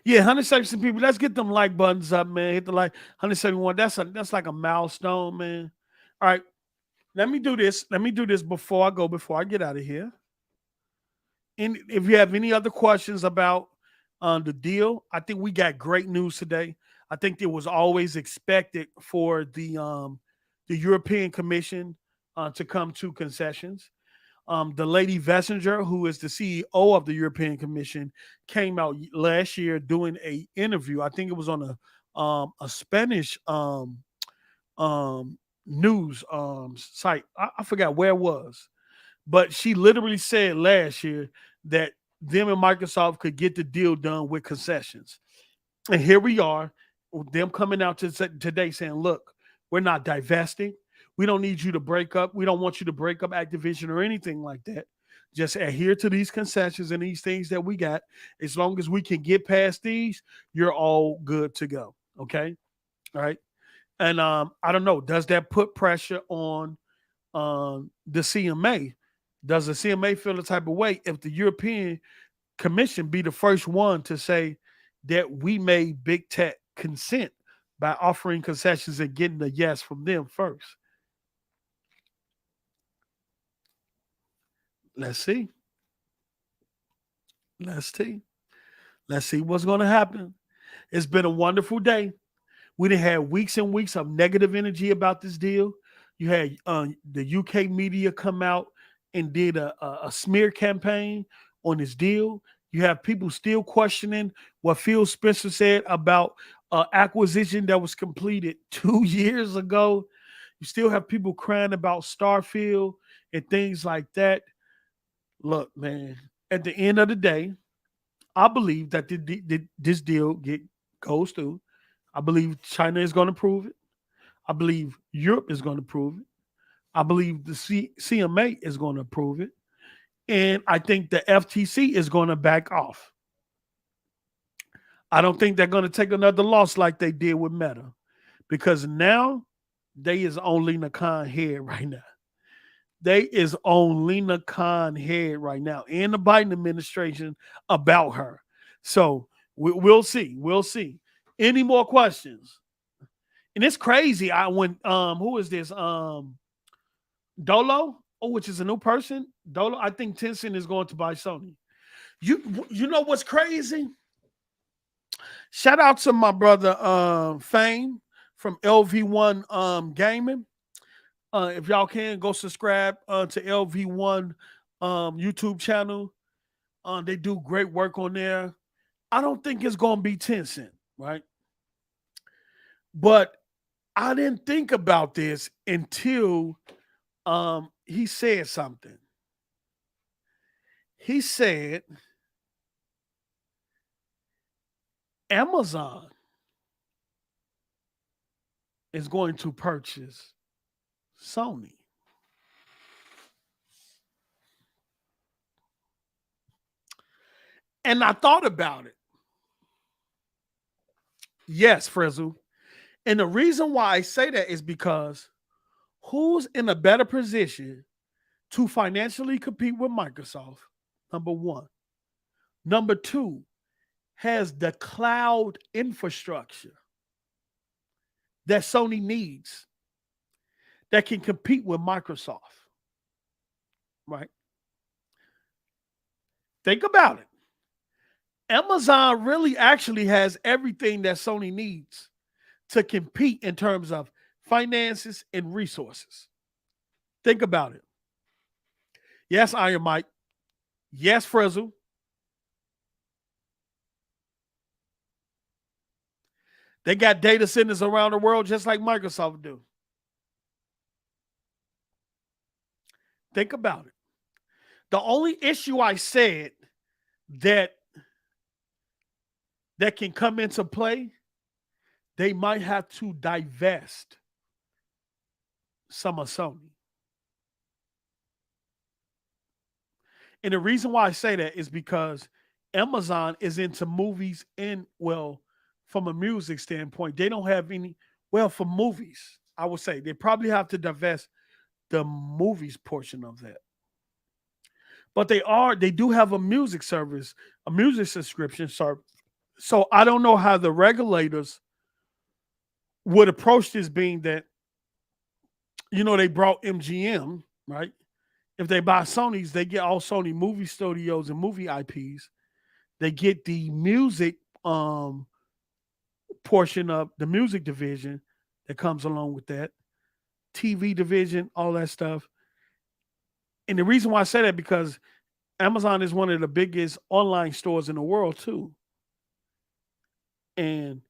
C: yeah, 170 people. Let's get them like buttons up, man. Hit the like 171. That's like a milestone, man. All right, let me do this. Let me do this before I get out of here. And if you have any other questions about the deal, I think we got great news today. I think it was always expected for the European Commission to come to concessions. The lady Vestager, who is the CEO of the European Commission, came out last year doing a interview. I think it was on a Spanish news site. I forgot where it was, but she literally said last year that them and Microsoft could get the deal done with concessions. And here we are, them coming out today saying, look, we're not divesting. We don't need you to break up. We don't want you to break up Activision or anything like that. Just adhere to these concessions and these things that we got. As long as we can get past these, you're all good to go. Okay? All right. And I don't know, does that put pressure on the CMA? Does the CMA feel the type of way if the European Commission be the first one to say that we made big tech consent by offering concessions and getting a yes from them first? Let's see. Let's see what's going to happen. It's been a wonderful day. We done had weeks and weeks of negative energy about this deal. You had the UK media come out and did a smear campaign on this deal. You have people still questioning what Phil Spencer said about acquisition that was completed 2 years ago. You still have people crying about Starfield and things like that. Look, man, at the end of the day, I believe that this deal goes through. I believe China is going to prove it. I believe Europe is going to prove it. I believe the CMA is going to approve it. And I think the FTC is going to back off. I don't think they're going to take another loss like they did with Meta, because now they is on Lena Khan head right now. They is on Lena Khan head right now in the Biden administration about her. So we'll see. We'll see. Any more questions? And it's crazy. Who is this? Dolo, which is a new person. Dolo, I think Tencent is going to buy Sony. You know what's crazy? Shout out to my brother Fame from LV1 Gaming. If y'all can, go subscribe to LV1 YouTube channel. They do great work on there. I don't think it's going to be Tencent, right? But I didn't think about this until he said something. He said Amazon is going to purchase Sony. And I thought about it. Yes, Frizzle. And the reason why I say that is because who's in a better position to financially compete with Microsoft? Number one. Number two, has the cloud infrastructure that Sony needs that can compete with Microsoft, right? Think about it. Amazon really actually has everything that Sony needs to compete in terms of finances and resources. Think about it. Yes, Iron Mike. Yes, Frizzle. They got data centers around the world just like Microsoft do. Think about it. The only issue I said that can come into play, they might have to divest some of Sony. And the reason why I say that is because Amazon is into movies and, well, from a music standpoint, they don't have any, well, for movies, I would say they probably have to divest the movies portion of that. But they do have a music service, a music subscription service. So I don't know how the regulators would approach this, being that, they brought MGM, right? If they buy Sony's, they get all Sony movie studios and movie IPs. They get the music portion of the music division that comes along with that, TV division, all that stuff. And the reason why I say that, because Amazon is one of the biggest online stores in the world too. And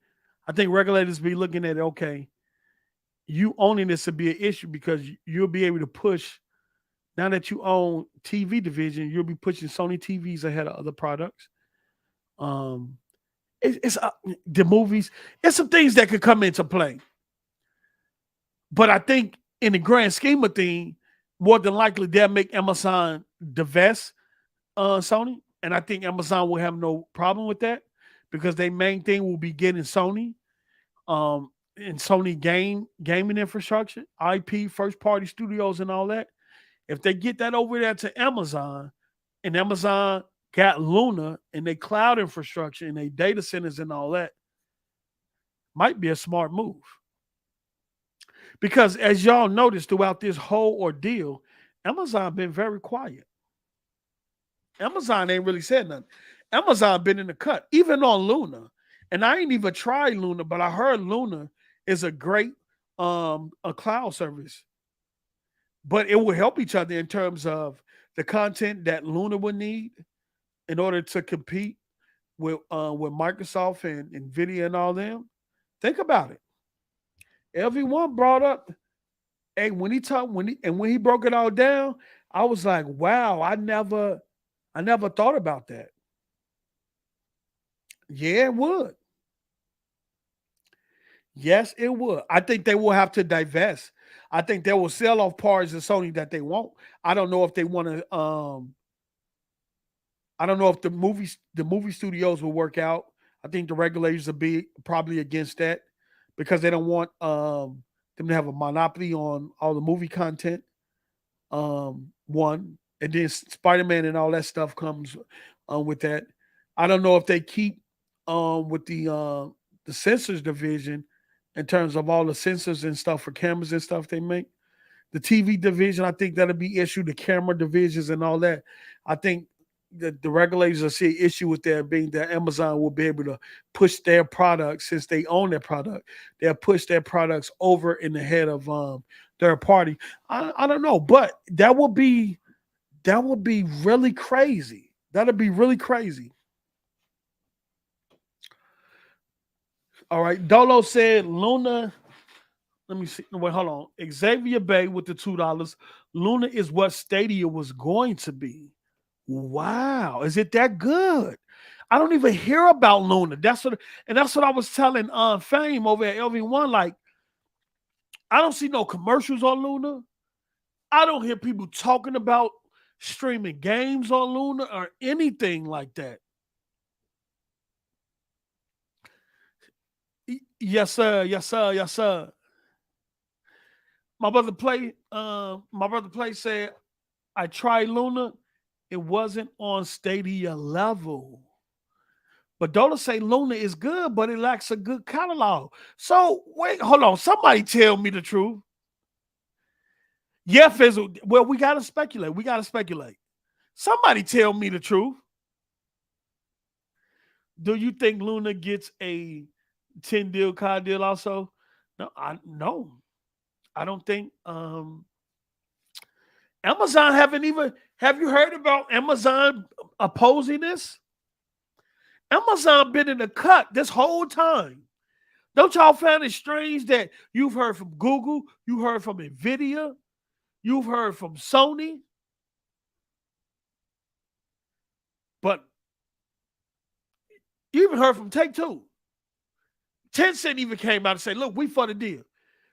C: I think regulators be looking at it, okay, you owning this would be an issue, because you'll be able to push, now that you own TV division, you'll be pushing Sony TVs ahead of other products. It's the movies. It's some things that could come into play. But I think in the grand scheme of things, more than likely they'll make Amazon divest Sony. And I think Amazon will have no problem with that, because their main thing will be getting Sony and Sony gaming infrastructure, IP, first party studios and all that. If they get that over there to Amazon, and Amazon got Luna and their cloud infrastructure and their data centers and all that, might be a smart move. Because as y'all noticed throughout this whole ordeal, Amazon been very quiet. Amazon ain't really said nothing. Amazon been in the cut, even on Luna. And I ain't even tried Luna, but I heard Luna is a great a cloud service. But it will help each other in terms of the content that Luna would need in order to compete with Microsoft and Nvidia and all them. Think about it. Everyone brought up, hey, when he broke it all down, I was like, wow, I never thought about that. Yeah, it would. Yes, it would. I think they will have to divest. I think they will sell off parts of Sony that they won't. I don't know if they want to. I don't know if the movie studios will work out. I think the regulators will be probably against that, because they don't want them to have a monopoly on all the movie content. One, and then Spider-Man and all that stuff comes with that. I don't know if they keep with the sensors division in terms of all the sensors and stuff for cameras and stuff they make. The TV division, I think that'll be issue. The camera divisions and all that. I think that the regulators will see issue with that, being that Amazon will be able to push their products, since they own their product. They'll push their products over in the head of third party. I don't know, but that would be really crazy. That'd be really crazy. All right. Dolo said Luna. Let me see. Wait, hold on. Xavier Bay with the $2. Luna is what Stadia was going to be. Wow. Is it that good? I don't even hear about Luna. That's what I was telling Fame over at LV1. Like, I don't see no commercials on Luna. I don't hear people talking about streaming games on Luna or anything like that. Yes, sir. Yes, sir. Yes, sir. My brother Play said, I tried Luna. It wasn't on Stadia level. But Dola say Luna is good, but it lacks a good catalog. So wait, hold on. Somebody tell me the truth. Yeah, Fizzle. Well, we gotta speculate. Somebody tell me the truth. Do you think Luna gets a 10 deal card deal also? No, I don't think Amazon have you heard about Amazon opposing this? Amazon been in the cut this whole time. Don't y'all find it strange that you've heard from Google, you heard from Nvidia, you've heard from Sony, but you even heard from Take-Two. Tencent even came out and said, look, we for the deal.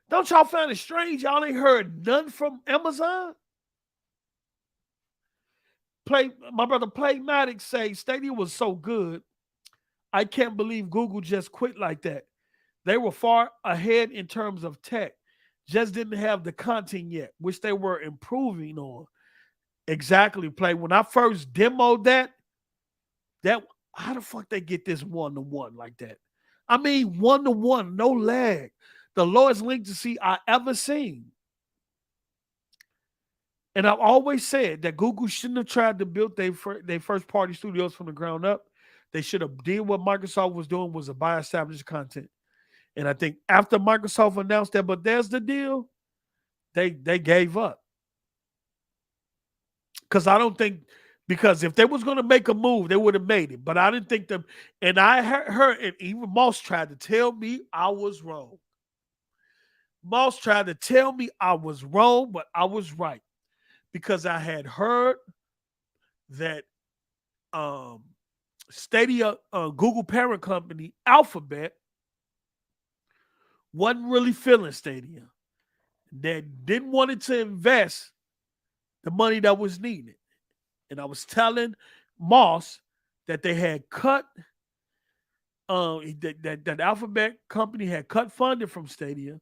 C: Don't y'all find it strange y'all ain't heard none from Amazon? My brother Playmatic say Stadia was so good, I can't believe Google just quit like that. They were far ahead in terms of tech. just didn't have the content yet, which they were improving on. Exactly, play. When I first demoed that how the fuck they get this 1-to-1 like that? I mean, 1-to-1, no lag. The lowest latency I ever seen. And I've always said that Google shouldn't have tried to build their first party studios from the ground up. They should have did what Microsoft was doing, was to buy established content. And I think after Microsoft announced that, but there's the deal, they gave up. Because if they was going to make a move, they would have made it. But I didn't think them. And I heard, and even Moss tried to tell me I was wrong. Moss tried to tell me I was wrong, but I was right. Because I had heard that Stadia, Google parent company, Alphabet, wasn't really feeling Stadia. They didn't want it to invest the money that was needed. And I was telling Moss that they had cut, that Alphabet company had cut funding from Stadia,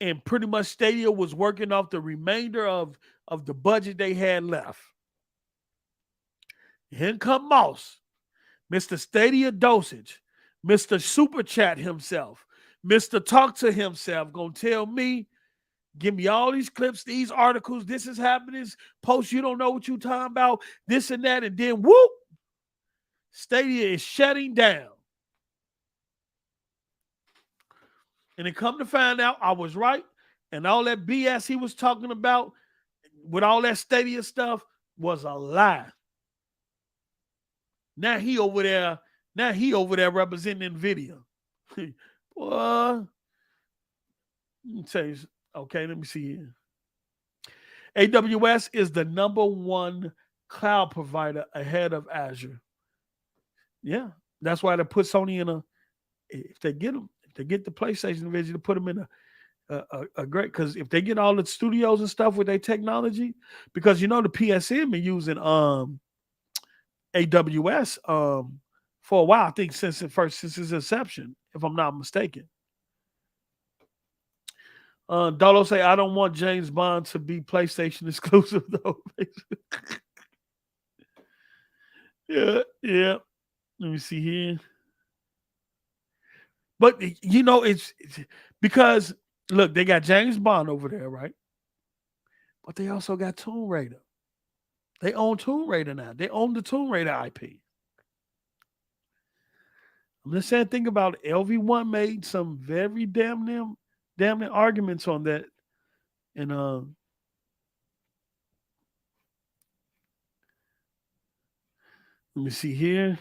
C: and pretty much Stadia was working off the remainder of the budget they had left. Here come Moss, Mr. Stadia Dosage, Mr. Super Chat himself, Mr. Talk to himself, gonna tell me, give me all these clips, these articles, this is happening, posts you don't know what you talking about, this and that, and then whoop, Stadia is shutting down. And then come to find out I was right, and all that BS he was talking about with all that Stadia stuff was a lie. Now he over there representing NVIDIA. Boy, let me tell you. Okay, let me see here. AWS is the #1 cloud provider ahead of Azure. Yeah, that's why they put Sony in if they get the PlayStation division, to put them in a great, because if they get all the studios and stuff with their technology, because the PSN been using AWS for a while, I think since its inception, if I'm not mistaken. Dolo say, I don't want James Bond to be PlayStation exclusive though. Yeah. Let me see here. But it's because look, they got James Bond over there, right? But they also got Tomb Raider. They own Tomb Raider now. They own the Tomb Raider IP. I'm just saying, think about it. LV1 made some very damn arguments on that. And let me see here.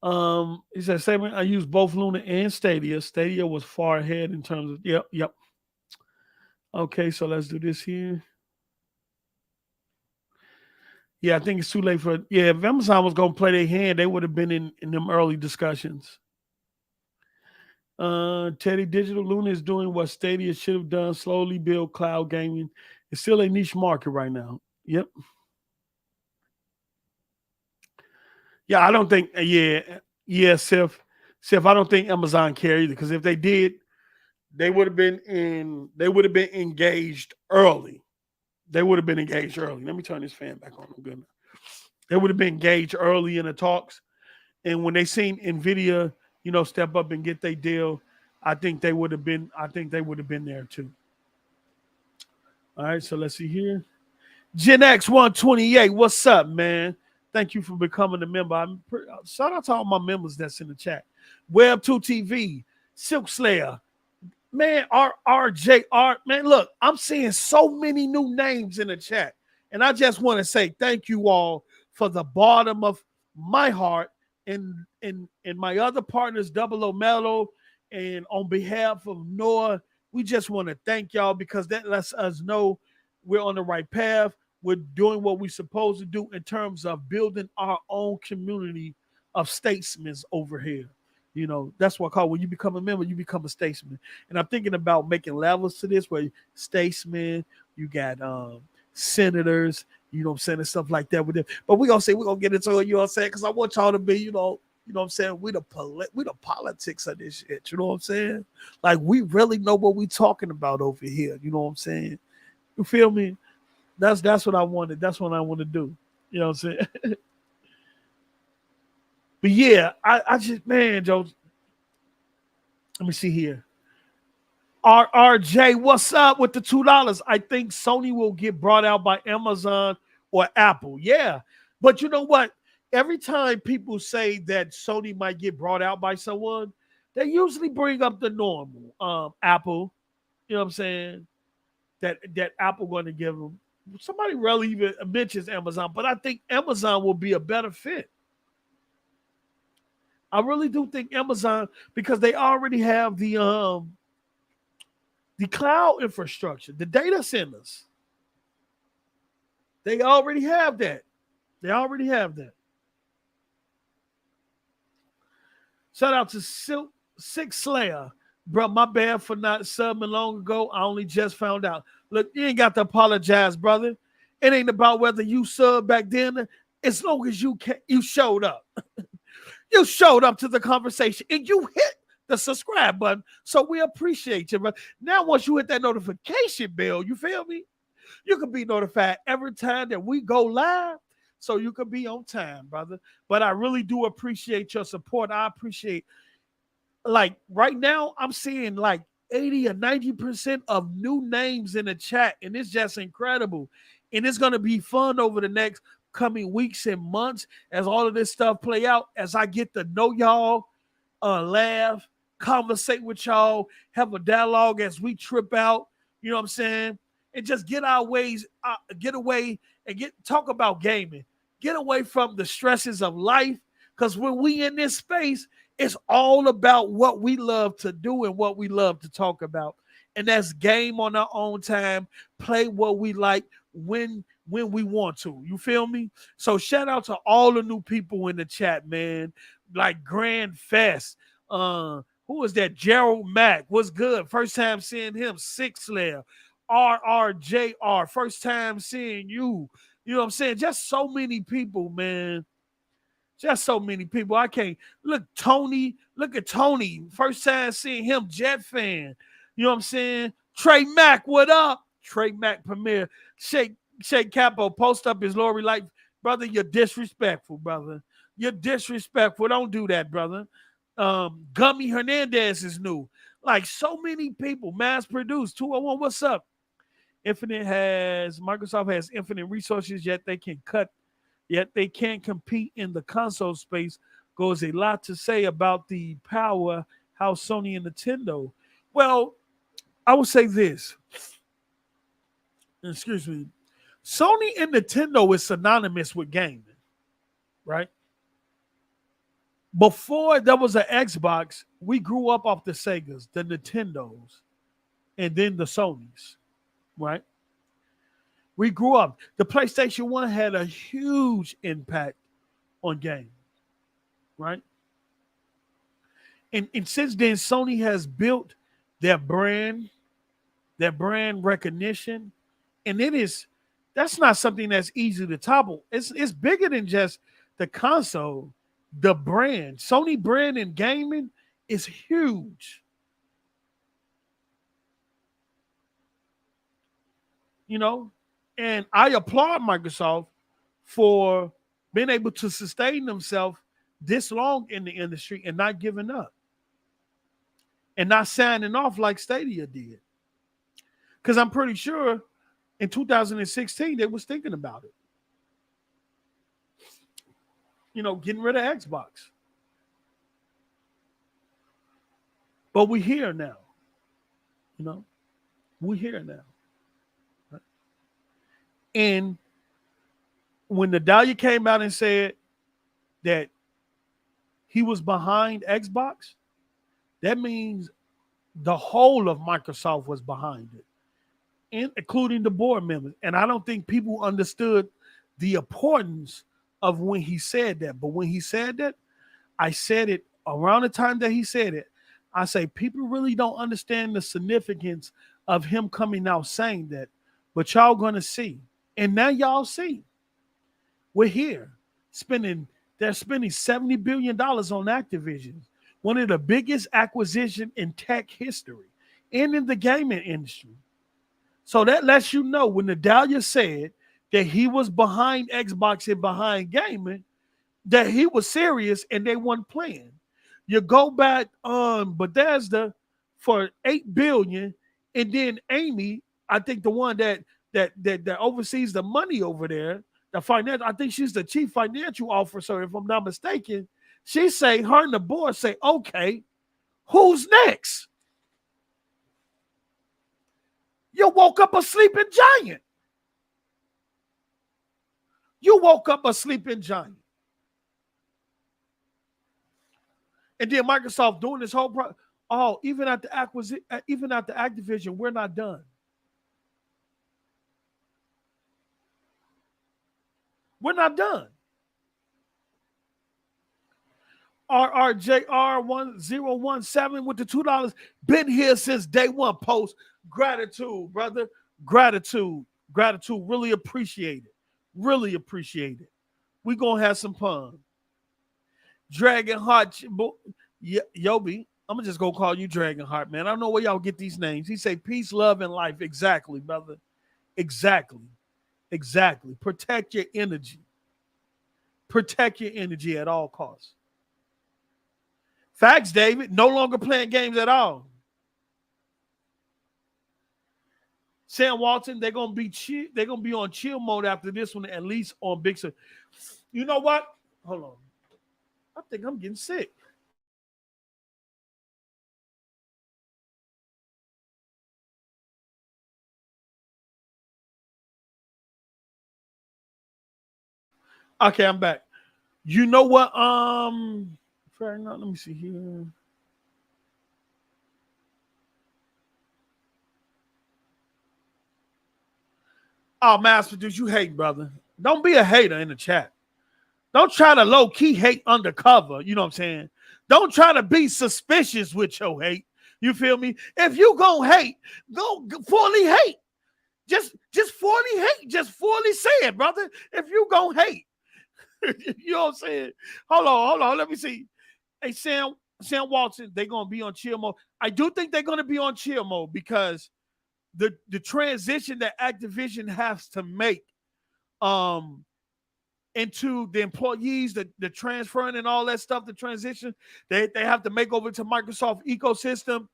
C: He said, I used both Luna and Stadia. Stadia was far ahead in terms of yep. Okay, so let's do this here. Yeah, I think it's too late for if Amazon was gonna play their hand, they would have been in them early discussions. Teddy, Digital Luna is doing what Stadia should have done, slowly build cloud gaming. It's still a niche market right now. Yep. Yeah, I don't think, Sif, I don't think Amazon care either, because if they did, they would have been engaged early. Let me turn this fan back on. I'm good. They would have been engaged early in the talks. And when they seen NVIDIA, step up and get their deal, I think they would have been there too. All right, so let's see here. Gen X 128, what's up, man? Thank you for becoming a member. Shout out to all my members that's in the chat. Web2 TV, Silk Slayer, man, RJR, man, look, I'm seeing so many new names in the chat. And I just want to say thank you all for the bottom of my heart and my other partners, Double O Mello, and on behalf of Noah, we just want to thank y'all, because that lets us know we're on the right path. We're doing what we're supposed to do in terms of building our own community of statesmen over here. That's what I call, when you become a member, you become a statesman. And I'm thinking about making levels to this, where statesmen, you got senators, and stuff like that with them. But we're going to get into it, because I want y'all to be, You know what I'm saying? We the politics of this shit. You know what I'm saying? Like we really know what we talking about over here. You know what I'm saying? You feel me? That's what I wanted. That's what I want to do. You know what I'm saying? But yeah, I just, man, Joe. Let me see here. RJ, what's up with the $2? I think Sony will get brought out by Amazon or Apple. Yeah. But you know what? Every time people say that Sony might get brought out by someone, they usually bring up the normal. Apple, you know what I'm saying? That Apple going to give them. Somebody rarely even mentions Amazon, but I think Amazon will be a better fit. I really do think Amazon, because they already have the cloud infrastructure, the data centers. They already have that. They already have that. Shout out to Six Slayer. Bro, my bad for not subbing long ago. I only just found out. Look, you ain't got to apologize, brother. It ain't about whether you subbed back then. As long as you showed up. You showed up to the conversation and you hit the subscribe button. So we appreciate you, bro. Now, once you hit that notification bell, you feel me? You can be notified every time that we go live. So you can be on time, brother. But I really do appreciate your support. I appreciate, like, right now, I'm seeing like 80 or 90% of new names in the chat. And it's just incredible. And it's going to be fun over the next coming weeks and months as all of this stuff play out, as I get to know y'all, laugh, conversate with y'all, have a dialogue as we trip out, you know what I'm saying? And just get our ways, get away and talk about gaming. Get away from the stresses of life, because when we in this space, it's all about what we love to do and what we love to talk about. And that's game on our own time, play what we like when we want to. You feel me? So shout out to all the new people in the chat, man. Like Grand Fest. Who is that? Gerald Mack. What's good? First time seeing him. Six Slayer. RRJR. First time seeing you. You know what I'm saying? Just so many people, man. Just so many people. I can't look. Tony, look at Tony. First time seeing him. Jet fan. You know what I'm saying? Trey Mack, what up? Trey Mack Premier. Shake Capo, post up his Lori Light. Brother, you're disrespectful, brother. You're disrespectful. Don't do that, brother. Gummy Hernandez is new. Like so many people, mass produced. 201, what's up? Microsoft has infinite resources, yet they can't compete in the console space. Goes a lot to say about the power, how Sony and Nintendo. Well, I would say this. Excuse me. Sony and Nintendo is synonymous with gaming, right? Before there was an Xbox, we grew up off the Segas, the Nintendos, and then the Sonys, right? We grew up. The PlayStation 1 had a huge impact on gaming, right? And since then, Sony has built their brand recognition, and that's not something that's easy to topple. It's bigger than just the console. The brand, Sony brand in gaming is huge. You know, and I applaud Microsoft for being able to sustain themselves this long in the industry and not giving up and not signing off like Stadia did. Because I'm pretty sure in 2016, they was thinking about it. You know, getting rid of Xbox. But we're here now. You know, we're here now. Right? And when Nadalia came out and said that he was behind Xbox, that means the whole of Microsoft was behind it, including the board members. And I don't think people understood the importance of when he said that. But when he said that, I said it around the time that he said it. I say people really don't understand the significance of him coming out saying that. But y'all going to see. And now y'all see. We're here spending They're spending $70 billion on Activision, one of the biggest acquisitions in tech history and in the gaming industry. So that lets you know when Nadalia said that he was behind Xbox and behind gaming, that he was serious and they weren't playing. You go back on Bethesda for $8 billion, and then Amy, I think the one that oversees the money over there, the financial, I think she's the chief financial officer, if I'm not mistaken. She say, her and the board say, okay, who's next? You woke up a sleeping giant. You woke up a sleeping giant. And then Microsoft doing this whole even at the acquisition, even at the Activision, we're not done. We're not done. RRJR1017 with the $2 been here since day one. Post gratitude, brother. Gratitude. Really appreciate it. Really appreciate it. We're gonna have some fun. Dragonheart, Yobi. I'm just gonna call you Dragonheart, man. I don't know where y'all get these names. He say peace, love, and life. Exactly, brother. Exactly. Protect your energy. Protect your energy at all costs. Facts, David. No longer playing games at all. Sam Walton, they're gonna be on chill mode after this one, at least on Big Sur. You know what? Hold on. I think I'm getting sick. Okay, I'm back. You know what? Fair enough. Let me see here. Oh, Master Dude, you hate, brother. Don't be a hater in the chat. Don't try to low-key hate undercover. You know what I'm saying? Don't try to be suspicious with your hate. You feel me? If you gonna hate, go fully hate. Just fully hate. Just fully say it, brother. If you gonna hate. You know what I'm saying? Hold on. Let me see. Hey, Sam Walton, they're gonna be on chill mode. I do think they're gonna be on chill mode because the transition that Activision has to make into the employees, the transferring and all that stuff, the transition they have to make over to Microsoft ecosystem.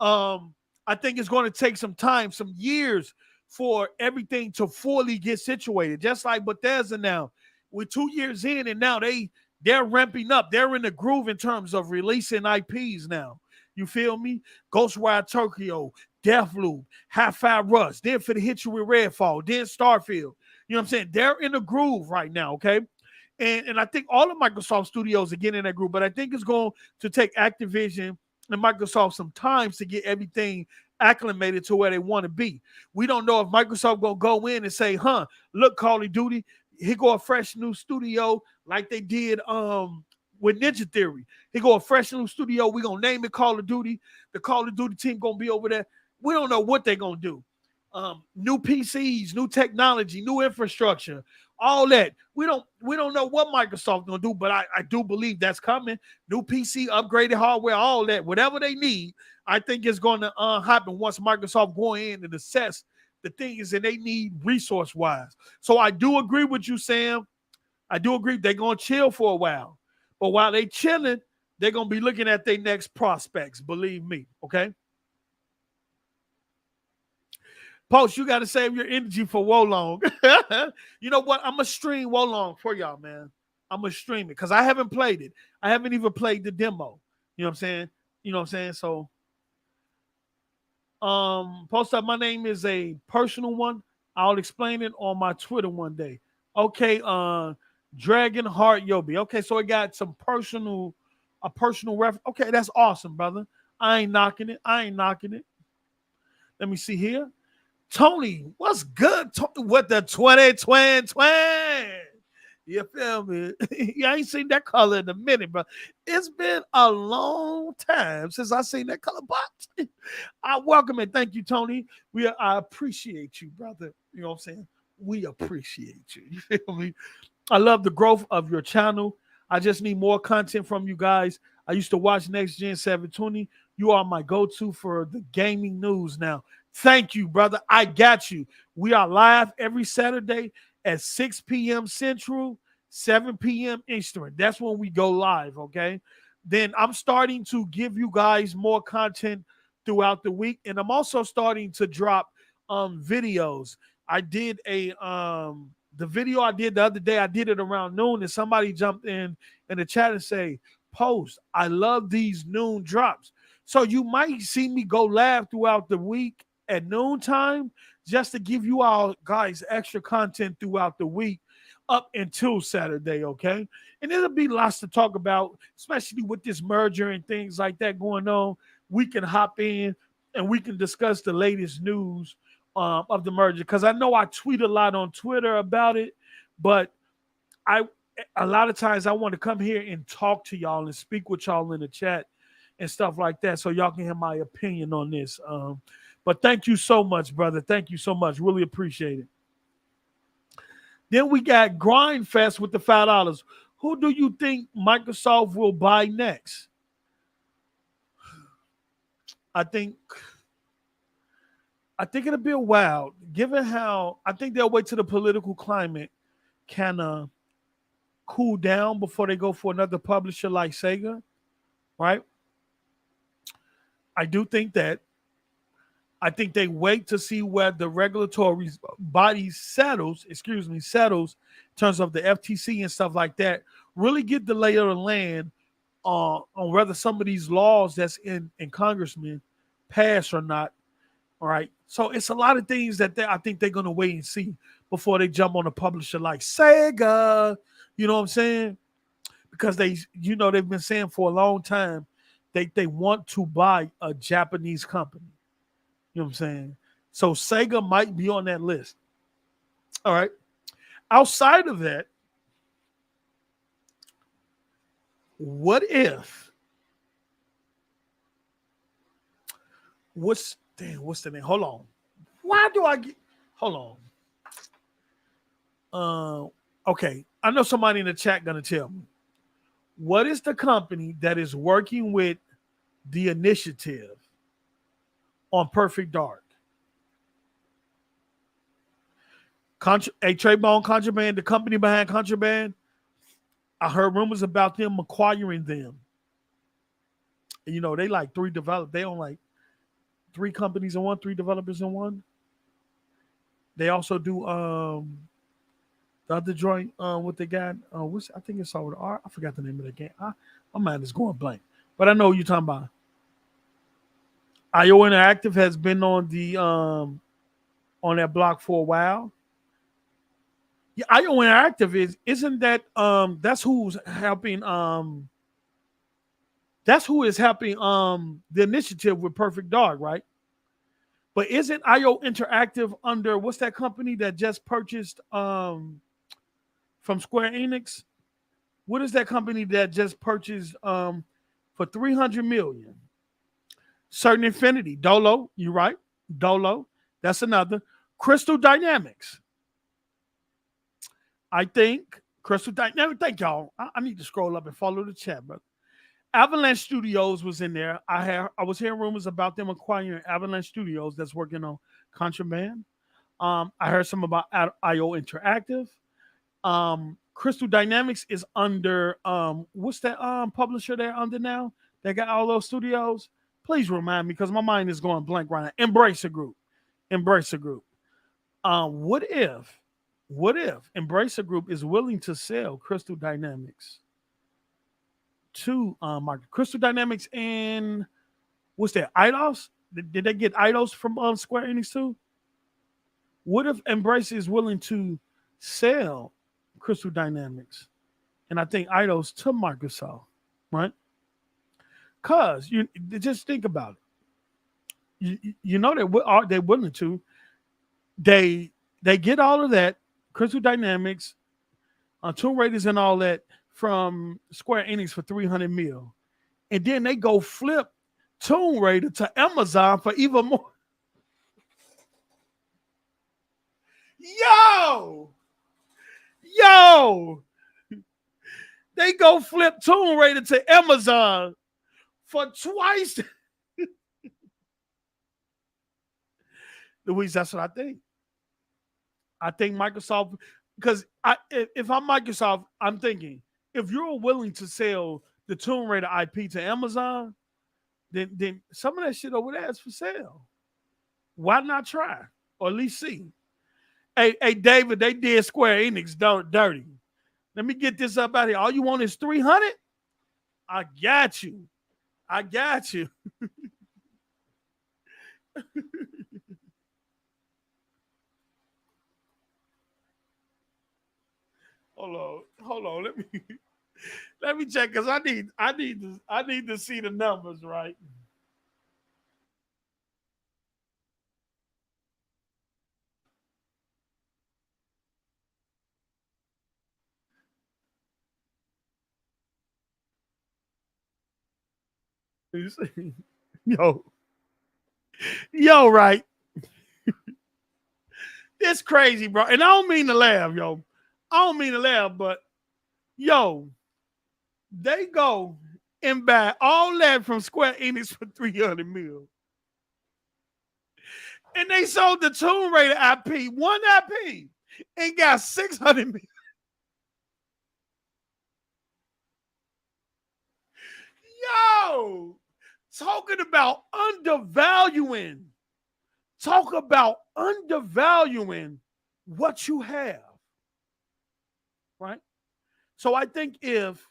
C: I think it's going to take some time, some years for everything to fully get situated. Just like Bethesda now, we're 2 years in, and now they're ramping up. They're in the groove in terms of releasing IPs now. You feel me? Ghostwire Tokyo, Deathloop, Hi-Fi Rush, then for the hit you with Redfall, then Starfield. You know what I'm saying? They're in a groove right now, okay? And I think all of Microsoft studios are getting in that groove, but I think it's going to take Activision and Microsoft some time to get everything acclimated to where they want to be. We don't know if Microsoft going to go in and say, look, Call of Duty, here go a fresh new studio like they did with Ninja Theory. Here go a fresh new studio. We're going to name it Call of Duty. The Call of Duty team going to be over there. We don't know what they're going to do. New PCs, new technology, new infrastructure, all that. We don't know what Microsoft's gonna do, but I do believe that's coming. New PC, upgraded hardware, all that, whatever they need, I think it's gonna happen once Microsoft go in and assess the things that they need resource-wise. So I do agree with you, Sam. I do agree they're gonna chill for a while, but while they chilling, they're gonna be looking at their next prospects. Believe me, okay. Post, you got to save your energy for Wolong. You know what? I'm going to stream Wolong for y'all, man. I'm going to stream it because I haven't played it. I haven't even played the demo. You know what I'm saying? So, post up, my name is a personal one. I'll explain it on my Twitter one day. Okay, Dragonheart Yobi. Okay, so I got a personal reference. Okay, that's awesome, brother. I ain't knocking it. Let me see here. Tony, what's good with the 2020? You feel me? I ain't seen that color in a minute, bro. It's been a long time since I seen that color, but I welcome it. Thank you, Tony. I appreciate you, brother. You know what I'm saying? We appreciate you. You feel me? I love the growth of your channel. I just need more content from you guys. I used to watch Next Gen 720. You are my go-to for the gaming news now. Thank you, brother. I got you. We are live every Saturday at 6 p.m. Central, 7 p.m. Eastern. That's when we go live, okay? Then I'm starting to give you guys more content throughout the week, and I'm also starting to drop videos. I did the video I did the other day, I did it around noon, and somebody jumped in the chat and say, "Post, I love these noon drops." So you might see me go live throughout the week at noontime just to give you all guys extra content throughout the week up until Saturday, okay? And it'll be lots to talk about, especially with this merger and things like that going on. We can hop in and we can discuss the latest news of the merger, because I know I tweet a lot on Twitter about it, but a lot of times I want to come here and talk to y'all and speak with y'all in the chat and stuff like that, so y'all can hear my opinion on this. But thank you so much, brother. Thank you so much. Really appreciate it. Then we got Grindfest with the $5. Who do you think Microsoft will buy next? I think it'll be a while, given how I think they'll wait till the political climate kind of cool down before they go for another publisher like Sega, right? I do think that. I think they wait to see where the regulatory body settles in terms of the FTC and stuff like that. Really get the lay of the land on whether some of these laws that's in Congressman pass or not. All right. So it's a lot of things that I think they're going to wait and see before they jump on a publisher like Sega. You know what I'm saying? Because they've been saying for a long time they want to buy a Japanese company. You know what I'm saying? So Sega might be on that list. All right. Outside of that, what if? What's the name? Hold on. Hold on. Okay. I know somebody in the chat gonna tell me. What is the company that is working with the initiative on Perfect Dark? Trayvon Contraband, the company behind Contraband. I heard rumors about them acquiring them. And, they like three developers. They own like three companies in one, three developers in one. They also do the other joint with the guy. I think it's over the R. I forgot the name of the game. My mind is going blank. But I know what you're talking about. IO Interactive has been on the on that block for a while. Yeah, IO Interactive isn't that that's who's helping that's who is helping the initiative with Perfect Dark, right? But isn't IO Interactive under what's that company that just purchased from Square Enix? What is that company that just purchased for $300 million? Certain Infinity, Dolo, you right? Dolo, that's another. Crystal Dynamics. I think Crystal Dynamics. Thank y'all. I need to scroll up and follow the chat, brother. Avalanche Studios was in there. I was hearing rumors about them acquiring Avalanche Studios that's working on Contraband. I heard some about IO Interactive. Crystal Dynamics is under what's that publisher they're under now? They got all those studios. Please remind me, because my mind is going blank right now. Embracer Group. What if Embracer Group is willing to sell Crystal Dynamics to Crystal Dynamics and what's that? Eidos? Did they get Eidos from Square Enix too? What if Embracer is willing to sell Crystal Dynamics and I think Eidos to Microsoft, right? Because you just think about it. You know they're willing to. They get all of that, Crystal Dynamics, Tomb Raiders and all that from Square Enix for $300 million. And then they go flip Tomb Raider to Amazon for even more. Yo! They go flip Tomb Raider to Amazon for twice. Luis, that's what I think. I think Microsoft, because if I'm Microsoft, I'm thinking, if you're willing to sell the Tomb Raider IP to Amazon, then some of that shit over there is for sale. Why not try? Or at least see. Hey, David, they did Square Enix dirty. Let me get this up out here. All you want is 300? I got you. Hold on. Let me check because I need to see the numbers, right? Yo, right. It's crazy, bro. And I don't mean to laugh, yo. I don't mean to laugh, but yo, they go and buy all that from Square Enix for $300 million. And they sold the Tomb Raider IP, one IP, and got $600 million. Yo, talking about undervaluing. Talk about undervaluing what you have. Right? So I think if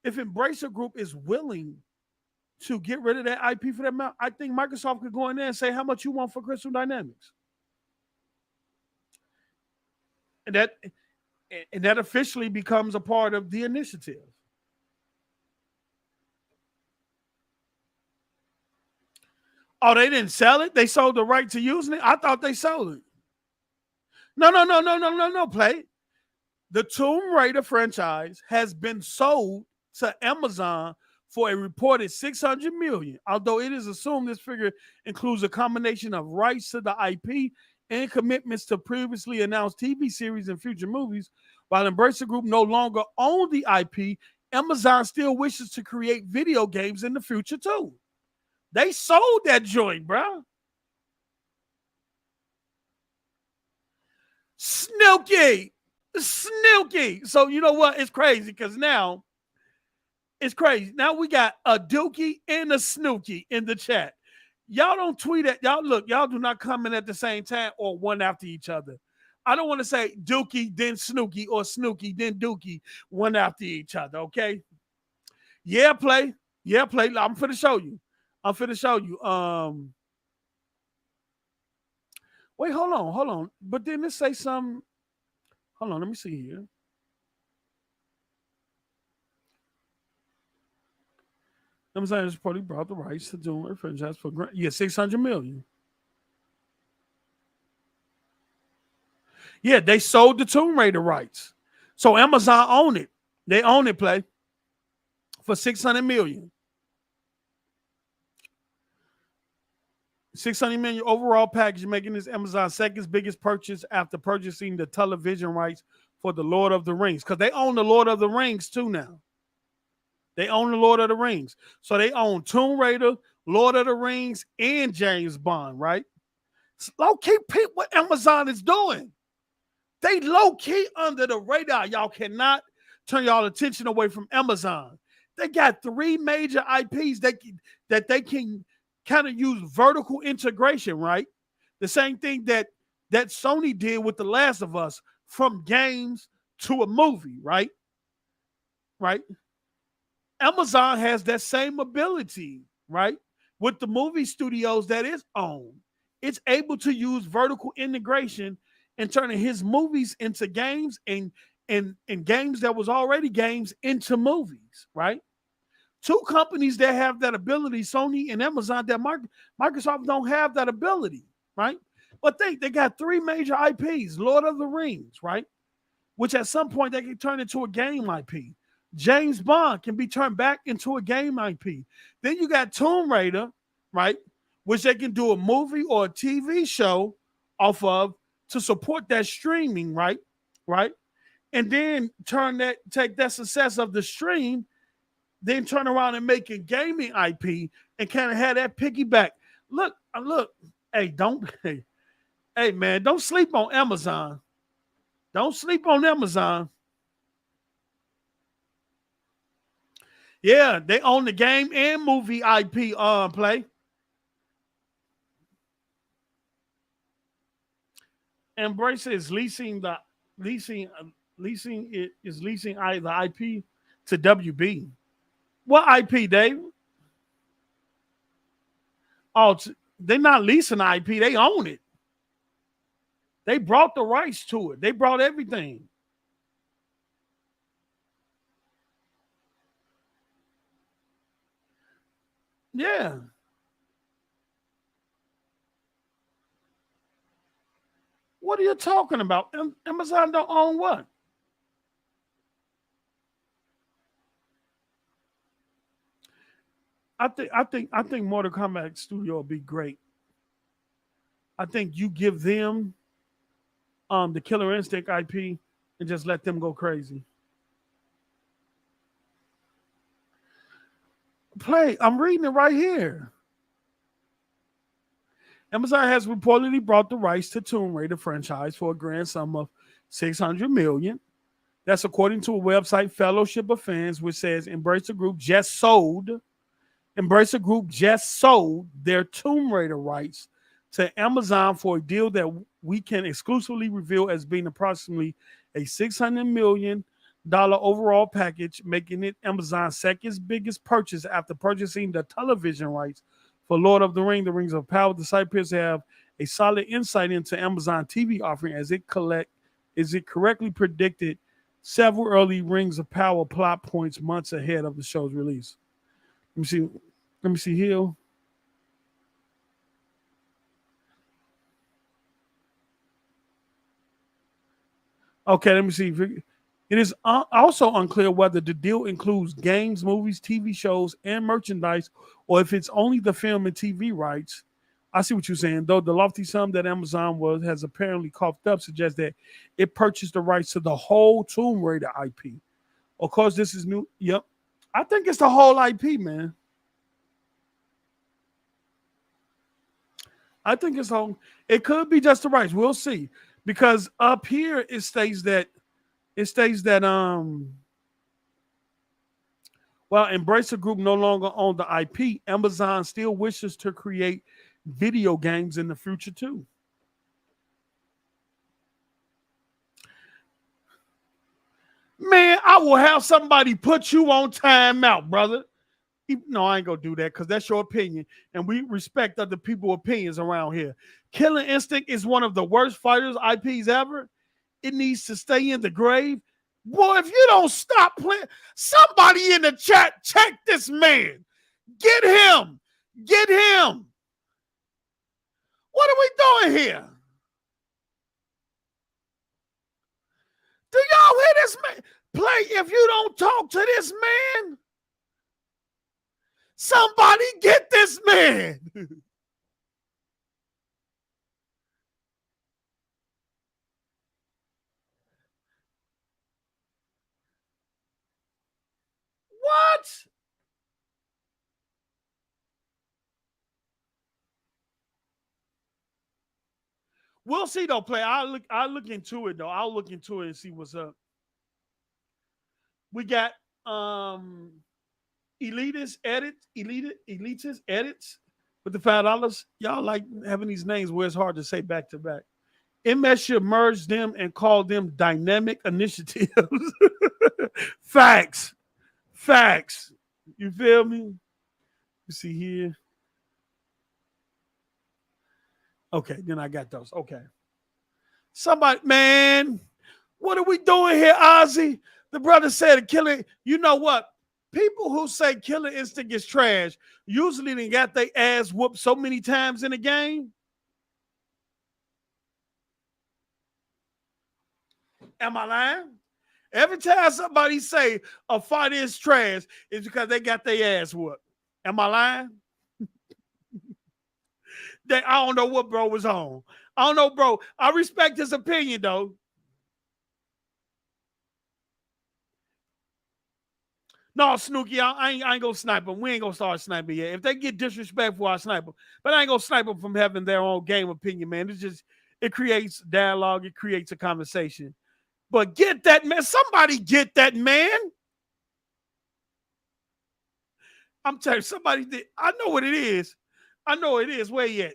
C: Embracer Group is willing to get rid of that IP for that amount, I think Microsoft could go in there and say how much you want for Crystal Dynamics. And that officially becomes a part of the initiative. Oh, they didn't sell it? They sold the right to using it? I thought they sold it. No, play. The Tomb Raider franchise has been sold to Amazon for a reported $600 million, although it is assumed this figure includes a combination of rights to the IP and commitments to previously announced TV series and future movies. While Embracer Group no longer owns the IP, Amazon still wishes to create video games in the future too. They sold that joint, bro. Snooky. So you know what? It's crazy because now it's crazy. Now we got a Dookie and a Snooky in the chat. Y'all don't tweet at y'all. Look, y'all do not come in at the same time or one after each other. I don't want to say Dookie, then Snooky, or Snooky, then Dookie, one after each other. Okay. Yeah, play. I'm finna show you. Wait, hold on. But didn't it say something? Hold on, let me see here. I'm saying it's probably brought the rights to do a franchise for $600 million. Yeah, they sold the Tomb Raider rights. So Amazon own it. They own it, play, for $600 million. $600 million overall package, making this Amazon's second biggest purchase after purchasing the television rights for the Lord of the Rings. Because they own the Lord of the Rings too now. They own the Lord of the Rings. So they own Tomb Raider, Lord of the Rings, and James Bond, right? Low-key, peep what Amazon is doing. They low-key under the radar. Y'all cannot turn y'all attention away from Amazon. They got 3 major IPs that they can kind of use vertical integration, right? The same thing that Sony did with The Last of Us, from games to a movie, right? Right? Amazon has that same ability, right? With the movie studios that is owned. It's able to use vertical integration and turning his movies into games and games that was already games into movies, right? 2 companies that have that ability, Sony and Amazon, that Microsoft don't have that ability, right? But they got 3 major IPs, Lord of the Rings, right? Which at some point they can turn into a game IP. James Bond can be turned back into a game IP. Then you got Tomb Raider, right? Which they can do a movie or a TV show off of to support that streaming, right? Right? and then take that success of the stream, then turn around and make a gaming IP and kind of have that piggyback. Look, hey, hey man, don't sleep on Amazon. Don't sleep on Amazon. Yeah, they own the game and movie IP play. Embrace is leasing either IP to WB. What IP, Dave? Oh, they're not leasing the IP, they own it. They brought the rights to it. They brought everything. Yeah. What are you talking about? Amazon don't own what? I think Mortal Kombat Studio will be great. I think you give them the Killer Instinct IP and just let them go crazy. Play. I'm reading it right here. Amazon has reportedly brought the rights to Tomb Raider franchise for a grand sum of $600 million. That's according to a website, Fellowship of Fans, which says Embracer Group just sold their Tomb Raider rights to Amazon for a deal that we can exclusively reveal as being approximately a $600 million overall package, making it Amazon's second biggest purchase after purchasing the television rights for Lord of the Rings of Power. The site appears to have a solid insight into Amazon TV offering as it correctly predicted several early Rings of Power plot points months ahead of the show's release. Let me see here. Okay, let me see. It is also unclear whether the deal includes games, movies, TV shows, and merchandise, or if it's only the film and TV rights. I see what you're saying, though the lofty sum that Amazon has apparently coughed up suggests that it purchased the rights to the whole Tomb Raider IP. Of course, this is new. Yep. I think it's the whole IP, man. I think it's whole. It could be just the rights. We'll see. Because up here it states that while Embracer Group no longer owns the IP, Amazon still wishes to create video games in the future too. Man, I will have somebody put you on timeout, brother. No, I ain't gonna do that because that's your opinion, and we respect other people's opinions around here. Killer Instinct is one of the worst fighters IPs ever. It needs to stay in the grave. Boy, if you don't stop playing, somebody in the chat, check this man. Get him. Get him. What are we doing here? Do y'all hear this man? Play, if you don't talk to this man, somebody get this man. What? We'll see though, play. I'll look into it though. I'll look into it and see what's up. We got elitist edits with the $5. Y'all like having these names where it's hard to say back to back. MS should merge them and call them dynamic initiatives. Facts. You feel me? You see here. Okay, then I got those. Okay. Somebody, man, what are we doing here, Ozzy? The brother said Killer. You know what? People who say Killer Instinct is trash usually they got their ass whooped so many times in a game. Am I lying? Every time somebody say a fight is trash, it's because they got their ass whooped. Am I lying? I don't know what bro was on. I don't know, bro. I respect his opinion, though. No, Snooki, I ain't gonna snipe them. We ain't gonna start sniping yet. If they get disrespectful, I snipe them. But I ain't gonna snipe them from having their own game opinion, man. It creates dialogue. It creates a conversation. But get that man. Somebody get that man. I'm telling you, somebody did. I know what it is. I know it is. Where yet?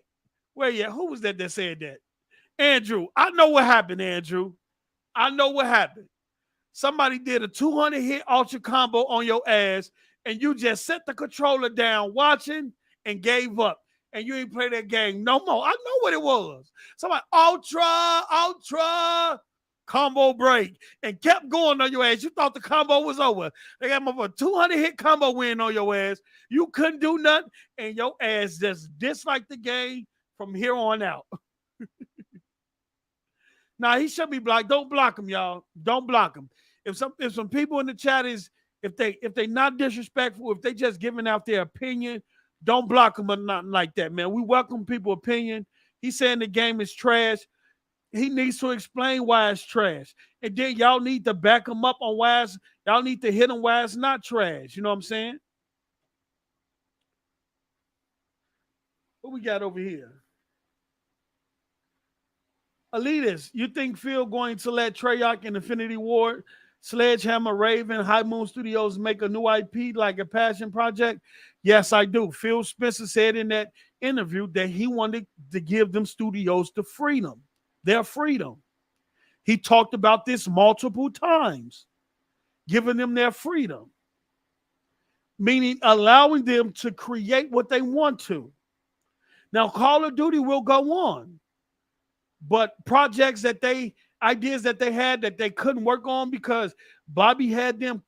C: Where yet? Who was that said that? Andrew. I know what happened, Andrew. I know what happened. Somebody did a 200 hit ultra combo on your ass, and you just set the controller down watching and gave up. And you ain't play that game no more. I know what it was. Somebody ultra combo break and kept going on your ass. You thought the combo was over. They got a 200 hit combo win on your ass. You couldn't do nothing, and your ass just disliked the game from here on out. Now he should be blocked. Don't block him, y'all. Don't block him. If some people in the chat if they not disrespectful, if they just giving out their opinion, don't block them or nothing like that, man. We welcome people's opinion. He's saying the game is trash. He needs to explain why it's trash. And then y'all need to back him up on why y'all need to hit him why it's not trash. You know what I'm saying? What we got over here? Elitas, you think Phil going to let Treyarch and Infinity Ward, Sledgehammer, Raven, High Moon Studios make a new IP like a passion project? Yes, I do. Phil Spencer said in that interview that he wanted to give them studios the freedom, their freedom. He talked about this multiple times, giving them their freedom, meaning allowing them to create what they want to. Now, Call of Duty will go on, but projects ideas that they had that they couldn't work on because Bobby had them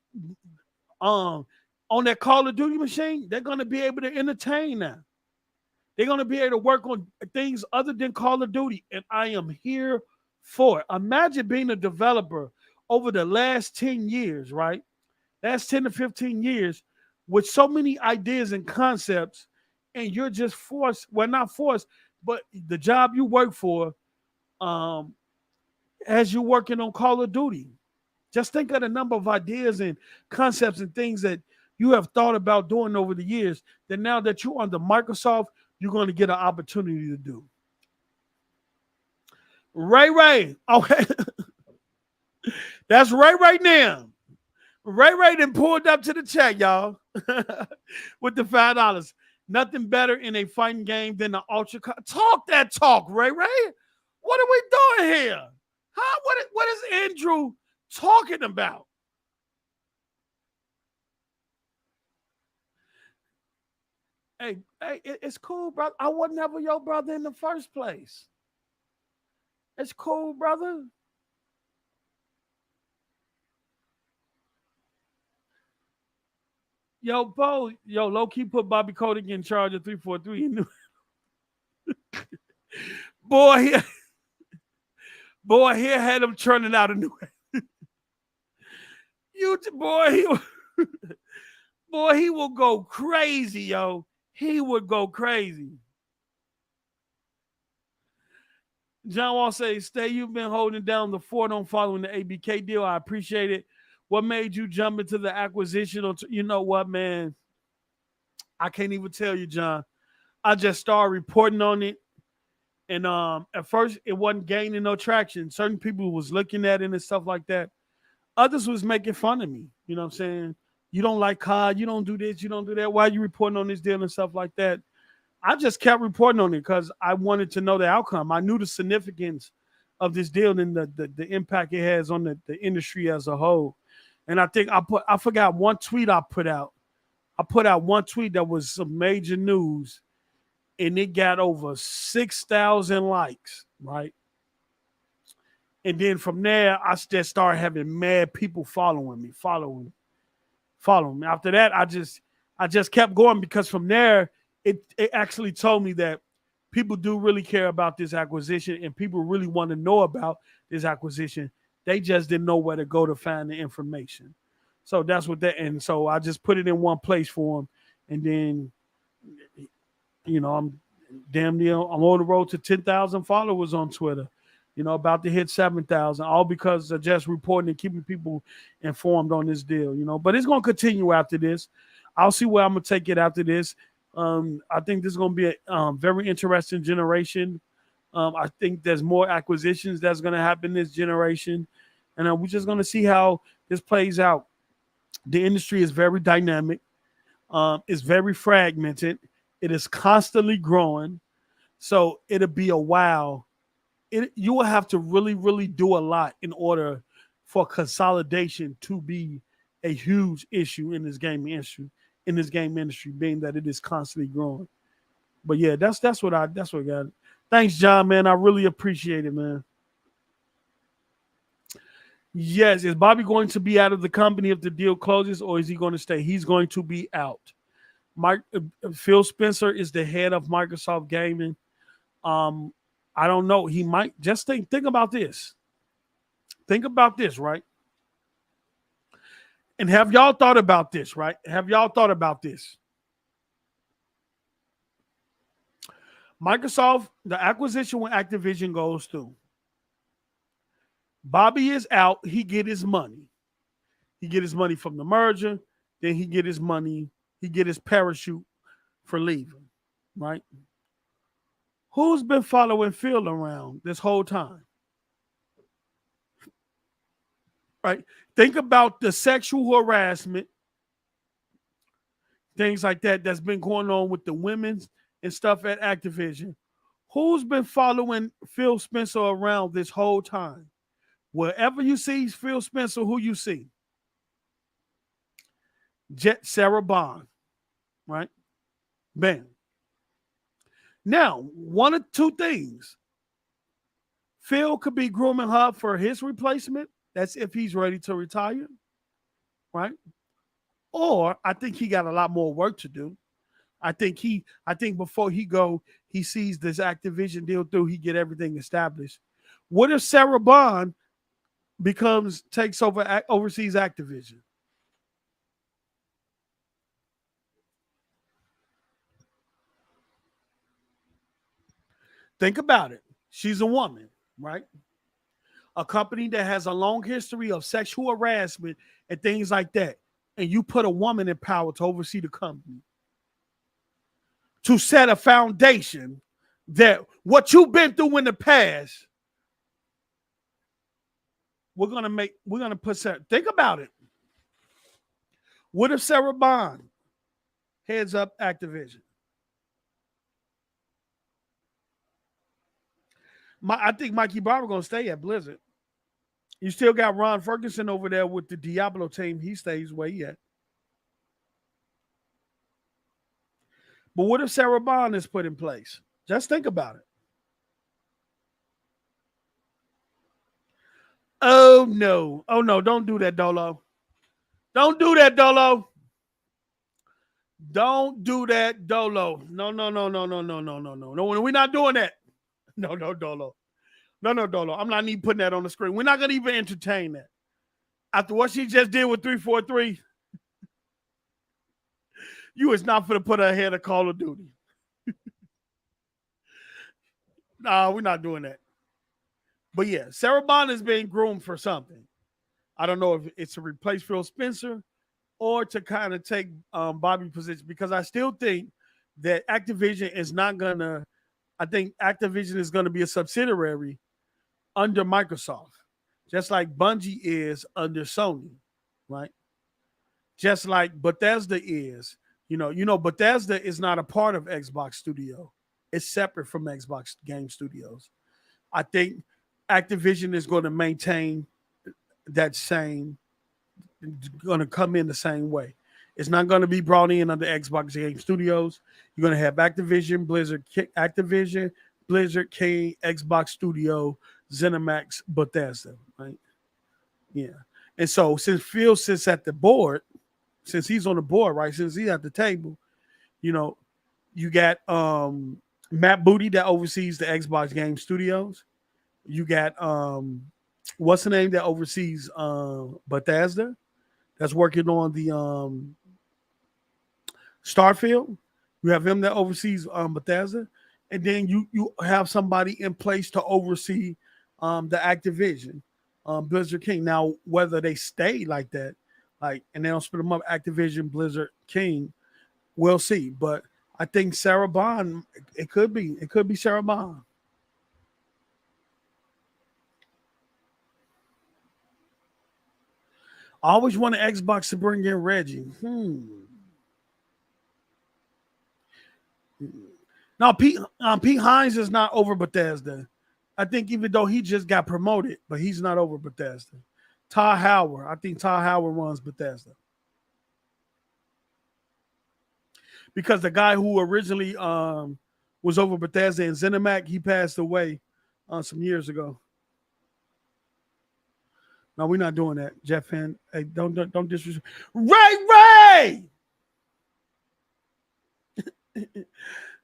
C: on that Call of Duty machine, they're going to be able to entertain now. They're going to be able to work on things other than Call of Duty, and I am here for it. Imagine being a developer over the last 10 years, right? Last 10 to 15 years with so many ideas and concepts, and you're just forced, well, not forced, but the job you work for, as you're working on Call of Duty. Just think of the number of ideas and concepts and things that you have thought about doing over the years that now that you're under Microsoft, you're going to get an opportunity to do. Ray. Okay. That's Ray now. Ray then pulled up to the chat, y'all, with the $5. Nothing better in a fighting game than the Ultra. Talk that talk, Ray. What are we doing here? Huh? What is Andrew talking about? Hey, it's cool, brother. I was never your brother in the first place. It's cool, brother. Yo, Bo, low-key put Bobby Kotick in charge of 343. Boy, he had him churning out a new boy, he will go crazy, yo. He would go crazy. John Wall says, Stay, you've been holding down the fort on following the ABK deal. I appreciate it. What made you jump into the acquisition? You know what, man? I can't even tell you, John. I just started reporting on it. And at first, it wasn't gaining no traction. Certain people was looking at it and stuff like that. Others was making fun of me. You know what I'm saying? You don't like COD. You don't do this. You don't do that. Why are you reporting on this deal and stuff like that? I just kept reporting on it because I wanted to know the outcome. I knew the significance of this deal and the impact it has on the industry as a whole. And I think I forgot one tweet I put out. I put out one tweet that was some major news, and it got over 6,000 likes, right? And then from there, I just started having mad people following me. After that, I just kept going because from there, it actually told me that people do really care about this acquisition and people really want to know about this acquisition. They just didn't know where to go to find the information. So that's what and so I just put it in one place for them. And then, I'm damn near, I'm on the road to 10,000 followers on Twitter. about to hit 7,000, all because of just reporting and keeping people informed on this deal, But it's going to continue after this. I'll see where I'm going to take it after this. I think this is going to be a very interesting generation. I think there's more acquisitions that's going to happen this generation. And we're just going to see how this plays out. The industry is very dynamic. It's very fragmented. It is constantly growing. So it'll be a while. You will have to really, really do a lot in order for consolidation to be a huge issue in this game industry, being that it is constantly growing. But yeah, that's what I got. Thanks, John, man. I really appreciate it, man. Yes, is Bobby going to be out of the company if the deal closes, or is he going to stay? He's going to be out. Phil Spencer is the head of Microsoft Gaming. I don't know. He might just think about this. Think about this, right? And have y'all thought about this, right? Have y'all thought about this? Microsoft, the acquisition with Activision goes through. Bobby is out. He get his money. He get his money from the merger. Then he get his money. He get his parachute for leaving, right? Who's been following Phil around this whole time? Right? Think about the sexual harassment, things like that that's been going on with the women's and stuff at Activision. Who's been following Phil Spencer around this whole time? Wherever you see Phil Spencer, who you see? Sarah Bond, right? Bam. Now, one of two things. Phil could be grooming her for his replacement. That's if he's ready to retire, right? Or I think he got a lot more work to do. I think before he sees this Activision deal through, he get everything established. What if Sarah Bond takes over, oversees Activision? Think about it. She's a woman, right? A company that has a long history of sexual harassment and things like that. And you put a woman in power to oversee the company. To set a foundation that what you've been through in the past, we're gonna put Sarah. Think about it. What if Sarah Bond heads up Activision? I think Mikey Barber gonna stay at Blizzard. You still got Ron Ferguson over there with the Diablo team. He stays where he at. But what if Sarah Bond is put in place? Just think about it. Oh no, don't do that, Dolo. Don't do that, Dolo. Don't do that, Dolo. No. We're not doing that. No, Dolo. No, Dolo. I'm not even putting that on the screen. We're not going to even entertain that. After what she just did with 343, you is not going to put her ahead of Call of Duty. No, we're not doing that. But yeah, Sarah Bond is being groomed for something. I don't know if it's to replace Phil Spencer or to kind of take Bobby's position, because I still think that Activision is not going to, I think Activision is going to be a subsidiary under Microsoft, just like Bungie is under Sony, right? Just like Bethesda is. Bethesda is not a part of Xbox Studio. It's separate from Xbox Game Studios. I think Activision is going to maintain that same, going to come in the same way. It's not going to be brought in under Xbox Game Studios. You're going to have Activision, Blizzard, King, Xbox Studio, ZeniMax, Bethesda, right? Yeah. And so since Phil sits at the board, since he's on the board, right? Since he's at the table, you got Matt Booty that oversees the Xbox Game Studios. You got what's the name that oversees Bethesda, that's working on the Starfield. You have him that oversees Bethesda, and then you have somebody in place to oversee the Activision, Blizzard King. Now, whether they stay like that, like, and they don't split them up, Activision, Blizzard King, we'll see. But I think Sarah Bond, it could be Sarah Bond. I always wanted Xbox to bring in Reggie. Now, Pete Hines is not over Bethesda. I think even though he just got promoted, but he's not over Bethesda. Todd Howard. I think Todd Howard runs Bethesda. Because the guy who originally was over Bethesda and ZeniMax, he passed away some years ago. No, we're not doing that, Jeff. Hey, don't disrespect. Ray!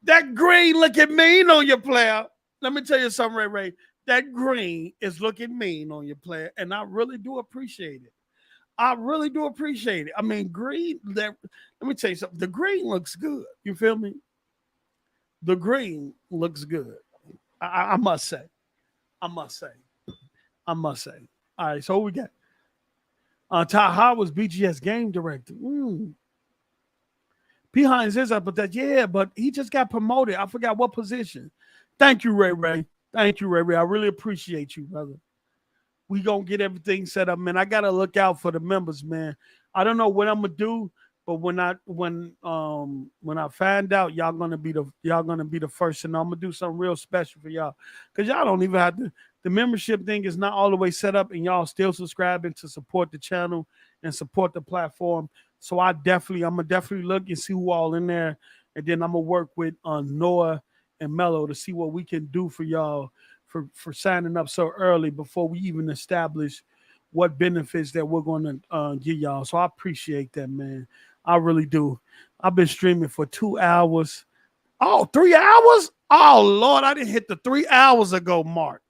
C: That green looking mean on your player. Let me tell you something, Ray. That green is looking mean on your player, and I really do appreciate it. I mean, green. Let me tell you something. The green looks good. You feel me? The green looks good. I must say. All right, so we got Ty Howard's BGS game director. P. Hines is up with that. Yeah, but he just got promoted. I forgot what position. Thank you, Ray. Thank you, Ray. I really appreciate you, brother. We gonna get everything set up, man. I gotta look out for the members, man. I don't know what I'm gonna do, but when I find out, y'all gonna be the first, and I'm gonna do something real special for y'all, because y'all don't even have to. The membership thing is not all the way set up, and y'all still subscribing to support the channel and support the platform. So I'm gonna definitely look and see who all in there, and then I'm gonna work with Noah and Mello to see what we can do for y'all for signing up so early before we even establish what benefits that we're going to give y'all. So I appreciate that, man. I really do. I've been streaming for 2 hours. Oh, 3 hours? Oh, Lord, I didn't hit the 3 hours ago mark.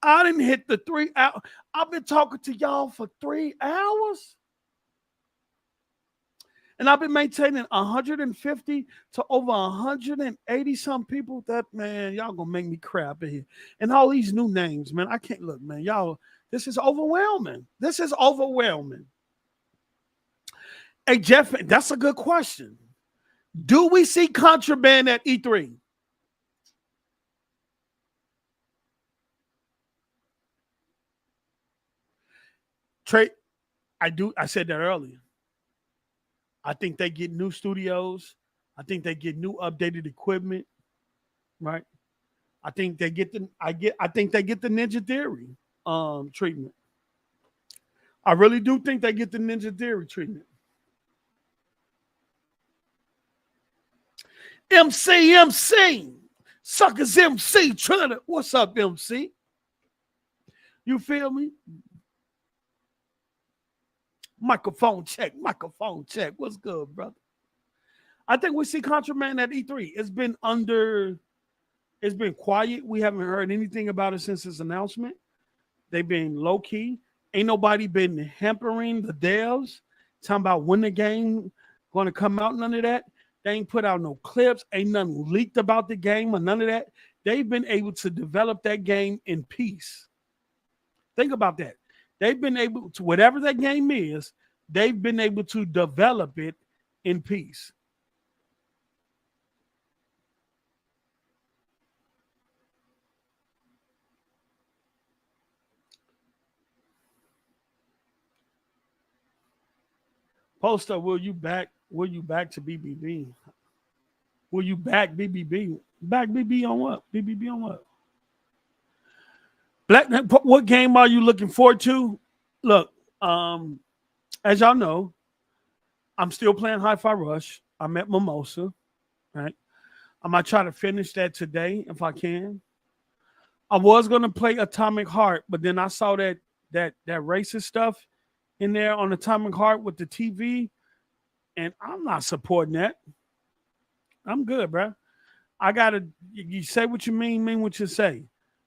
C: I didn't hit the 3 hours. I've been talking to y'all for 3 hours. And I've been maintaining 150 to over 180 some people. That, man, y'all gonna make me crap in here. And all these new names, man. I can't look, man. Y'all, this is overwhelming. Hey, Jeff, that's a good question. Do we see contraband at E3? Trey, I said that earlier. I think they get new studios. I think they get new updated equipment, right? I think they get the Ninja Theory treatment. I really do think they get the Ninja Theory treatment. MC, Suckers MC, Trinidad. What's up, MC? You feel me? Microphone check. What's good, brother? I think we see contraband at E3. It's been quiet. We haven't heard anything about it since its announcement. They've been low key. Ain't nobody been hampering the devs, talking about when the game going to come out. None of that. They ain't put out no clips. Ain't nothing leaked about the game or none of that. They've been able to develop that game in peace. Think about that. They've been able to, whatever that game is, they've been able to develop it in peace. Poster, will you back to BBB? Will you back BBB? Back BB on what? BBB on what? Black, what game are you looking forward to? Look, as y'all know, I'm still playing Hi-Fi Rush. I'm at Mimosa, right? I might try to finish that today if I can. I was gonna play Atomic Heart, but then I saw that racist stuff in there on Atomic Heart with the TV, and I'm not supporting that. I'm good, bro. You say what you mean what you say.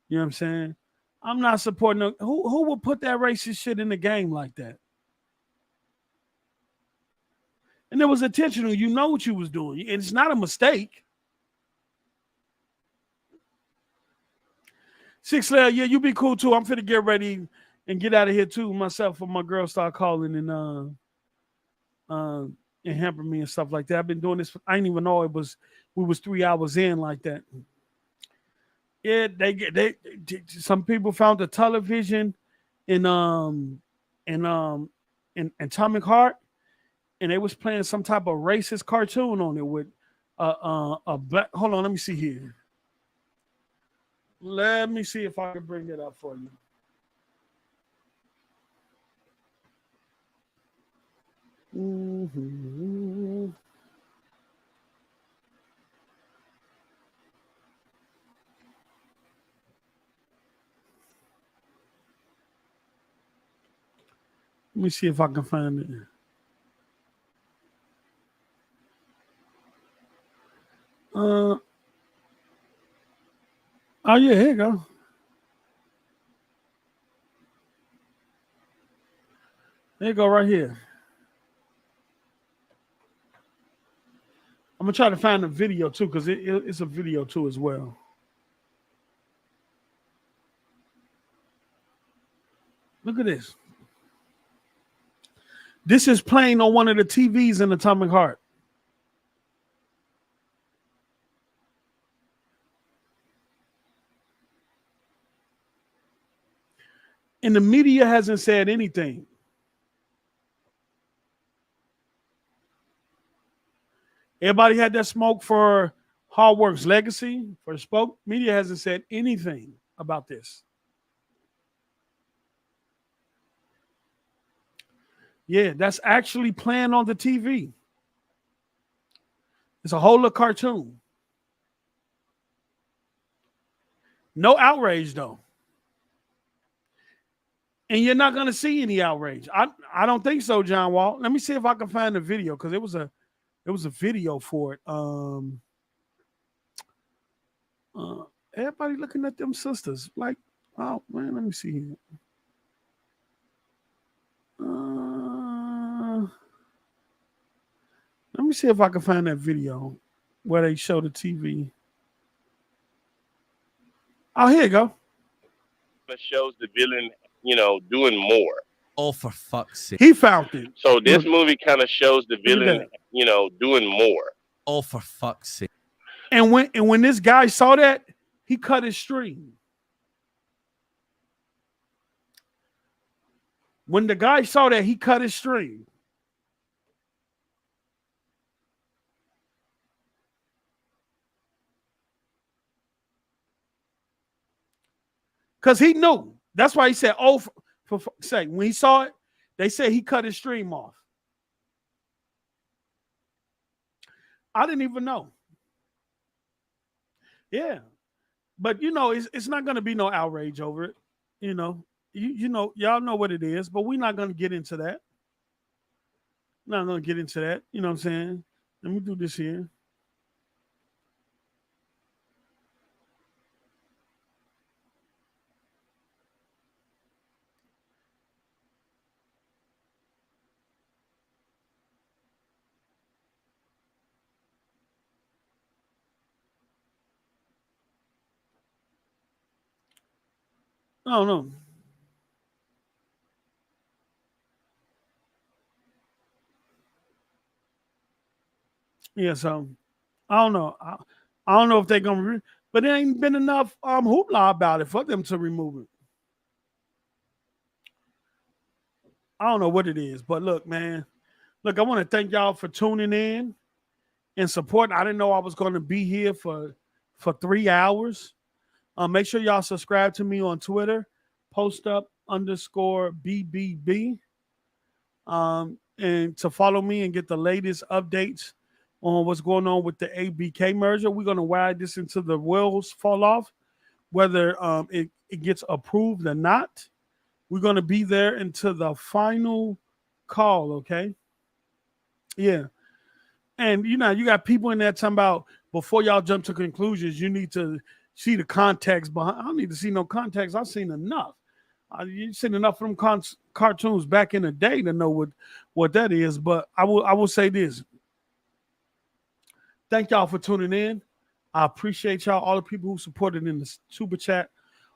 C: You know what I'm saying? I'm not supporting who will put that racist shit in the game like that? And it was intentional. You know what you was doing. And it's not a mistake. Six Layer, yeah, you be cool too. I'm finna get ready and get out of here too myself when my girl start calling and hamper me and stuff like that. I've been doing this. I didn't even know we was 3 hours in like that. Yeah, they some people found a television in Atomic Heart, and they was playing some type of racist cartoon on it with a black. Hold on, let me see here. Let me see if I can bring it up for you. Mm-hmm. Let me see if I can find it. Oh yeah, here you go. There you go, right here. I'm gonna try to find the video too, because it's a video too as well. Look at this. This is playing on one of the TVs in Atomic Heart. And the media hasn't said anything. Everybody had that smoke for Hard Work's legacy, for Spoke. Media hasn't said anything about this. Yeah, that's actually playing on the TV. It's a whole little cartoon. No outrage, though. And you're not going to see any outrage. I don't think so, John Wall. Let me see if I can find the video, because it was a video for it. Everybody looking at them sisters. Like, oh, man, let me see here. Let me see if I can find that video where they show the TV. Oh, here you go.
F: It shows the villain, doing more.
G: Oh, for fuck's sake.
C: He found it.
F: So this movie kind of shows the villain, doing more.
G: Oh, for fuck's sake.
C: And when this guy saw that, he cut his stream. When the guy saw that, he cut his stream. Because he knew. That's why he said, oh, for fuck's sake. When he saw it, they said he cut his stream off. I didn't even know. Yeah. But, it's not going to be no outrage over it. Y'all know what it is, but we're not going to get into that. Not going to get into that. You know what I'm saying? Let me do this here. I don't know. Yeah, so I don't know. I don't know if they're gonna, but there ain't been enough hoopla about it for them to remove it. I don't know what it is, but look, man. Look, I want to thank y'all for tuning in and supporting. I didn't know I was going to be here for 3 hours. Make sure y'all subscribe to me on Twitter, postup_BBB, and to follow me and get the latest updates on what's going on with the ABK merger. We're going to ride this until the wheels fall off, whether it gets approved or not. We're going to be there until the final call, okay? Yeah. And, you got people in there talking about before y'all jump to conclusions, you need to see the context behind. I don't need to see no context. I've seen enough. You've seen enough of them cartoons back in the day to know what that is. But I will say this. Thank y'all for tuning in. I appreciate y'all, all the people who supported in the super chat,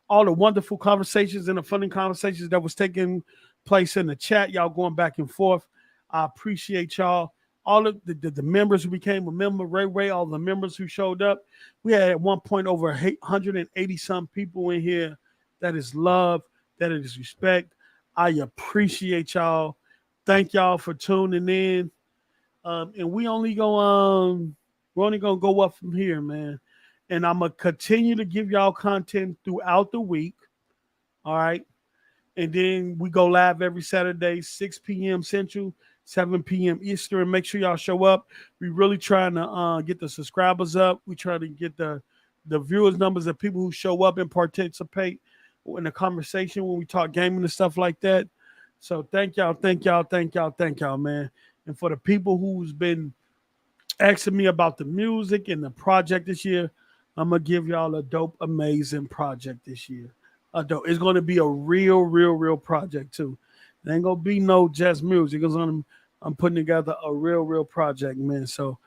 C: all the wonderful conversations and the funny conversations that was taking place in the chat. Y'all going back and forth. I appreciate y'all. All of the members who became a member, Ray, all the members who showed up. We had at one point over 180 some people in here. That is love. That is respect. I appreciate y'all. Thank y'all for tuning in. And we're only gonna go up from here, man. And I'm gonna continue to give y'all content throughout the week. All right. And then we go live every Saturday, 6 p.m. Central, 7 p.m. Eastern. Make sure y'all show up. We really trying to get the subscribers up. We try to get the viewers numbers of people who show up and participate in the conversation when we talk gaming and stuff like that. So thank y'all, man. And for the people who's been asking me about the music and the project this year, I'm going to give y'all a dope, amazing project this year. It's going to be a real project, too. It ain't going to be no just music. I'm putting together a real project, man. So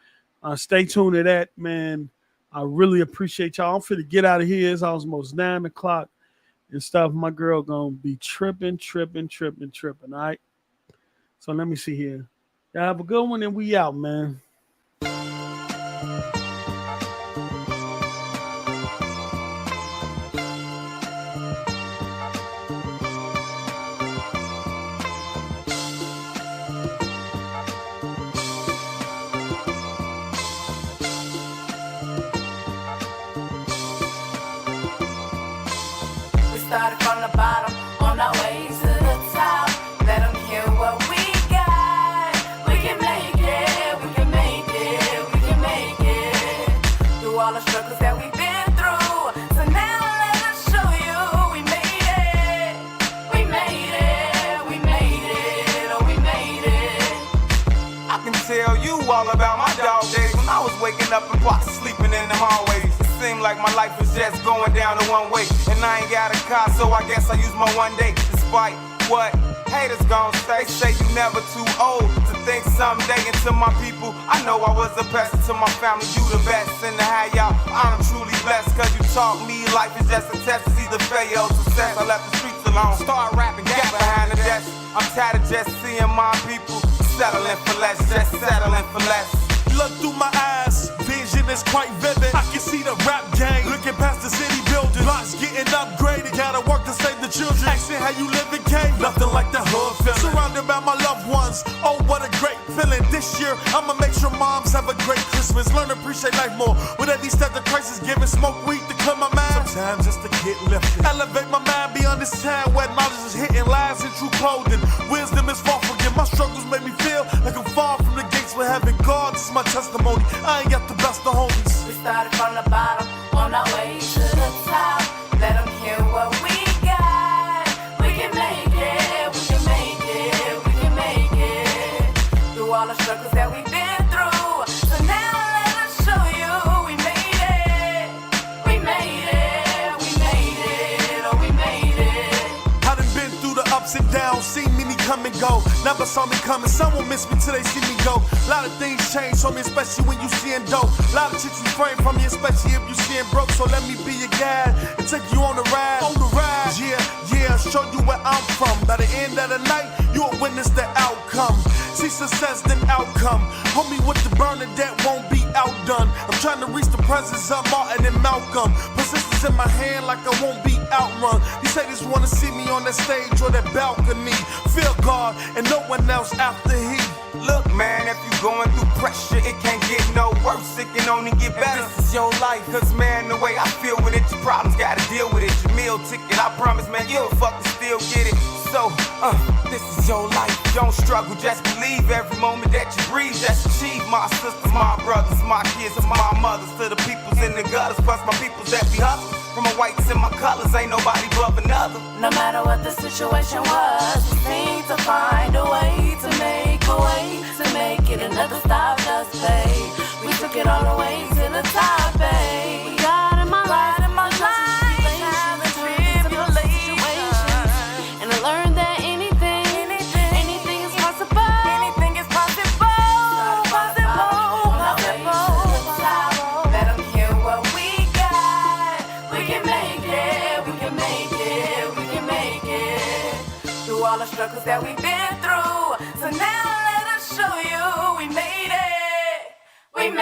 C: stay tuned to that, man. I really appreciate y'all. I'm finna get out of here. It's almost 9 o'clock and stuff. My girl going to be tripping. All right? So let me see here. Y'all have a good one, and we out, man.
H: Started from the bottom, on our way to the top. Let them hear what we got. We can make it, we can make it, we can make it. Through all the struggles that we've been through. So now let us show you we made it. We made it, we made it, oh we made it.
I: I can tell you all about my dog days when I was waking up and Pops sleeping in the hallways. Seemed like my life was just going down the one way. And I ain't got a car, so I guess I use my one day. Despite what haters gon' say, say you never too old to think someday. And to my people, I know I was the best. To my family, you the best. And to have y'all, I'm truly blessed. Cause you taught me life is just a test. It's either failure or success. I left the streets alone, start rapping, get behind the desk. I'm tired of just seeing my people settling for less, just settling for less.
B: Look through my eyes, vision is quite vivid. I can see the rap game, looking past the city building. Blocks getting upgraded, gotta work to save the children. Asking how you live in K, nothing like the hood feeling. Surrounded by my loved ones, oh what a great feeling. This year, I'ma make sure moms have a great Christmas. Learn to appreciate life more. With every step the crisis, giving smoke weed to clear my mind. Sometimes just to get lifted. Elevate my mind beyond this time where knowledge is hitting lies in true clothing. Wisdom is far from getting my struggles make me feel like I'm far from the gates where heaven. God, this is my testimony. I ain't got the best of homies.
H: We started from the bottom, on our way to the top. Let them hear what we got. We can make it, we can make it, we can make it. Through all the struggles that we've been through. So now let us show you we made it. We made it, we made it, oh we made it.
B: I done been through the ups and downs, seen many come and go. Never saw me coming, some will miss me till they see me go. A lot of things change on me, especially when you seeing dope. A lot of chicks refrain from me, especially if you seeing broke. So let me be your guide and take you on the ride. On the ride, yeah, show you where I'm from. By the end of the night, you'll witness the outcome. See success, then outcome. Homie with the Bernadette won't be outdone. I'm trying to reach the presence of Martin and Malcolm. Persistence in my hand like I won't be outrun. These haters wanna see me on that stage or that balcony. Feel God and no one else after he.
I: Look, man, if you going through pressure, it can't get no worse. It can only get better. This is your life. Cause, man, the way I feel with it, your problems gotta deal with it. Your meal ticket, I promise, man, you'll fucking still get it. So, this is your life. Don't struggle, just believe every moment that you breathe. Just achieve. My sisters, my brothers, my kids, and my mothers. To the peoples in the gutters, plus my peoples that be hustling. From my whites and my colors, ain't nobody above another.
H: No matter what the situation was, we seem to find a way to make a way to make it. Another stop just pay. We took it all the way to the top, babe. God in my life, having tribulations, and I learned that anything is possible. Anything is possible. Let them hear what we got. We can make it. We can can make it, we can make it. Through all the struggles that we've been through. So now let us show you we made it. We made it.